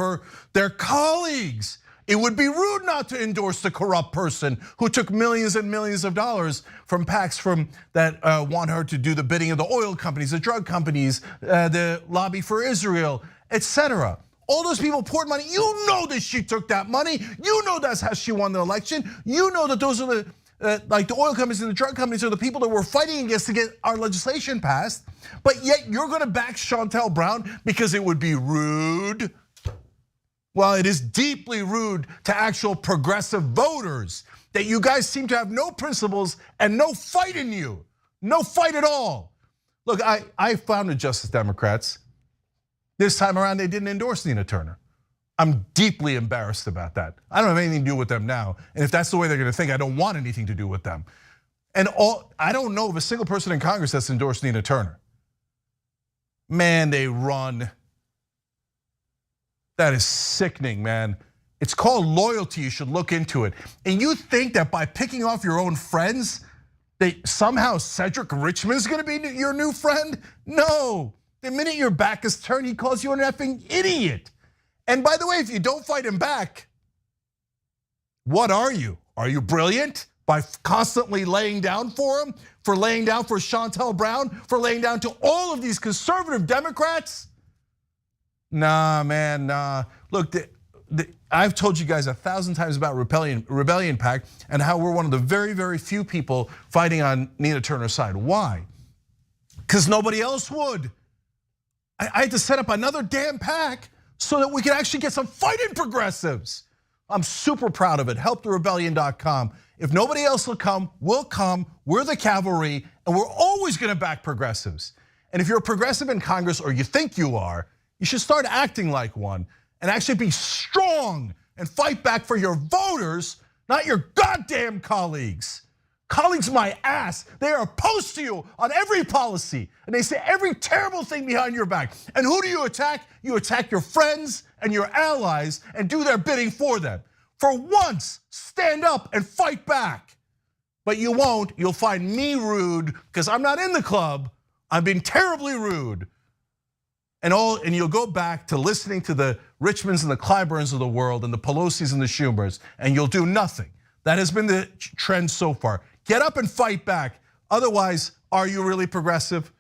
their colleagues. It would be rude not to endorse the corrupt person who took millions and millions of dollars from PACs that want her to do the bidding of the oil companies, the drug companies, the lobby for Israel, etc. All those people poured money. You know that she took that money. You know that's how she won the election. You know that those are like the oil companies and the drug companies are the people that we're fighting against to get our legislation passed. But yet you're gonna back Shontel Brown because it would be rude. Well, it is deeply rude to actual progressive voters that you guys seem to have no principles and no fight in you. No fight at all. Look, I founded Justice Democrats. This time around, they didn't endorse Nina Turner. I'm deeply embarrassed about that. I don't have anything to do with them now. And if that's the way they're gonna think, I don't want anything to do with them. And I don't know of a single person in Congress that's endorsed Nina Turner. Man, they run. That is sickening, man. It's called loyalty, you should look into it. And you think that by picking off your own friends, that somehow Cedric Richmond's gonna be your new friend? No, the minute your back is turned, he calls you an effing idiot. And by the way, if you don't fight him back, what are you? Are you brilliant by constantly laying down for him, for laying down for Shontel Brown, for laying down to all of these conservative Democrats? Nah, man, nah. Look, I've told you guys 1,000 times about Rebellion PAC and how we're one of the very, very few people fighting on Nina Turner's side. Why? Because nobody else would. I had to set up another damn PAC so that we could actually get some fighting progressives. I'm super proud of it. HelpTheRebellion.com. If nobody else will come, we'll come. We're the cavalry, and we're always gonna back progressives. And if you're a progressive in Congress, or you think you are, you should start acting like one and actually be strong and fight back for your voters, not your goddamn colleagues. Colleagues, my ass, they are opposed to you on every policy, and they say every terrible thing behind your back. And who do you attack? You attack your friends and your allies and do their bidding for them. For once, stand up and fight back. But you won't, you'll find me rude because I'm not in the club. I'm being terribly rude. And you'll go back to listening to the Richmonds and the Clyburns of the world and the Pelosi's and the Schumers, and you'll do nothing. That has been the trend so far. Get up and fight back. Otherwise, are you really progressive?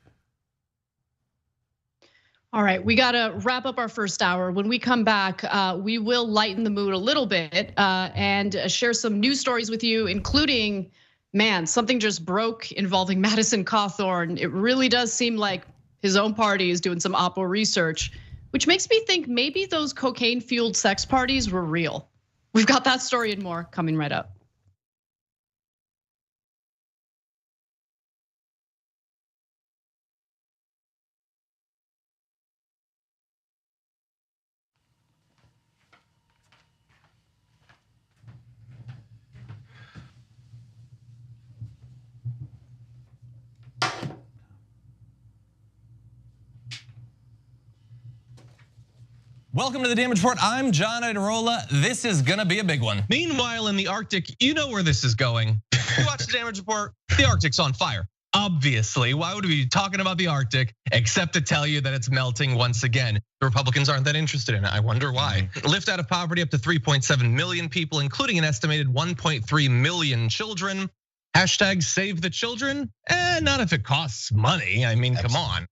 All right, we gotta wrap up our first hour. When we come back, we will lighten the mood a little bit and share some news stories with you, including, man, something just broke involving Madison Cawthorn. It really does seem like his own party is doing some Oppo research, which makes me think maybe those cocaine-fueled sex parties were real. We've got that story and more coming right up. Welcome to the Damage Report. I'm John Idarola. This is gonna be a big one. Meanwhile, in the Arctic, you know where this is going. You watch the Damage Report, the Arctic's on fire. Obviously, why would we be talking about the Arctic except to tell you that it's melting once again? The Republicans aren't that interested in it. I wonder why. Lift out of poverty up to 3.7 million people, including an estimated 1.3 million children. Hashtag save the children? Not if it costs money. I mean, come on.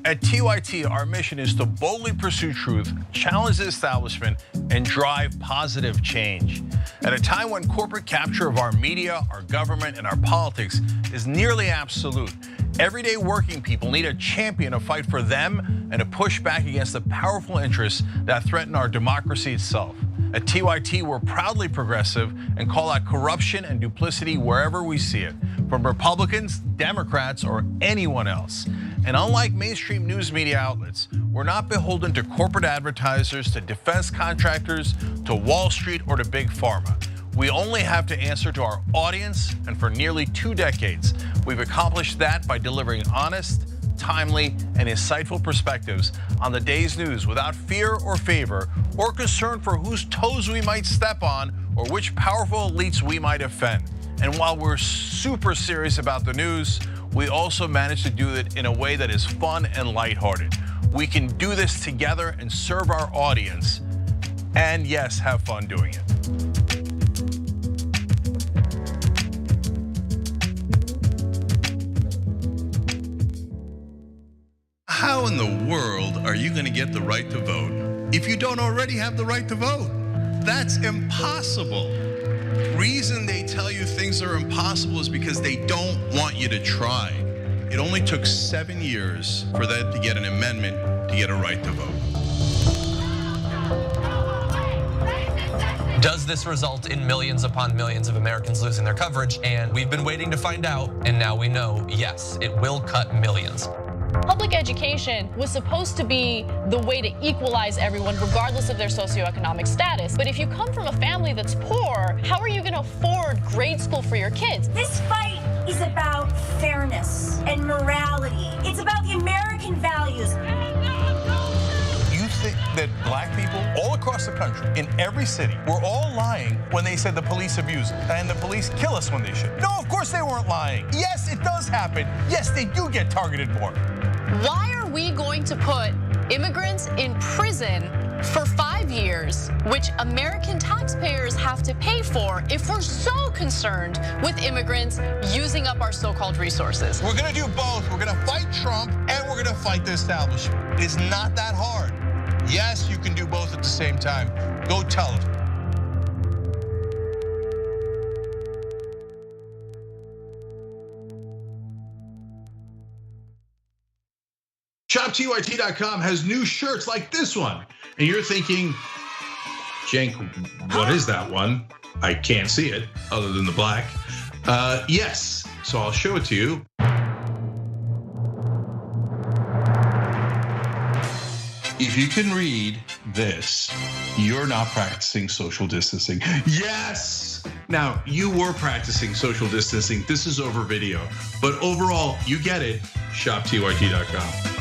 At TYT, our mission is to boldly pursue truth, challenge the establishment, and drive positive change. At a time when corporate capture of our media, our government, and our politics is nearly absolute, everyday working people need a champion to fight for them and to push back against the powerful interests that threaten our democracy itself. At TYT, we're proudly progressive and call out corruption and duplicity wherever we see it, from Republicans, Democrats, or anyone else. And unlike mainstream news media outlets, we're not beholden to corporate advertisers, to defense contractors, to Wall Street, or to big pharma. We only have to answer to our audience, and for nearly 2 decades, we've accomplished that by delivering honest, timely, and insightful perspectives on the day's news without fear or favor or concern for whose toes we might step on or which powerful elites we might offend. And while we're super serious about the news, we also manage to do it in a way that is fun and lighthearted. We can do this together and serve our audience, and yes, have fun doing it. How in the world are you going to get the right to vote if you don't already have the right to vote? That's impossible. Reason they tell you things are impossible is because they don't want you to try. It only took 7 years for them to get an amendment to get a right to vote. Does this result in millions upon millions of Americans losing their coverage? And we've been waiting to find out, and now we know, yes, it will cut millions. Public education was supposed to be the way to equalize everyone regardless of their socioeconomic status. But if you come from a family that's poor, how are you going to afford grade school for your kids? This fight is about fairness and morality. It's about the American values. You think that black people all across the country, in every city, were all lying when they said the police abuse and the police kill us when they should? No, of course they weren't lying. Yes, it does happen. Yes, they do get targeted more. Why are we going to put immigrants in prison for 5 years, which American taxpayers have to pay for, if we're so concerned with immigrants using up our so-called resources? We're gonna do both. We're gonna fight Trump and we're gonna fight the establishment. It's not that hard. Yes, you can do both at the same time. Go tell them. ShopTYT.com has new shirts like this one. And you're thinking, Cenk, what is that one? I can't see it other than the black. Yes, so I'll show it to you. If you can read this, you're not practicing social distancing. Yes! Now, you were practicing social distancing. This is over video. But overall, you get it, ShopTYT.com.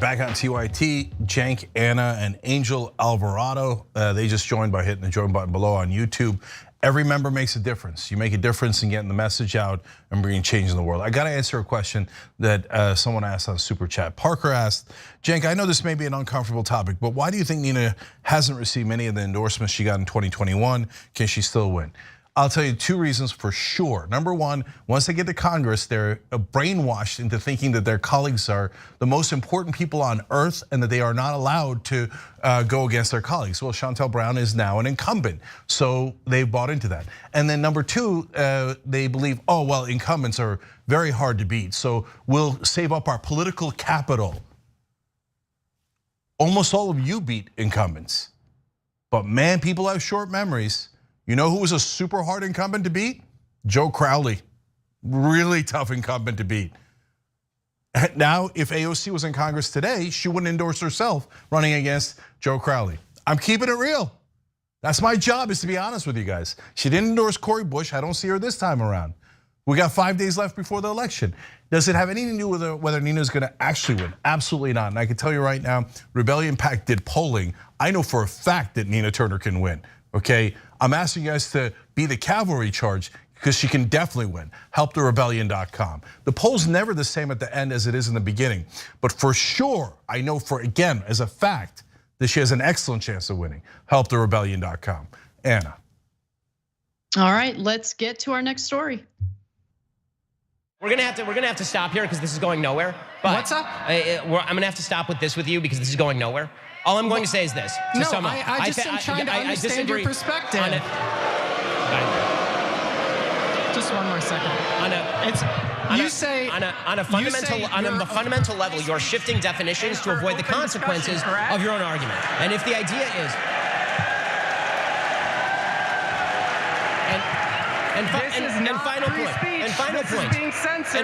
back on TYT, Cenk, Anna, and Angel Alvarado. They just joined by hitting the join button below on YouTube. Every member makes a difference. You make a difference in getting the message out and bringing change in the world. I got to answer a question that someone asked on Super Chat. Parker asked, Cenk, I know this may be an uncomfortable topic, but why do you think Nina hasn't received many of the endorsements she got in 2021? Can she still win? I'll tell you 2 reasons for sure. Number one, once they get to Congress, they're brainwashed into thinking that their colleagues are the most important people on earth and that they are not allowed to go against their colleagues. Well, Shontel Brown is now an incumbent, so they've bought into that. And then number two, they believe, oh, well, incumbents are very hard to beat, so we'll save up our political capital. Almost all of you beat incumbents, but man, people have short memories. You know who was a super hard incumbent to beat? Joe Crowley, really tough incumbent to beat. Now, if AOC was in Congress today, she wouldn't endorse herself running against Joe Crowley. I'm keeping it real. That's my job, is to be honest with you guys. She didn't endorse Cori Bush. I don't see her this time around. We got 5 days left before the election. Does it have anything to do with whether Nina's gonna actually win? Absolutely not. And I can tell you right now, Rebellion PAC did polling. I know for a fact that Nina Turner can win, okay? I'm asking you guys to be the cavalry charge because she can definitely win. Helptherebellion.com. The poll's never the same at the end as it is in the beginning, but for sure, I know again, as a fact, that she has an excellent chance of winning. Helptherebellion.com. Anna. All right, let's get to our next story. We're gonna have to stop here because this is going nowhere. But what's up? I'm gonna have to stop with this with you because this is going nowhere. All I'm going to say is this. No, I just am trying to understand your perspective. Just one more second. On a fundamental level, you're shifting definitions to avoid the consequences of your own argument. And if the idea is,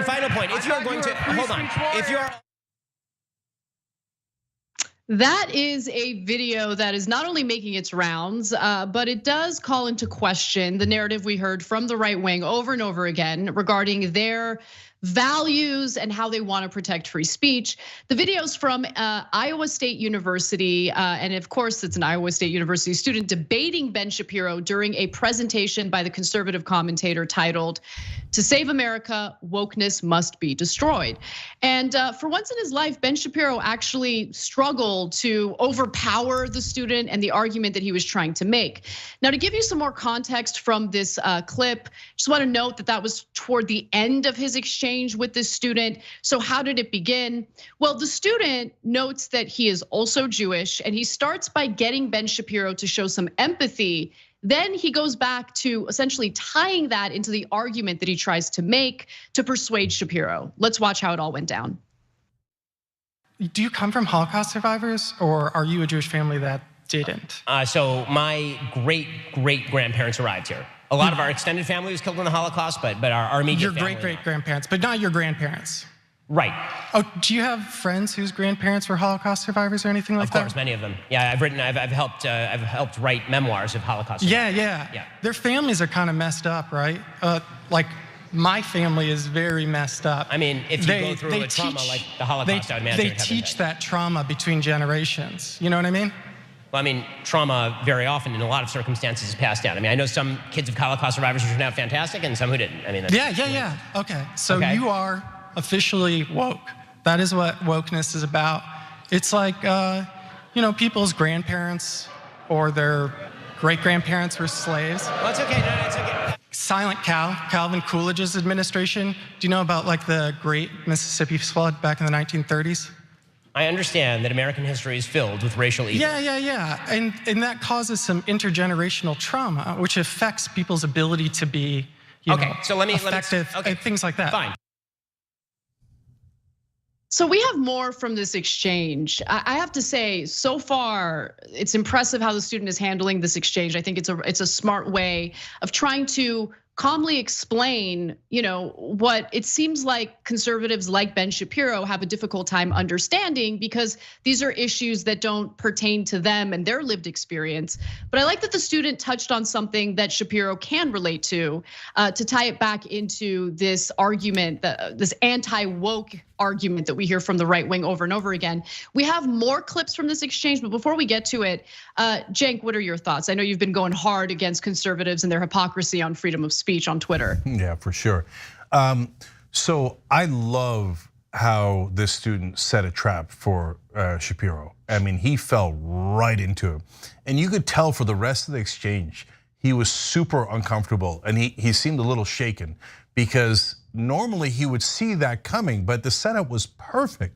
final point. If you're going to hold on, if you're. That is a video that is not only making its rounds, but it does call into question the narrative we heard from the right wing over and over again regarding their values and how they want to protect free speech. The video's from Iowa State University, and of course it's an Iowa State University student debating Ben Shapiro during a presentation by the conservative commentator titled, "To Save America, Wokeness Must Be Destroyed." And for once in his life, Ben Shapiro actually struggled to overpower the student and the argument that he was trying to make. Now, to give you some more context from this clip, just want to note that that was toward the end of his exchange with this student. So how did it begin? Well, the student notes that he is also Jewish, and he starts by getting Ben Shapiro to show some empathy. Then he goes back to essentially tying that into the argument that he tries to make to persuade Shapiro. Let's watch how it all went down. Do you come from Holocaust survivors, or are you a Jewish family that didn't? So my great-great-grandparents arrived here. A lot of our extended family was killed in the Holocaust, but our immediate your family. great-great-grandparents, but not your grandparents. Right. Oh, do you have friends whose grandparents were Holocaust survivors or anything like that? Of course, many of them. Yeah, I've helped write memoirs of Holocaust survivors. Yeah. Their families are kind of messed up, right? Like my family is very messed up. I mean, if you go through a trauma like the Holocaust, I would imagine they teach that trauma between generations. You know what I mean? Well, I mean, trauma very often in a lot of circumstances is passed down. I mean, I know some kids of Holocaust survivors who turned out fantastic and some who didn't. I mean, that's yeah. Okay, so you are officially woke. That is what wokeness is about. It's like, people's grandparents or their great-grandparents were slaves. Well, it's okay, no, it's okay. Silent Cal, Calvin Coolidge's administration. Do you know about like the Great Mississippi Flood back in the 1930s? I understand that American history is filled with racial evil. Yeah. And that causes some intergenerational trauma, which affects people's ability to be, effective, things like that. Fine. So we have more from this exchange. I have to say, so far, it's impressive how the student is handling this exchange. I think it's a smart way of trying to calmly explain, what it seems like conservatives like Ben Shapiro have a difficult time understanding, because these are issues that don't pertain to them and their lived experience. But I like that the student touched on something that Shapiro can relate to tie it back into this argument, this anti-woke argument that we hear from the right wing over and over again. We have more clips from this exchange, but before we get to it, Cenk, what are your thoughts? I know you've been going hard against conservatives and their hypocrisy on freedom of speech on Twitter. Yeah, for sure. So I love how this student set a trap for Shapiro. I mean, he fell right into it. And you could tell for the rest of the exchange, he was super uncomfortable and he seemed a little shaken, because normally he would see that coming, but the setup was perfect.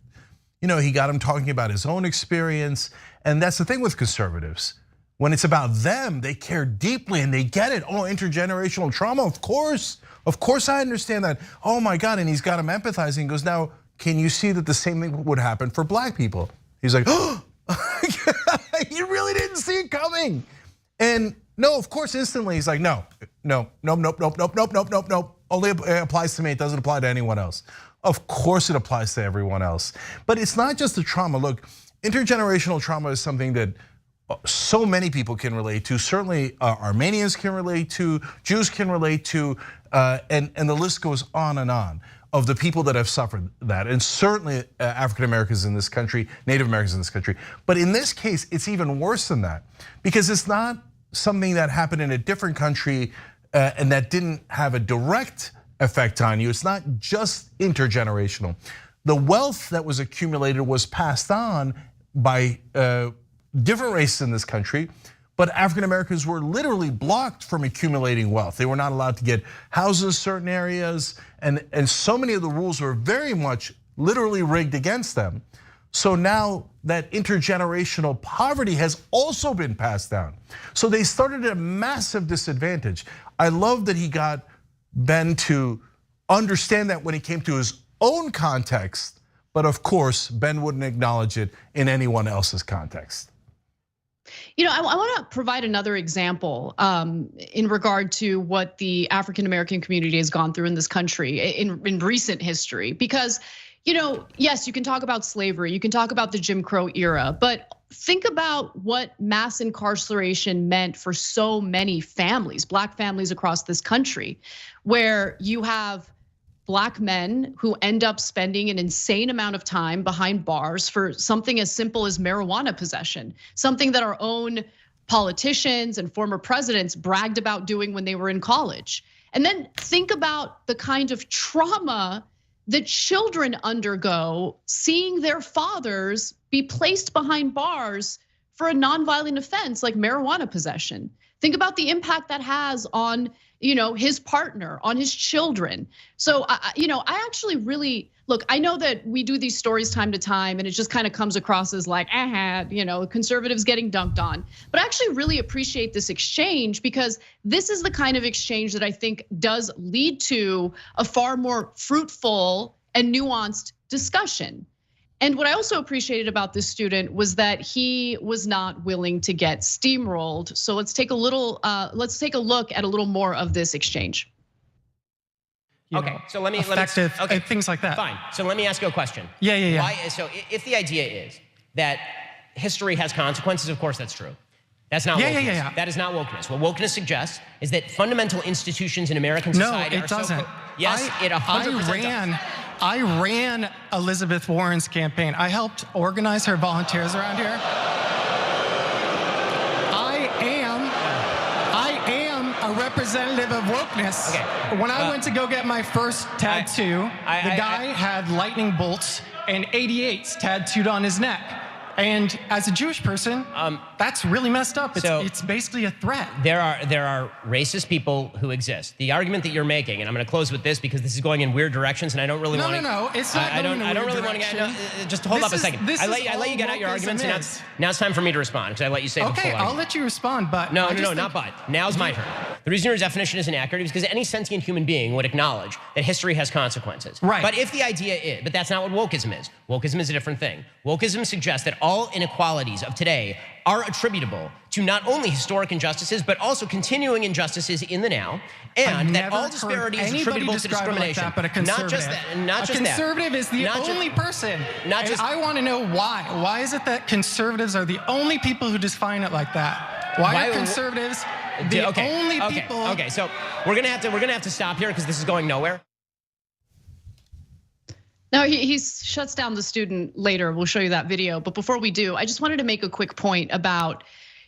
He got him talking about his own experience, and that's the thing with conservatives. When it's about them, they care deeply and they get it. Oh, intergenerational trauma, of course I understand that. Oh my God, and he's got him empathizing. He goes, now, can you see that the same thing would happen for black people? He's like, oh, you really didn't see it coming. And no, of course, instantly he's like, nope. Only applies to me, it doesn't apply to anyone else. Of course it applies to everyone else. But it's not just the trauma. Look, intergenerational trauma is something that so many people can relate to. Certainly Armenians can relate to, Jews can relate to, and the list goes on and on of the people that have suffered that. And certainly African Americans in this country, Native Americans in this country. But in this case, it's even worse than that, because it's not something that happened in a different country and that didn't have a direct effect on you. It's not just intergenerational. The wealth that was accumulated was passed on by different races in this country, but African Americans were literally blocked from accumulating wealth. They were not allowed to get houses in certain areas, and so many of the rules were very much literally rigged against them. So now that intergenerational poverty has also been passed down. So they started at a massive disadvantage. I love that he got Ben to understand that when it came to his own context, but of course, Ben wouldn't acknowledge it in anyone else's context. I want to provide another example in regard to what the African American community has gone through in this country in recent history, because yes, you can talk about slavery, you can talk about the Jim Crow era, but think about what mass incarceration meant for so many families, black families across this country, where you have black men who end up spending an insane amount of time behind bars for something as simple as marijuana possession, something that our own politicians and former presidents bragged about doing when they were in college. And then think about the kind of trauma that children undergo seeing their fathers be placed behind bars for a nonviolent offense like marijuana possession. Think about the impact that has on his partner, on his children. So I actually really look. I know that we do these stories time to time, and it just kind of comes across as like, conservatives getting dunked on. But I actually really appreciate this exchange, because this is the kind of exchange that I think does lead to a far more fruitful and nuanced discussion. And what I also appreciated about this student was that he was not willing to get steamrolled. So let's take a look at a little more of this exchange. Okay, so let me things like that. Fine. So let me ask you a question. Yeah. Why, so if the idea is that history has consequences, of course that's true. That's not wokeness. Yeah. That is not wokeness. What wokeness suggests is that fundamental institutions in American society it doesn't. Yes, it 100% does. I ran Elizabeth Warren's campaign. I helped organize her volunteers around here. I am a representative of wokeness. Okay. When I went to go get my first tattoo, the guy had lightning bolts and 88s tattooed on his neck. And as a Jewish person, that's really messed up. It's basically a threat. There are racist people who exist. The argument that you're making, and I'm going to close with this because this is going in weird directions, and I don't really want to. No, it's not. I don't really want to get. Just hold up a second. I let you get out your arguments, and now it's time for me to respond because I let you say the full argument. Okay, I'll let you respond, but no, not but. Now's my turn. The reason your definition is inaccurate is because any sentient human being would acknowledge that history has consequences. Right. But if the idea is, but that's not what wokeism is. Wokeism is a different thing. Wokeism suggests that all inequalities of today are attributable to not only historic injustices, but also continuing injustices in the now, and that all disparity is attributable to discrimination. Like that, but a conservative. Not just that, and not just that. A conservative is the only person. Not just. I want to know why. Why is it that conservatives are the only people who define it like that? Why are conservatives the only people? Okay, so we're gonna have to stop here because this is going nowhere. Now he shuts down the student later. We'll show you that video. But before we do, I just wanted to make a quick point about,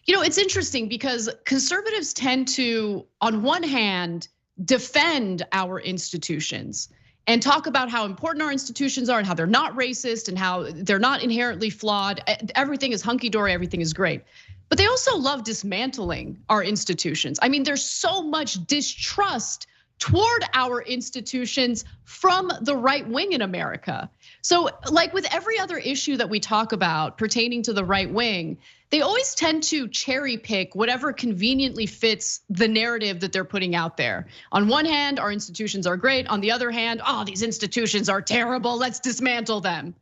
it's interesting because conservatives tend to, on one hand, defend our institutions and talk about how important our institutions are and how they're not racist and how they're not inherently flawed. Everything is hunky-dory, everything is great. But they also love dismantling our institutions. I mean, there's so much distrust toward our institutions from the right wing in America. So like with every other issue that we talk about pertaining to the right wing, they always tend to cherry pick whatever conveniently fits the narrative that they're putting out there. On one hand, our institutions are great. On the other hand, these institutions are terrible. Let's dismantle them.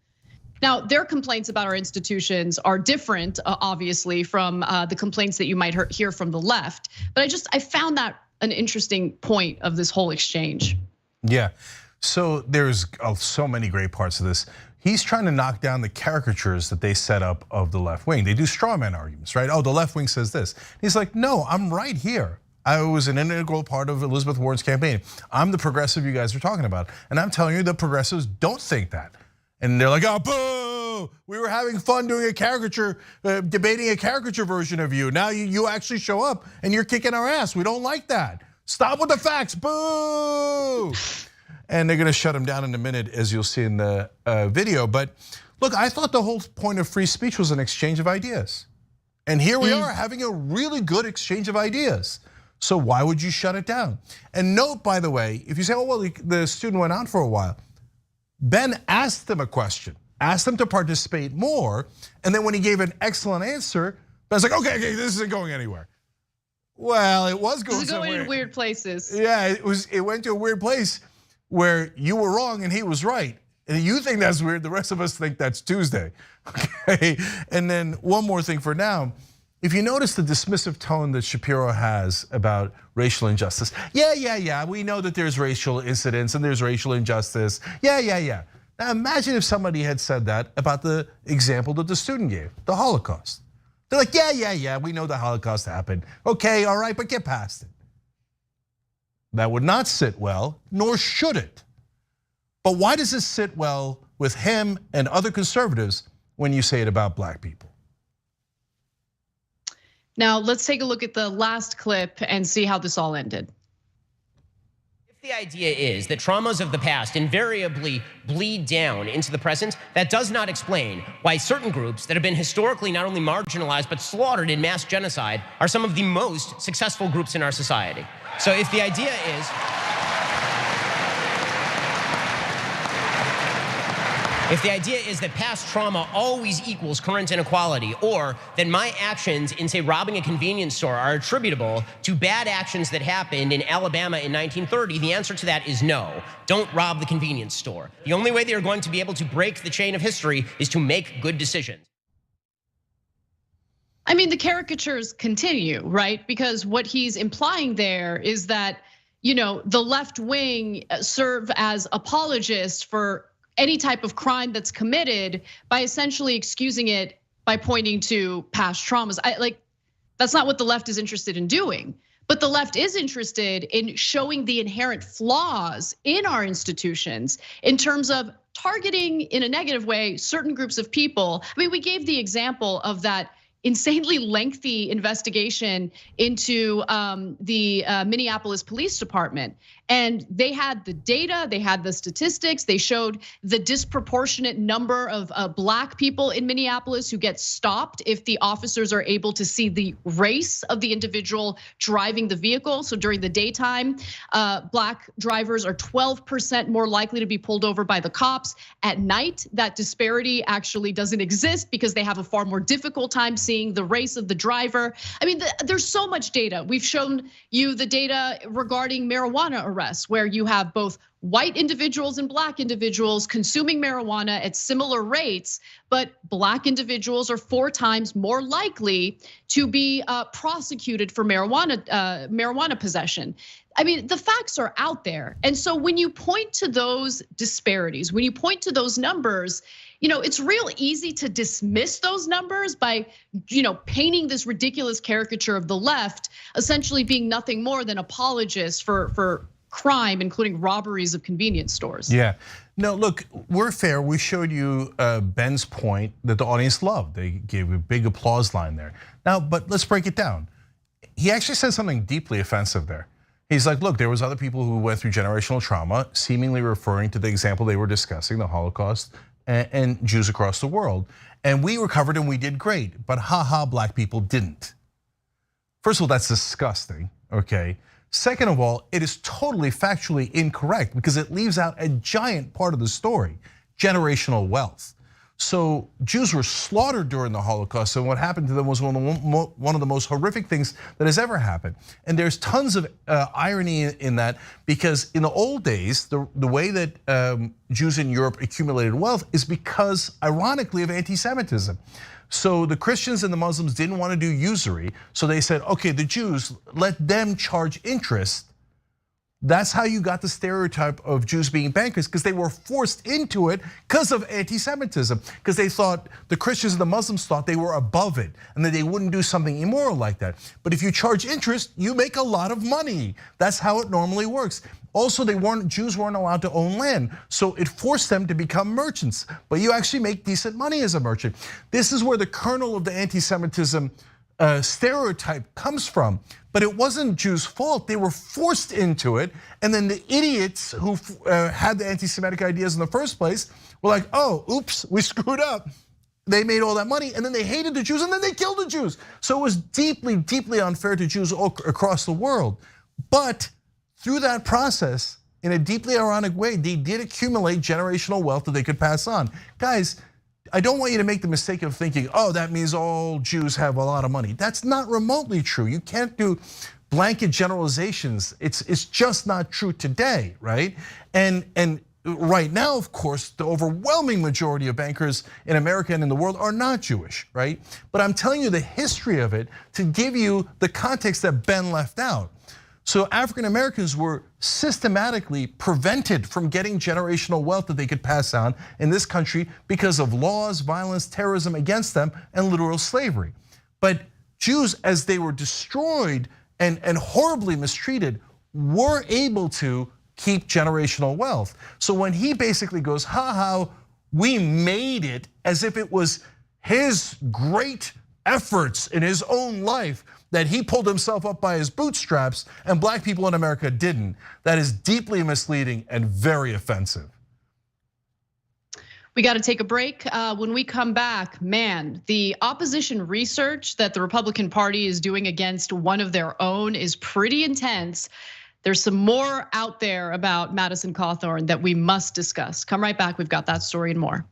Now, their complaints about our institutions are different, obviously, from the complaints that you might hear from the left. But I found that an interesting point of this whole exchange. Yeah, so there's so many great parts of this. He's trying to knock down the caricatures that they set up of the left wing. They do straw man arguments, right? The left wing says this. He's like, no, I'm right here. I was an integral part of Elizabeth Warren's campaign. I'm the progressive you guys are talking about. And I'm telling you, the progressives don't think that. And they're like, boo, we were having fun doing a caricature, debating a caricature version of you. Now you actually show up and you're kicking our ass. We don't like that. Stop with the facts, boo. And they're gonna shut him down in a minute, as you'll see in the video. But look, I thought the whole point of free speech was an exchange of ideas. And here we are having a really good exchange of ideas. So why would you shut it down? And note, by the way, if you say, well, the student went on for a while, Ben asked him a question, asked him to participate more, and then when he gave an excellent answer, Ben's like, okay, this isn't going anywhere. Well, it was going somewhere. This is going in weird places. Yeah, it went to a weird place where you were wrong and he was right. And you think that's weird, the rest of us think that's Tuesday, okay? And then one more thing for now. If you notice the dismissive tone that Shapiro has about racial injustice, yeah, we know that there's racial incidents and there's racial injustice, yeah. Now imagine if somebody had said that about the example that the student gave, the Holocaust. They're like, yeah, we know the Holocaust happened. Okay, all right, but get past it. That would not sit well, nor should it. But why does this sit well with him and other conservatives when you say it about black people? Now, let's take a look at the last clip and see how this all ended. If the idea is that traumas of the past invariably bleed down into the present, that does not explain why certain groups that have been historically not only marginalized but slaughtered in mass genocide are some of the most successful groups in our society. So if the idea is, that past trauma always equals current inequality, or that my actions in, say, robbing a convenience store are attributable to bad actions that happened in Alabama in 1930, the answer to that is no. Don't rob the convenience store. The only way they are going to be able to break the chain of history is to make good decisions. I mean, the caricatures continue, right? Because what he's implying there is that, the left wing serve as apologists for any type of crime that's committed by essentially excusing it by pointing to past traumas. That's not what the left is interested in doing. But the left is interested in showing the inherent flaws in our institutions in terms of targeting, in a negative way, certain groups of people. I mean, we gave the example of that insanely lengthy investigation into the Minneapolis Police Department. And they had the data, they had the statistics, they showed the disproportionate number of black people in Minneapolis who get stopped if the officers are able to see the race of the individual driving the vehicle. So during the daytime, black drivers are 12% more likely to be pulled over by the cops. At night, that disparity actually doesn't exist because they have a far more difficult time seeing seeing the race of the driver. I mean, there's so much data. We've shown you the data regarding marijuana arrests, where you have both white individuals and black individuals consuming marijuana at similar rates, but black individuals are 4 times more likely to be prosecuted for marijuana possession. I mean, the facts are out there. And so when you point to those disparities, when you point to those numbers, it's real easy to dismiss those numbers by, painting this ridiculous caricature of the left, essentially being nothing more than apologists for crime, including robberies of convenience stores. Yeah, no, look, we're fair. We showed you Ben's point that the audience loved. They gave a big applause line there. Now, but let's break it down. He actually said something deeply offensive there. He's like, look, there was other people who went through generational trauma, seemingly referring to the example they were discussing, the Holocaust and Jews across the world. And we recovered and we did great, but haha, black people didn't. First of all, that's disgusting, okay? Second of all, it is totally factually incorrect because it leaves out a giant part of the story, generational wealth. So Jews were slaughtered during the Holocaust, and what happened to them was one of the most horrific things that has ever happened. And there's tons of irony in that, because in the old days, the way that Jews in Europe accumulated wealth is because, ironically, of anti-Semitism. So the Christians and the Muslims didn't want to do usury, so they said, okay, the Jews, let them charge interest. That's how you got the stereotype of Jews being bankers, because they were forced into it because of anti-Semitism, because they thought, the Christians and the Muslims thought they were above it and that they wouldn't do something immoral like that. But if you charge interest, you make a lot of money. That's how it normally works. Also, Jews weren't allowed to own land, so it forced them to become merchants. But you actually make decent money as a merchant. This is where the kernel of the anti-Semitism stereotype comes from. But it wasn't Jews' fault. They were forced into it. And then the idiots who had the anti-Semitic ideas in the first place were like, oh, oops, we screwed up. They made all that money, and then they hated the Jews, and then they killed the Jews. So it was deeply, deeply unfair to Jews all across the world. But through that process, in a deeply ironic way, they did accumulate generational wealth that they could pass on. Guys, I don't want you to make the mistake of thinking, oh, that means all Jews have a lot of money. That's not remotely true. You can't do blanket generalizations. It's just not true today, right? And right now, of course, the overwhelming majority of bankers in America and in the world are not Jewish, right? But I'm telling you the history of it to give you the context that Ben left out. So African Americans were systematically prevented from getting generational wealth that they could pass on in this country because of laws, violence, terrorism against them, and literal slavery. But Jews, as they were destroyed and horribly mistreated, were able to keep generational wealth. So when he basically goes, ha, we made it, as if it was his great efforts in his own life that he pulled himself up by his bootstraps and black people in America didn't. That is deeply misleading and very offensive. We got to take a break. When we come back, man, the opposition research that the Republican Party is doing against one of their own is pretty intense. There's some more out there about Madison Cawthorn that we must discuss. Come right back, we've got that story and more.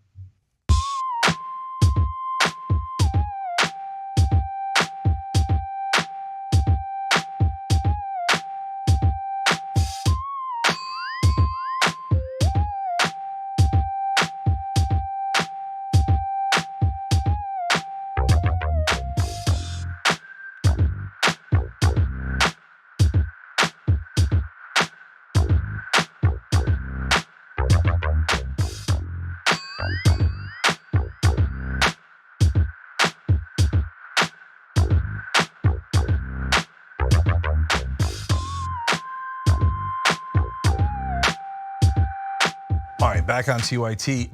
All right, back on TYT.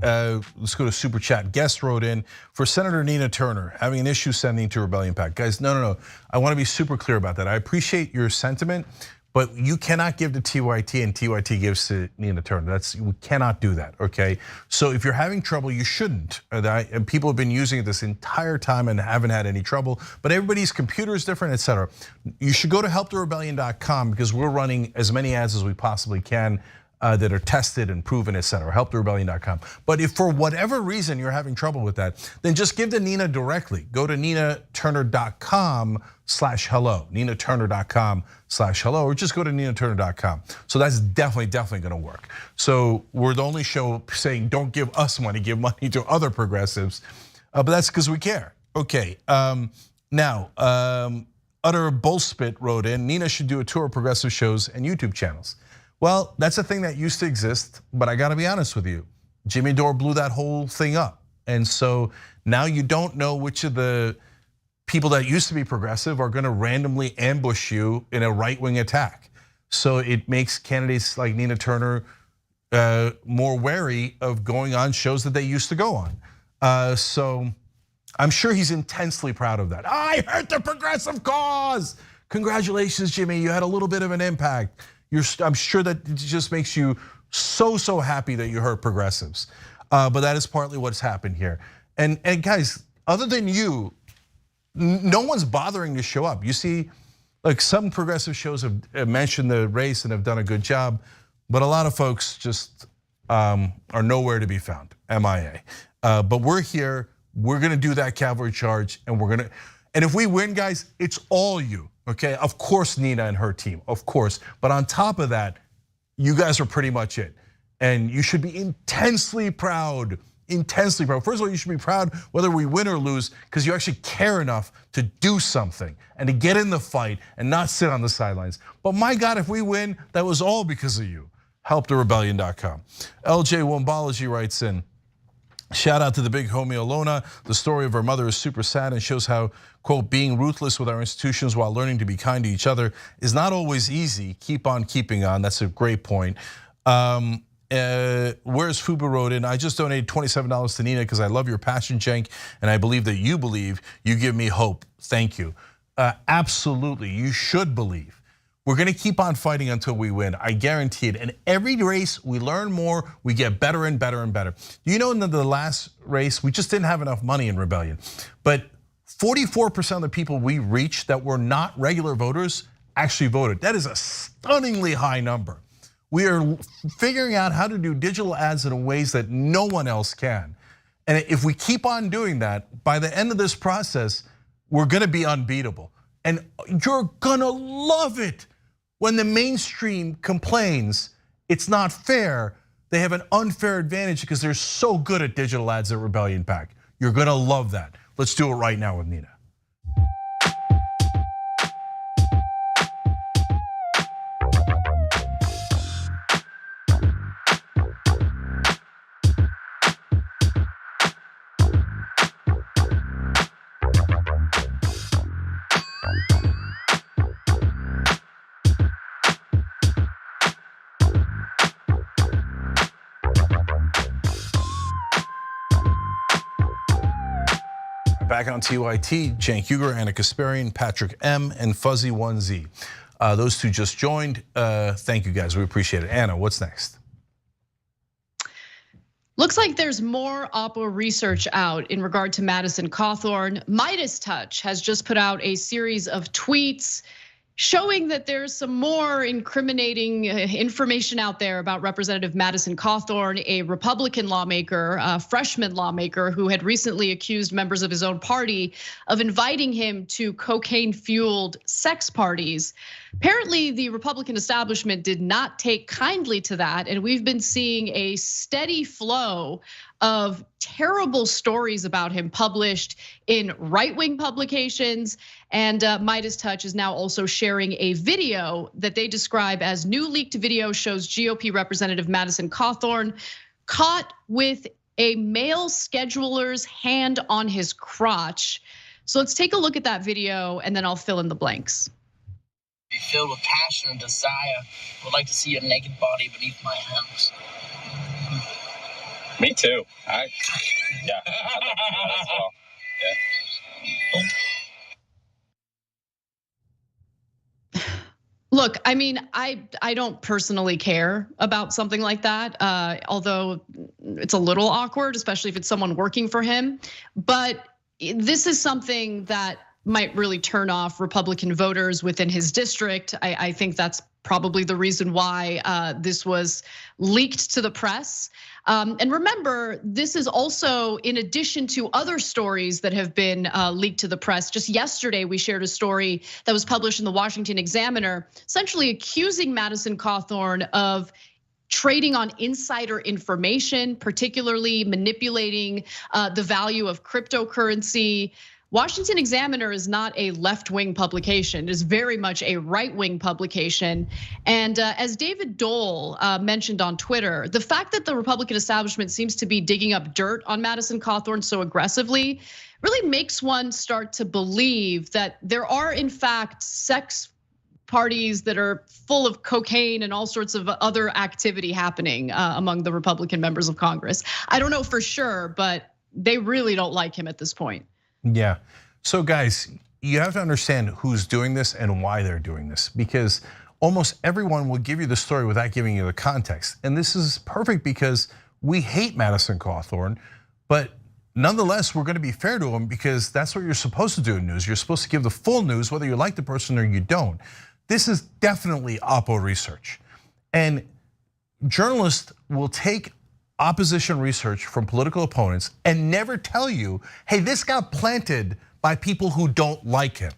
Let's go to Super Chat. Guest wrote in, for Senator Nina Turner, having an issue sending to Rebellion PAC. Guys, no. I want to be super clear about that. I appreciate your sentiment, but you cannot give to TYT and TYT gives to Nina Turner. We cannot do that, okay? So if you're having trouble, you shouldn't. And people have been using it this entire time and haven't had any trouble, but everybody's computer is different, etc. You should go to helptherebellion.com because we're running as many ads as we possibly can that are tested and proven, et cetera. Helptherebellion.com. But if for whatever reason you're having trouble with that, then just give to Nina directly. Go to ninaturner.com/hello, ninaturner.com/hello, or just go to ninaturner.com. So that's definitely gonna work. So we're the only show saying don't give us money, give money to other progressives, but that's because we care. Okay, now, Utter Bullspit wrote in, Nina should do a tour of progressive shows and YouTube channels. Well, that's a thing that used to exist, but I gotta be honest with you. Jimmy Dore blew that whole thing up. And so now you don't know which of the people that used to be progressive are gonna randomly ambush you in a right-wing attack. So it makes candidates like Nina Turner more wary of going on shows that they used to go on. So I'm sure he's intensely proud of that. I hurt the progressive cause. Congratulations, Jimmy, you had a little bit of an impact. I'm sure that it just makes you so happy that you hurt progressives. But that is partly what's happened here. And guys, other than you, no one's bothering to show up. You see, like some progressive shows have mentioned the race and have done a good job, but a lot of folks just are nowhere to be found, MIA. But we're here, we're gonna do that cavalry charge, and if we win, guys, it's all you. Okay, of course Nina and her team, of course. But on top of that, you guys are pretty much it. And you should be intensely proud, intensely proud. First of all, you should be proud whether we win or lose because you actually care enough to do something and to get in the fight and not sit on the sidelines. But my God, if we win, that was all because of you. Helptherebellion.com. LJ Wombology writes in, shout out to the big homie Alona. The story of her mother is super sad and shows how, quote, being ruthless with our institutions while learning to be kind to each other is not always easy. Keep on keeping on. That's a great point. Where's Fuba wrote in, I just donated $27 to Nina because I love your passion, Cenk, and I believe that you believe. You give me hope. Thank you. Absolutely, you should believe. We're gonna keep on fighting until we win, I guarantee it. And every race, we learn more, we get better and better and better. You know, in the last race, we just didn't have enough money in Rebellion. But 44% of the people we reached that were not regular voters actually voted. That is a stunningly high number. We are figuring out how to do digital ads in ways that no one else can. And if we keep on doing that, by the end of this process, we're gonna be unbeatable. And you're gonna love it. When the mainstream complains it's not fair, they have an unfair advantage because they're so good at digital ads at Rebellion PAC. You're gonna love that. Let's do it right now with Nina. Back on TYT, Cenk Uygur, Anna Kasparian, Patrick M, and Fuzzy1Z. Those two just joined. Thank you guys, we appreciate it. Anna, what's next? Looks like there's more Oppo research out in regard to Madison Cawthorn. Midas Touch has just put out a series of tweets showing that there's some more incriminating information out there about Representative Madison Cawthorn, a Republican lawmaker, a freshman lawmaker who had recently accused members of his own party of inviting him to cocaine-fueled sex parties. Apparently, the Republican establishment did not take kindly to that, and we've been seeing a steady flow of terrible stories about him published in right-wing publications. And Midas Touch is now also sharing a video that they describe as new leaked video shows GOP Representative Madison Cawthorn caught with a male scheduler's hand on his crotch. So let's take a look at that video and then I'll fill in the blanks. Be filled with passion and desire. Would like to see your naked body beneath my hands. Me too. Yeah, I'd like to do that as well. Yeah. Look, I mean, I don't personally care about something like that, although it's a little awkward, especially if it's someone working for him. But this is something that might really turn off Republican voters within his district. I think that's probably the reason why this was leaked to the press. And remember, this is also in addition to other stories that have been leaked to the press. Just yesterday, we shared a story that was published in the Washington Examiner, essentially accusing Madison Cawthorn of trading on insider information, particularly manipulating the value of cryptocurrency. Washington Examiner is not a left-wing publication. It is very much a right-wing publication. And as David Dole mentioned on Twitter, the fact that the Republican establishment seems to be digging up dirt on Madison Cawthorn so aggressively really makes one start to believe that there are, in fact, sex parties that are full of cocaine and all sorts of other activity happening among the Republican members of Congress. I don't know for sure, but they really don't like him at this point. Yeah, so guys, you have to understand who's doing this and why they're doing this, because almost everyone will give you the story without giving you the context. And this is perfect because we hate Madison Cawthorn, but nonetheless, we're gonna be fair to him because that's what you're supposed to do in news. You're supposed to give the full news, whether you like the person or you don't. This is definitely Oppo research. And journalists will take opposition research from political opponents and never tell you, hey, this got planted by people who don't like him.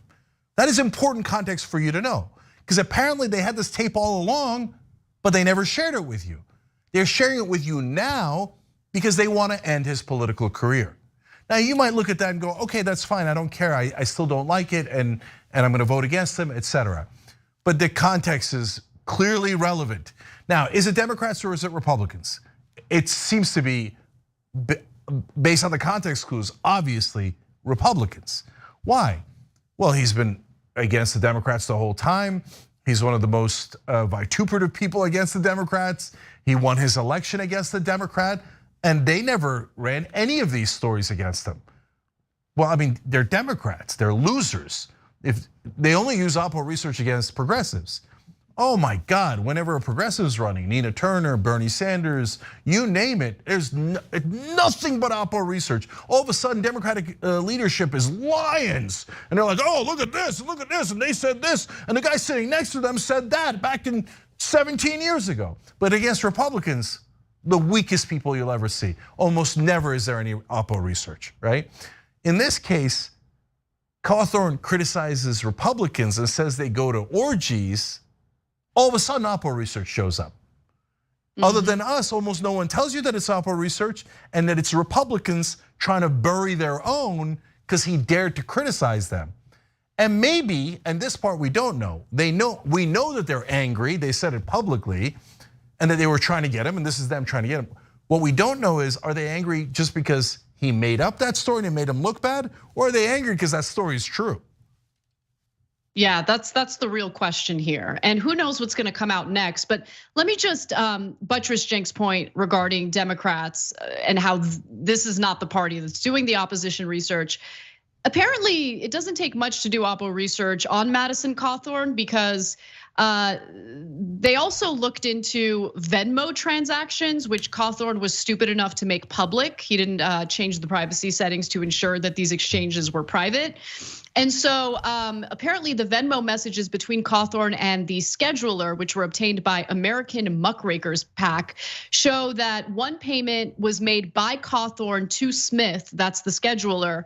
That is important context for you to know, because apparently they had this tape all along, but they never shared it with you. They're sharing it with you now because they want to end his political career. Now you might look at that and go, okay, that's fine, I don't care, I still don't like it, and I'm gonna vote against him, etc. But the context is clearly relevant. Now, is it Democrats or is it Republicans? It seems to be, based on the context clues, obviously Republicans. Why? Well, he's been against the Democrats the whole time. He's one of the most vituperative people against the Democrats. He won his election against the Democrat, and they never ran any of these stories against him. Well, I mean, they're Democrats, they're losers. If they only use Oppo research against progressives. Oh my God, whenever a progressive's running, Nina Turner, Bernie Sanders, you name it, there's nothing but Oppo research. All of a sudden, Democratic leadership is lions. And they're like, oh, look at this, and they said this, and the guy sitting next to them said that back in 17 years ago. But against Republicans, the weakest people you'll ever see. Almost never is there any Oppo research, right? In this case, Cawthorn criticizes Republicans and says they go to orgies. All of a sudden, Oppo research shows up. Other than us, almost no one tells you that it's Oppo research and that it's Republicans trying to bury their own because he dared to criticize them. And maybe, and this part we don't know, we know that they're angry, they said it publicly, and that they were trying to get him, and this is them trying to get him. What we don't know is, are they angry just because he made up that story and it made him look bad, or are they angry because that story is true? Yeah, that's the real question here. And who knows what's gonna come out next. But let me just buttress Cenk's point regarding Democrats and how this is not the party that's doing the opposition research. Apparently, it doesn't take much to do Oppo research on Madison Cawthorn because they also looked into Venmo transactions, which Cawthorn was stupid enough to make public. He didn't change the privacy settings to ensure that these exchanges were private. And so apparently the Venmo messages between Cawthorn and the scheduler, which were obtained by American Muckrakers PAC, show that one payment was made by Cawthorn to Smith, that's the scheduler,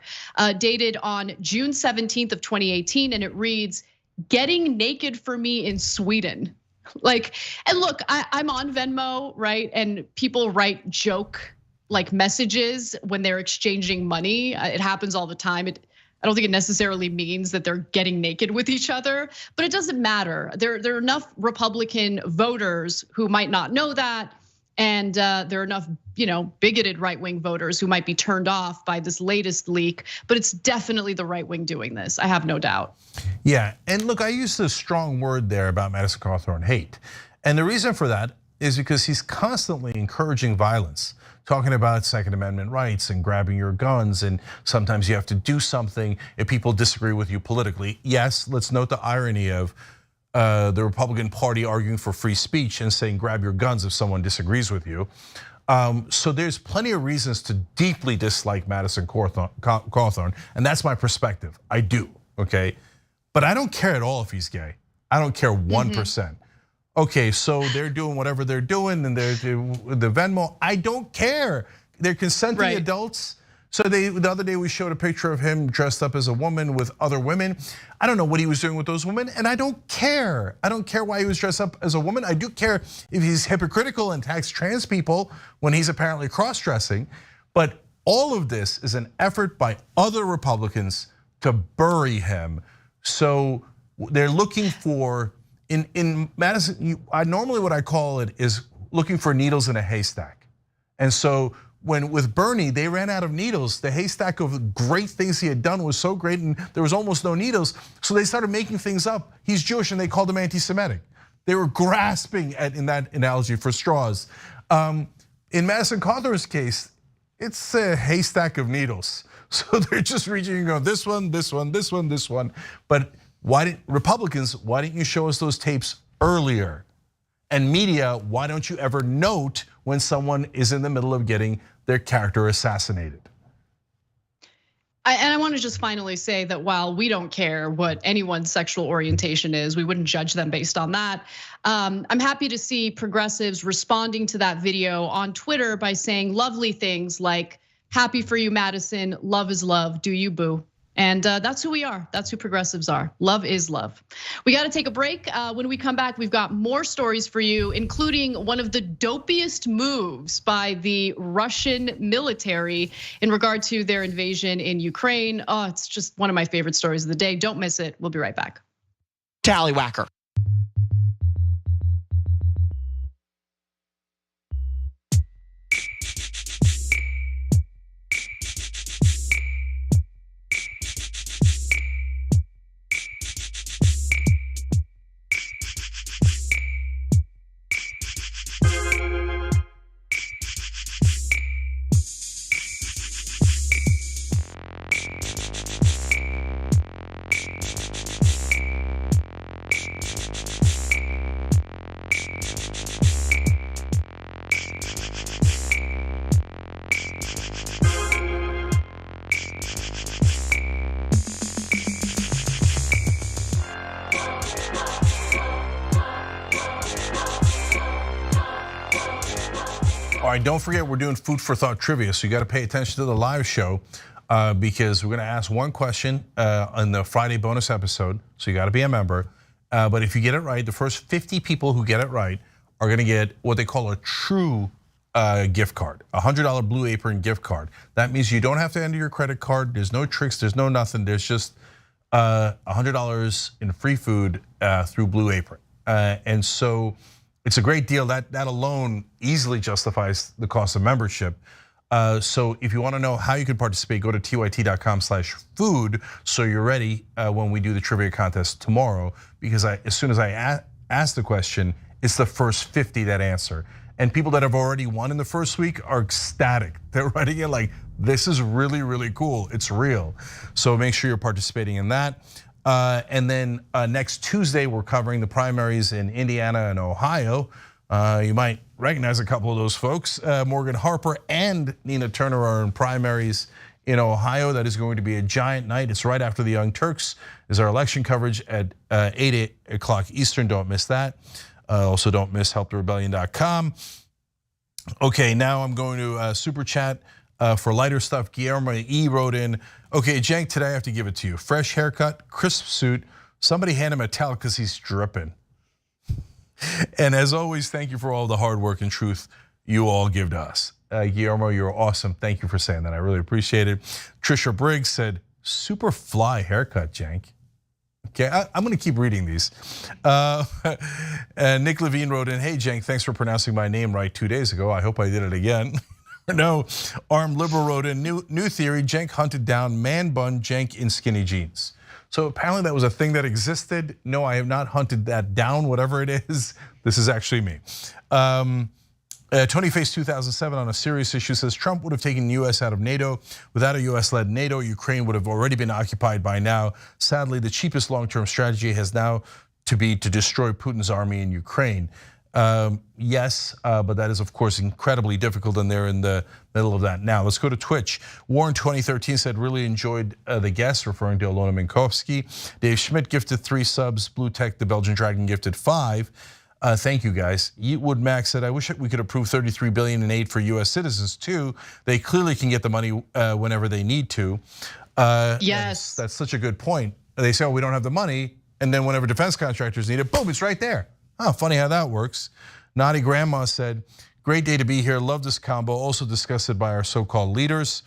dated on June 17th of 2018, and it reads, "Getting naked for me in Sweden." Like, and look, I'm on Venmo, right? And people write joke like messages when they're exchanging money. It happens all the time. I don't think it necessarily means that they're getting naked with each other, but it doesn't matter. There are enough Republican voters who might not know that, and there are enough, bigoted right-wing voters who might be turned off by this latest leak. But it's definitely the right wing doing this. I have no doubt. Yeah, and look, I used a strong word there about Madison Cawthorn, hate, and the reason for that is because he's constantly encouraging violence. Talking about Second Amendment rights and grabbing your guns, and sometimes you have to do something if people disagree with you politically. Yes, let's note the irony of the Republican Party arguing for free speech and saying grab your guns if someone disagrees with you. So there's plenty of reasons to deeply dislike Madison Cawthorn, and that's my perspective. I do, okay? But I don't care at all if he's gay. I don't care 1%. Okay, so they're doing whatever they're doing, and they're the Venmo. I don't care. They're consenting adults. So the other day we showed a picture of him dressed up as a woman with other women. I don't know what he was doing with those women, and I don't care. I don't care why he was dressed up as a woman. I do care if he's hypocritical and attacks trans people when he's apparently cross-dressing. But all of this is an effort by other Republicans to bury him. So they're looking for, in Madison, normally what I call it is looking for needles in a haystack. And so with Bernie, they ran out of needles. The haystack of great things he had done was so great, and there was almost no needles. So they started making things up. He's Jewish, and they called him anti-Semitic. They were grasping in that analogy for straws. In Madison Cawthorn's case, it's a haystack of needles. So they're just reaching and going, this one, this one, this one, this one. But Republicans, why didn't you show us those tapes earlier? And media, why don't you ever note when someone is in the middle of getting their character assassinated? And I want to just finally say that while we don't care what anyone's sexual orientation is, we wouldn't judge them based on that. I'm happy to see progressives responding to that video on Twitter by saying lovely things like, happy for you, Madison, love is love, do you boo? And that's who we are. That's who progressives are. Love is love. We got to take a break. When we come back, we've got more stories for you, including one of the dopiest moves by the Russian military in regard to their invasion in Ukraine. Oh, it's just one of my favorite stories of the day. Don't miss it. We'll be right back. Tallywhacker. All right, don't forget we're doing food for thought trivia, so you got to pay attention to the live show because we're going to ask one question on the Friday bonus episode, so you got to be a member. But if you get it right, the first 50 people who get it right are going to get what they call a true gift card, a $100 Blue Apron gift card. That means you don't have to enter your credit card. There's no tricks. There's no nothing. There's just $100 in free food through Blue Apron, and so it's a great deal. That alone easily justifies the cost of membership. So if you want to know how you can participate, go to tyt.com/food so you're ready when we do the trivia contest tomorrow. Because as soon as I ask the question, it's the first 50 that answer. And people that have already won in the first week are ecstatic. They're writing it like, this is really, really cool. It's real. So make sure you're participating in that. And then next Tuesday, we're covering the primaries in Indiana and Ohio. You might recognize a couple of those folks. Morgan Harper and Nina Turner are in primaries in Ohio. That is going to be a giant night. It's right after the Young Turks is our election coverage at 8 o'clock Eastern. Don't miss that. Also don't miss helptherebellion.com. Okay, now I'm going to super chat for lighter stuff. Guillermo E wrote in, okay, Cenk, today I have to give it to you. Fresh haircut, crisp suit. Somebody hand him a towel because he's dripping. And as always, thank you for all the hard work and truth you all give to us. Guillermo, you're awesome. Thank you for saying that. I really appreciate it. Trisha Briggs said, super fly haircut, Cenk. Okay, I'm gonna keep reading these. And Nick Levine wrote in, hey Cenk, thanks for pronouncing my name right 2 days ago. I hope I did it again. No, Armed Liberal wrote in, new theory, Cenk hunted down man bun Cenk in skinny jeans. So apparently that was a thing that existed. No, I have not hunted that down, whatever it is. This is actually me. Tony Face 2007 on a serious issue says Trump would have taken the US out of NATO. Without a US-led NATO, Ukraine would have already been occupied by now. Sadly, the cheapest long-term strategy has now to be to destroy Putin's army in Ukraine. Yes, but that is of course incredibly difficult, and they're in the middle of that now. Let's go to Twitch. Warren 2013 said, really enjoyed the guests, referring to Ilona Minkowski. Dave Schmidt gifted 3 subs. Blue Tech, the Belgian Dragon, gifted 5. Thank you, guys. Yeatwood Max said, I wish we could approve $33 billion in aid for US citizens too. They clearly can get the money whenever they need to. Yes. That's such a good point. They say, oh, we don't have the money. And then whenever defense contractors need it, boom, it's right there. Oh, funny how that works. Naughty Grandma said, great day to be here. Love this combo. Also disgusted by our so-called leaders.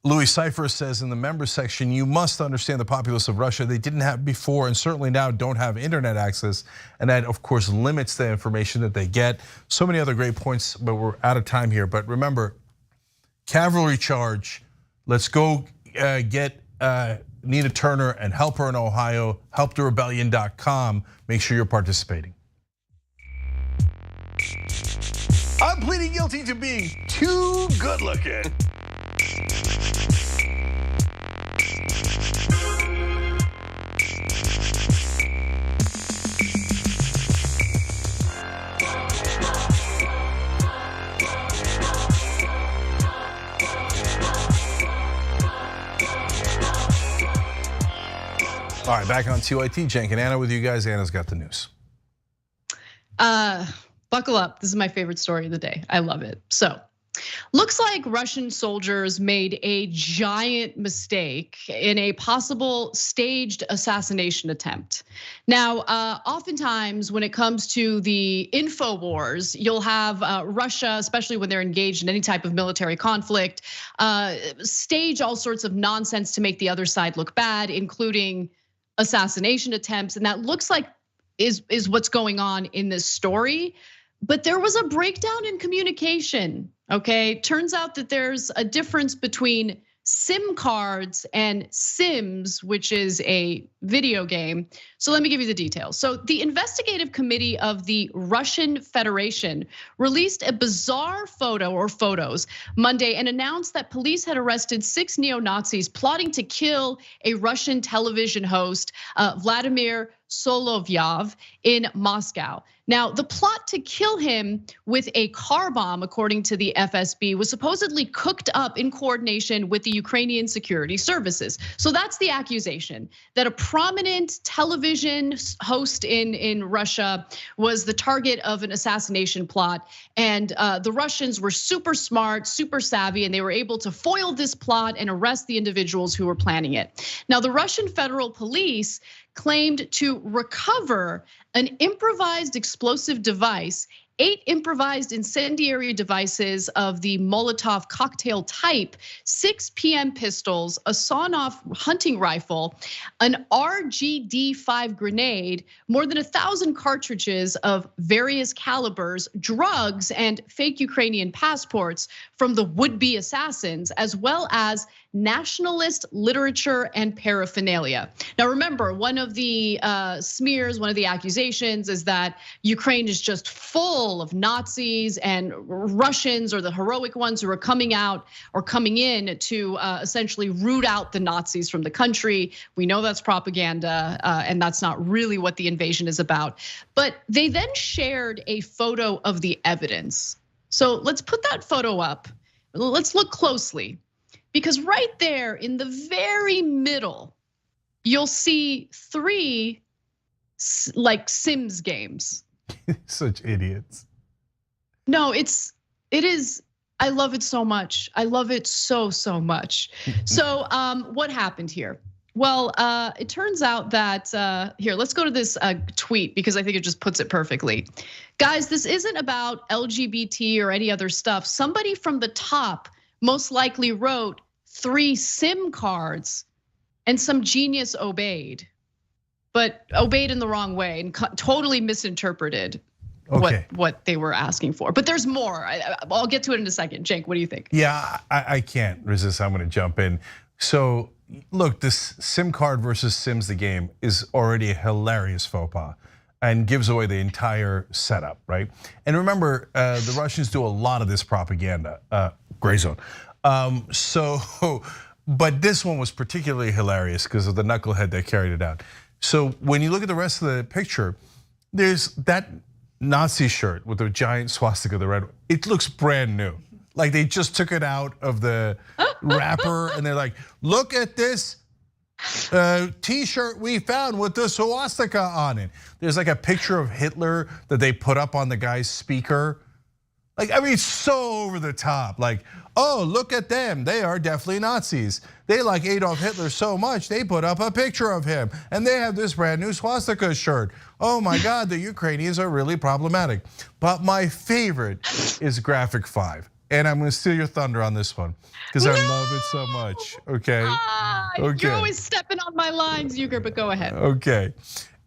Louis Cipher says in the members section, you must understand the populace of Russia. They didn't have before and certainly now don't have internet access. And that of course limits the information that they get. So many other great points, but we're out of time here. But remember, cavalry charge. Let's go get Nina Turner and help her in Ohio, helptherebellion.com. Make sure you're participating. I'm pleading guilty to being too good looking. All right, back on TYT, Cenk and Anna with you guys. Anna's got the news. Buckle up. This is my favorite story of the day. I love it. So, looks like Russian soldiers made a giant mistake in a possible staged assassination attempt. Now, oftentimes when it comes to the info wars, you'll have Russia, especially when they're engaged in any type of military conflict, stage all sorts of nonsense to make the other side look bad, including assassination attempts. And that looks like is what's going on in this story. But there was a breakdown in communication, okay? Turns out that there's a difference between SIM cards and Sims, which is a video game. So let me give you the details. So the investigative committee of the Russian Federation released a bizarre photo or photos Monday and announced that police had arrested 6 neo-Nazis plotting to kill a Russian television host, Vladimir Solovyov, in Moscow. Now, the plot to kill him with a car bomb, according to the FSB, was supposedly cooked up in coordination with the Ukrainian security services. So that's the accusation, that a prominent television host in Russia was the target of an assassination plot. And the Russians were super smart, super savvy, and they were able to foil this plot and arrest the individuals who were planning it. Now, the Russian Federal Police claimed to recover an improvised explosive device, 8 improvised incendiary devices of the Molotov cocktail type, 6 PM pistols, a sawn-off hunting rifle, an RGD-5 grenade, more than 1,000 cartridges of various calibers, drugs, and fake Ukrainian passports from the would-be assassins, as well as nationalist literature and paraphernalia. Now remember, one of the smears, one of the accusations is that Ukraine is just full of Nazis and Russians are the heroic ones who are coming out or coming in to essentially root out the Nazis from the country. We know that's propaganda and that's not really what the invasion is about. But they then shared a photo of the evidence. So let's put that photo up. Let's look closely. Because right there in the very middle, you'll see 3 like Sims games. Such idiots. No, it is, I love it so much. I love it so much. So what happened here? Well, it turns out that, here, let's go to this tweet because I think it just puts it perfectly. Guys, this isn't about LGBT or any other stuff. Somebody from the top most likely wrote 3 SIM cards and some genius obeyed, but obeyed in the wrong way and totally misinterpreted what they were asking for. But there's more. I'll get to it in a second. Cenk, what do you think? Yeah, I can't resist. I'm gonna jump in. So look, this SIM card versus Sims the game is already a hilarious faux pas and gives away the entire setup, right? And remember, the Russians do a lot of this propaganda, gray zone. But this one was particularly hilarious because of the knucklehead that carried it out. So when you look at the rest of the picture, there's that Nazi shirt with the giant swastika, the red, it looks brand new. Like they just took it out of the wrapper and they're like, look at this T-shirt we found with the swastika on it. There's like a picture of Hitler that they put up on the guy's speaker. Like, I mean, it's so over the top. Like, oh, look at them. They are definitely Nazis. They like Adolf Hitler so much, they put up a picture of him. And they have this brand new swastika shirt. Oh my God, the Ukrainians are really problematic. But my favorite is graphic 5. And I'm gonna steal your thunder on this one because I love it so much, okay? You're always stepping on my lines, Euger, but go ahead. Okay.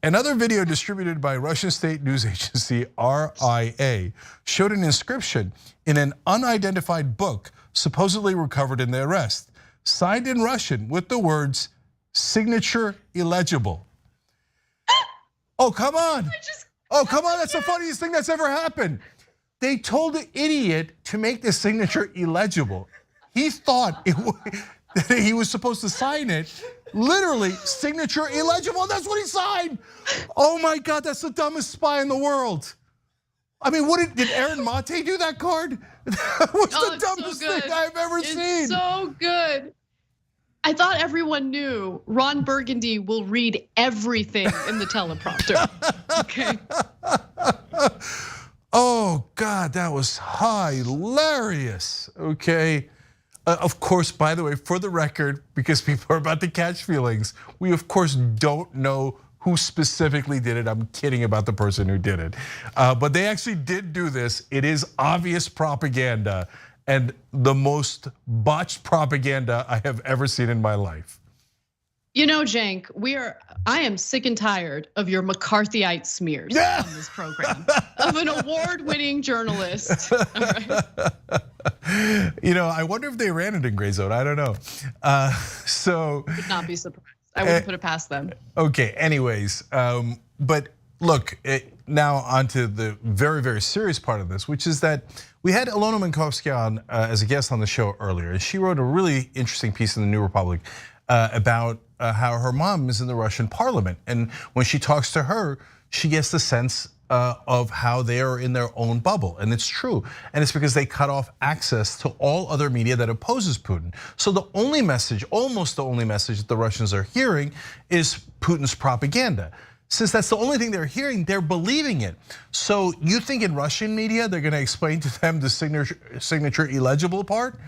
Another video distributed by Russian state news agency RIA showed an inscription in an unidentified book supposedly recovered in the arrest, signed in Russian with the words, signature illegible. Oh, come on. Oh, come on, that's the funniest thing that's ever happened. They told the idiot to make the signature illegible. He thought that he was supposed to sign it, literally signature illegible, that's what he signed. Oh my God, that's the dumbest spy in the world. I mean, did Aaron Mate do that card? That was the dumbest thing I've ever seen. It's so good. I thought everyone knew Ron Burgundy will read everything in the teleprompter, okay? Oh God, that was hilarious, okay? Of course, by the way, for the record, because people are about to catch feelings, we of course don't know who specifically did it. I'm kidding about the person who did it. But they actually did do this. It is obvious propaganda and the most botched propaganda I have ever seen in my life. You know, Cenk, I am sick and tired of your McCarthyite smears on this program. Of an award-winning journalist. You know, I wonder if they ran it in gray zone, I don't know. Would not be surprised. I wouldn't put it past them. Okay, anyways, but look, now onto the very, very serious part of this, which is that we had Ilona Minkovsky on as a guest on the show earlier, and she wrote a really interesting piece in the New Republic about how her mom is in the Russian parliament. And when she talks to her, she gets the sense of how they are in their own bubble. And it's true. And it's because they cut off access to all other media that opposes Putin. So the only message, almost the only message that the Russians are hearing is Putin's propaganda. Since that's the only thing they're hearing, they're believing it. So you think in Russian media, they're gonna explain to them the signature illegible part?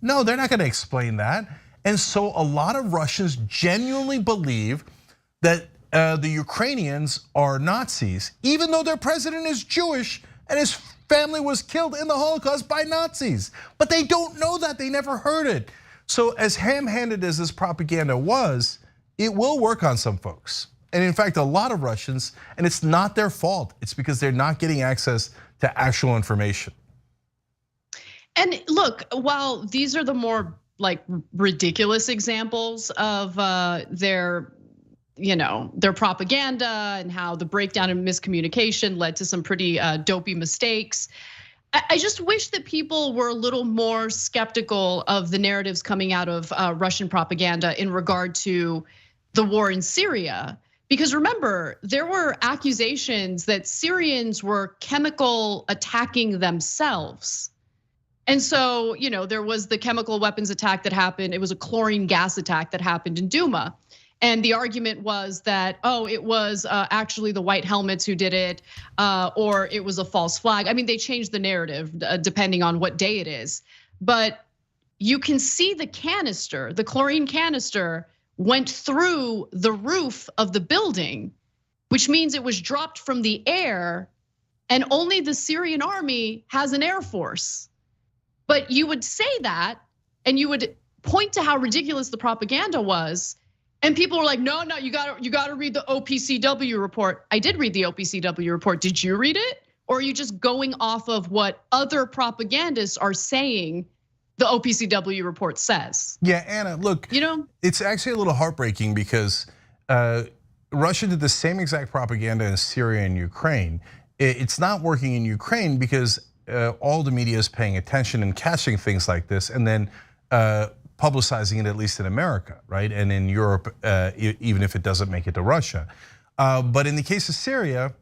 No, they're not gonna explain that. And so a lot of Russians genuinely believe that the Ukrainians are Nazis, even though their president is Jewish and his family was killed in the Holocaust by Nazis. But they don't know that, they never heard it. So as ham-handed as this propaganda was, it will work on some folks. And in fact, a lot of Russians, and it's not their fault, it's because they're not getting access to actual information. And look, while these are the more like ridiculous examples of their propaganda and how the breakdown and miscommunication led to some pretty dopey mistakes. I just wish that people were a little more skeptical of the narratives coming out of Russian propaganda in regard to the war in Syria. Because remember, there were accusations that Syrians were chemical attacking themselves. And so, there was the chemical weapons attack that happened. It was a chlorine gas attack that happened in Duma. And the argument was that, it was actually the white helmets who did it, or it was a false flag. I mean, they changed the narrative depending on what day it is. But you can see the canister, the chlorine canister went through the roof of the building, which means it was dropped from the air, and only the Syrian army has an air force. But you would say that, and you would point to how ridiculous the propaganda was, and people were like, no, you gotta read the OPCW report. I did read the OPCW report. Did you read it? Or are you just going off of what other propagandists are saying the OPCW report says? Yeah, Anna, look, it's actually a little heartbreaking because Russia did the same exact propaganda in Syria and Ukraine. It's not working in Ukraine because all the media is paying attention and catching things like this and then publicizing it, at least in America, right? And in Europe, even if it doesn't make it to Russia. But in the case of Syria,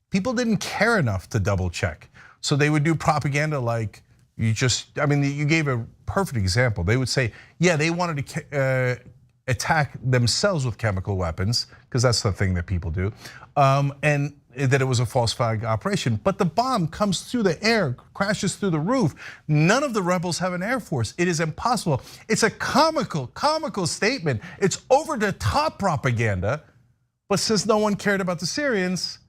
people didn't care enough to double check. So they would do propaganda like you gave a perfect example. They would say, yeah, they wanted to attack themselves with chemical weapons, because that's the thing that people do, and that it was a false flag operation. But the bomb comes through the air, crashes through the roof. None of the rebels have an air force. It is impossible. It's a comical statement. It's over the top propaganda. But since no one cared about the Syrians,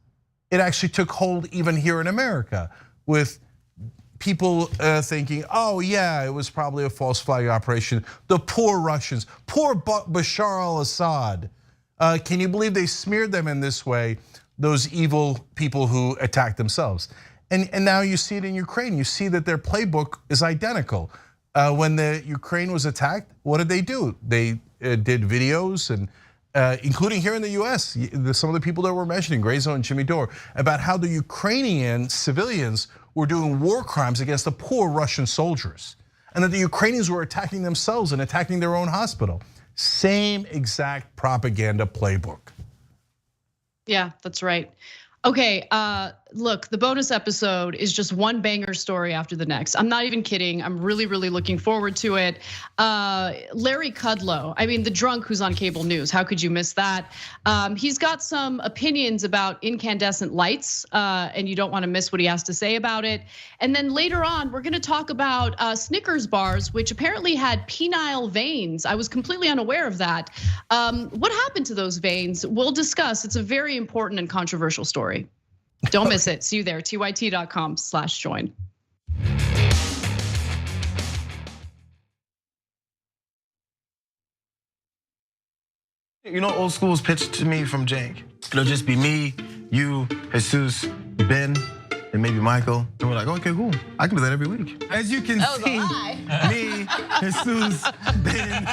it actually took hold even here in America, with people thinking, oh yeah, it was probably a false flag operation. The poor Russians, poor Bashar al-Assad. Can you believe they smeared them in this way? Those evil people who attacked themselves. And now you see it in Ukraine. You see that their playbook is identical. When the Ukraine was attacked, what did they do? They did videos, and including here in the US, some of the people that we're mentioning, Grayzo and Jimmy Dore, about how the Ukrainian civilians were doing war crimes against the poor Russian soldiers. And that the Ukrainians were attacking themselves and attacking their own hospital. Same exact propaganda playbook. Yeah, that's right. Okay, look, the bonus episode is just one banger story after the next. I'm not even kidding. I'm really looking forward to it. Larry Kudlow, I mean, the drunk who's on cable news. How could you miss that? He's got some opinions about incandescent lights, and you don't want to miss what he has to say about it. And then later on, we're going to talk about Snickers bars, which apparently had penile veins. I was completely unaware of that. What happened to those veins? We'll discuss. It's a very important and controversial story. Don't miss it. See you there, tyt.com/join. You know, old school's pitched to me from Cenk. It'll just be me, you, Jesus, Ben, and maybe Michael. And we're like, okay, cool. I can do that every week. As you can see, me, Jesus, Ben.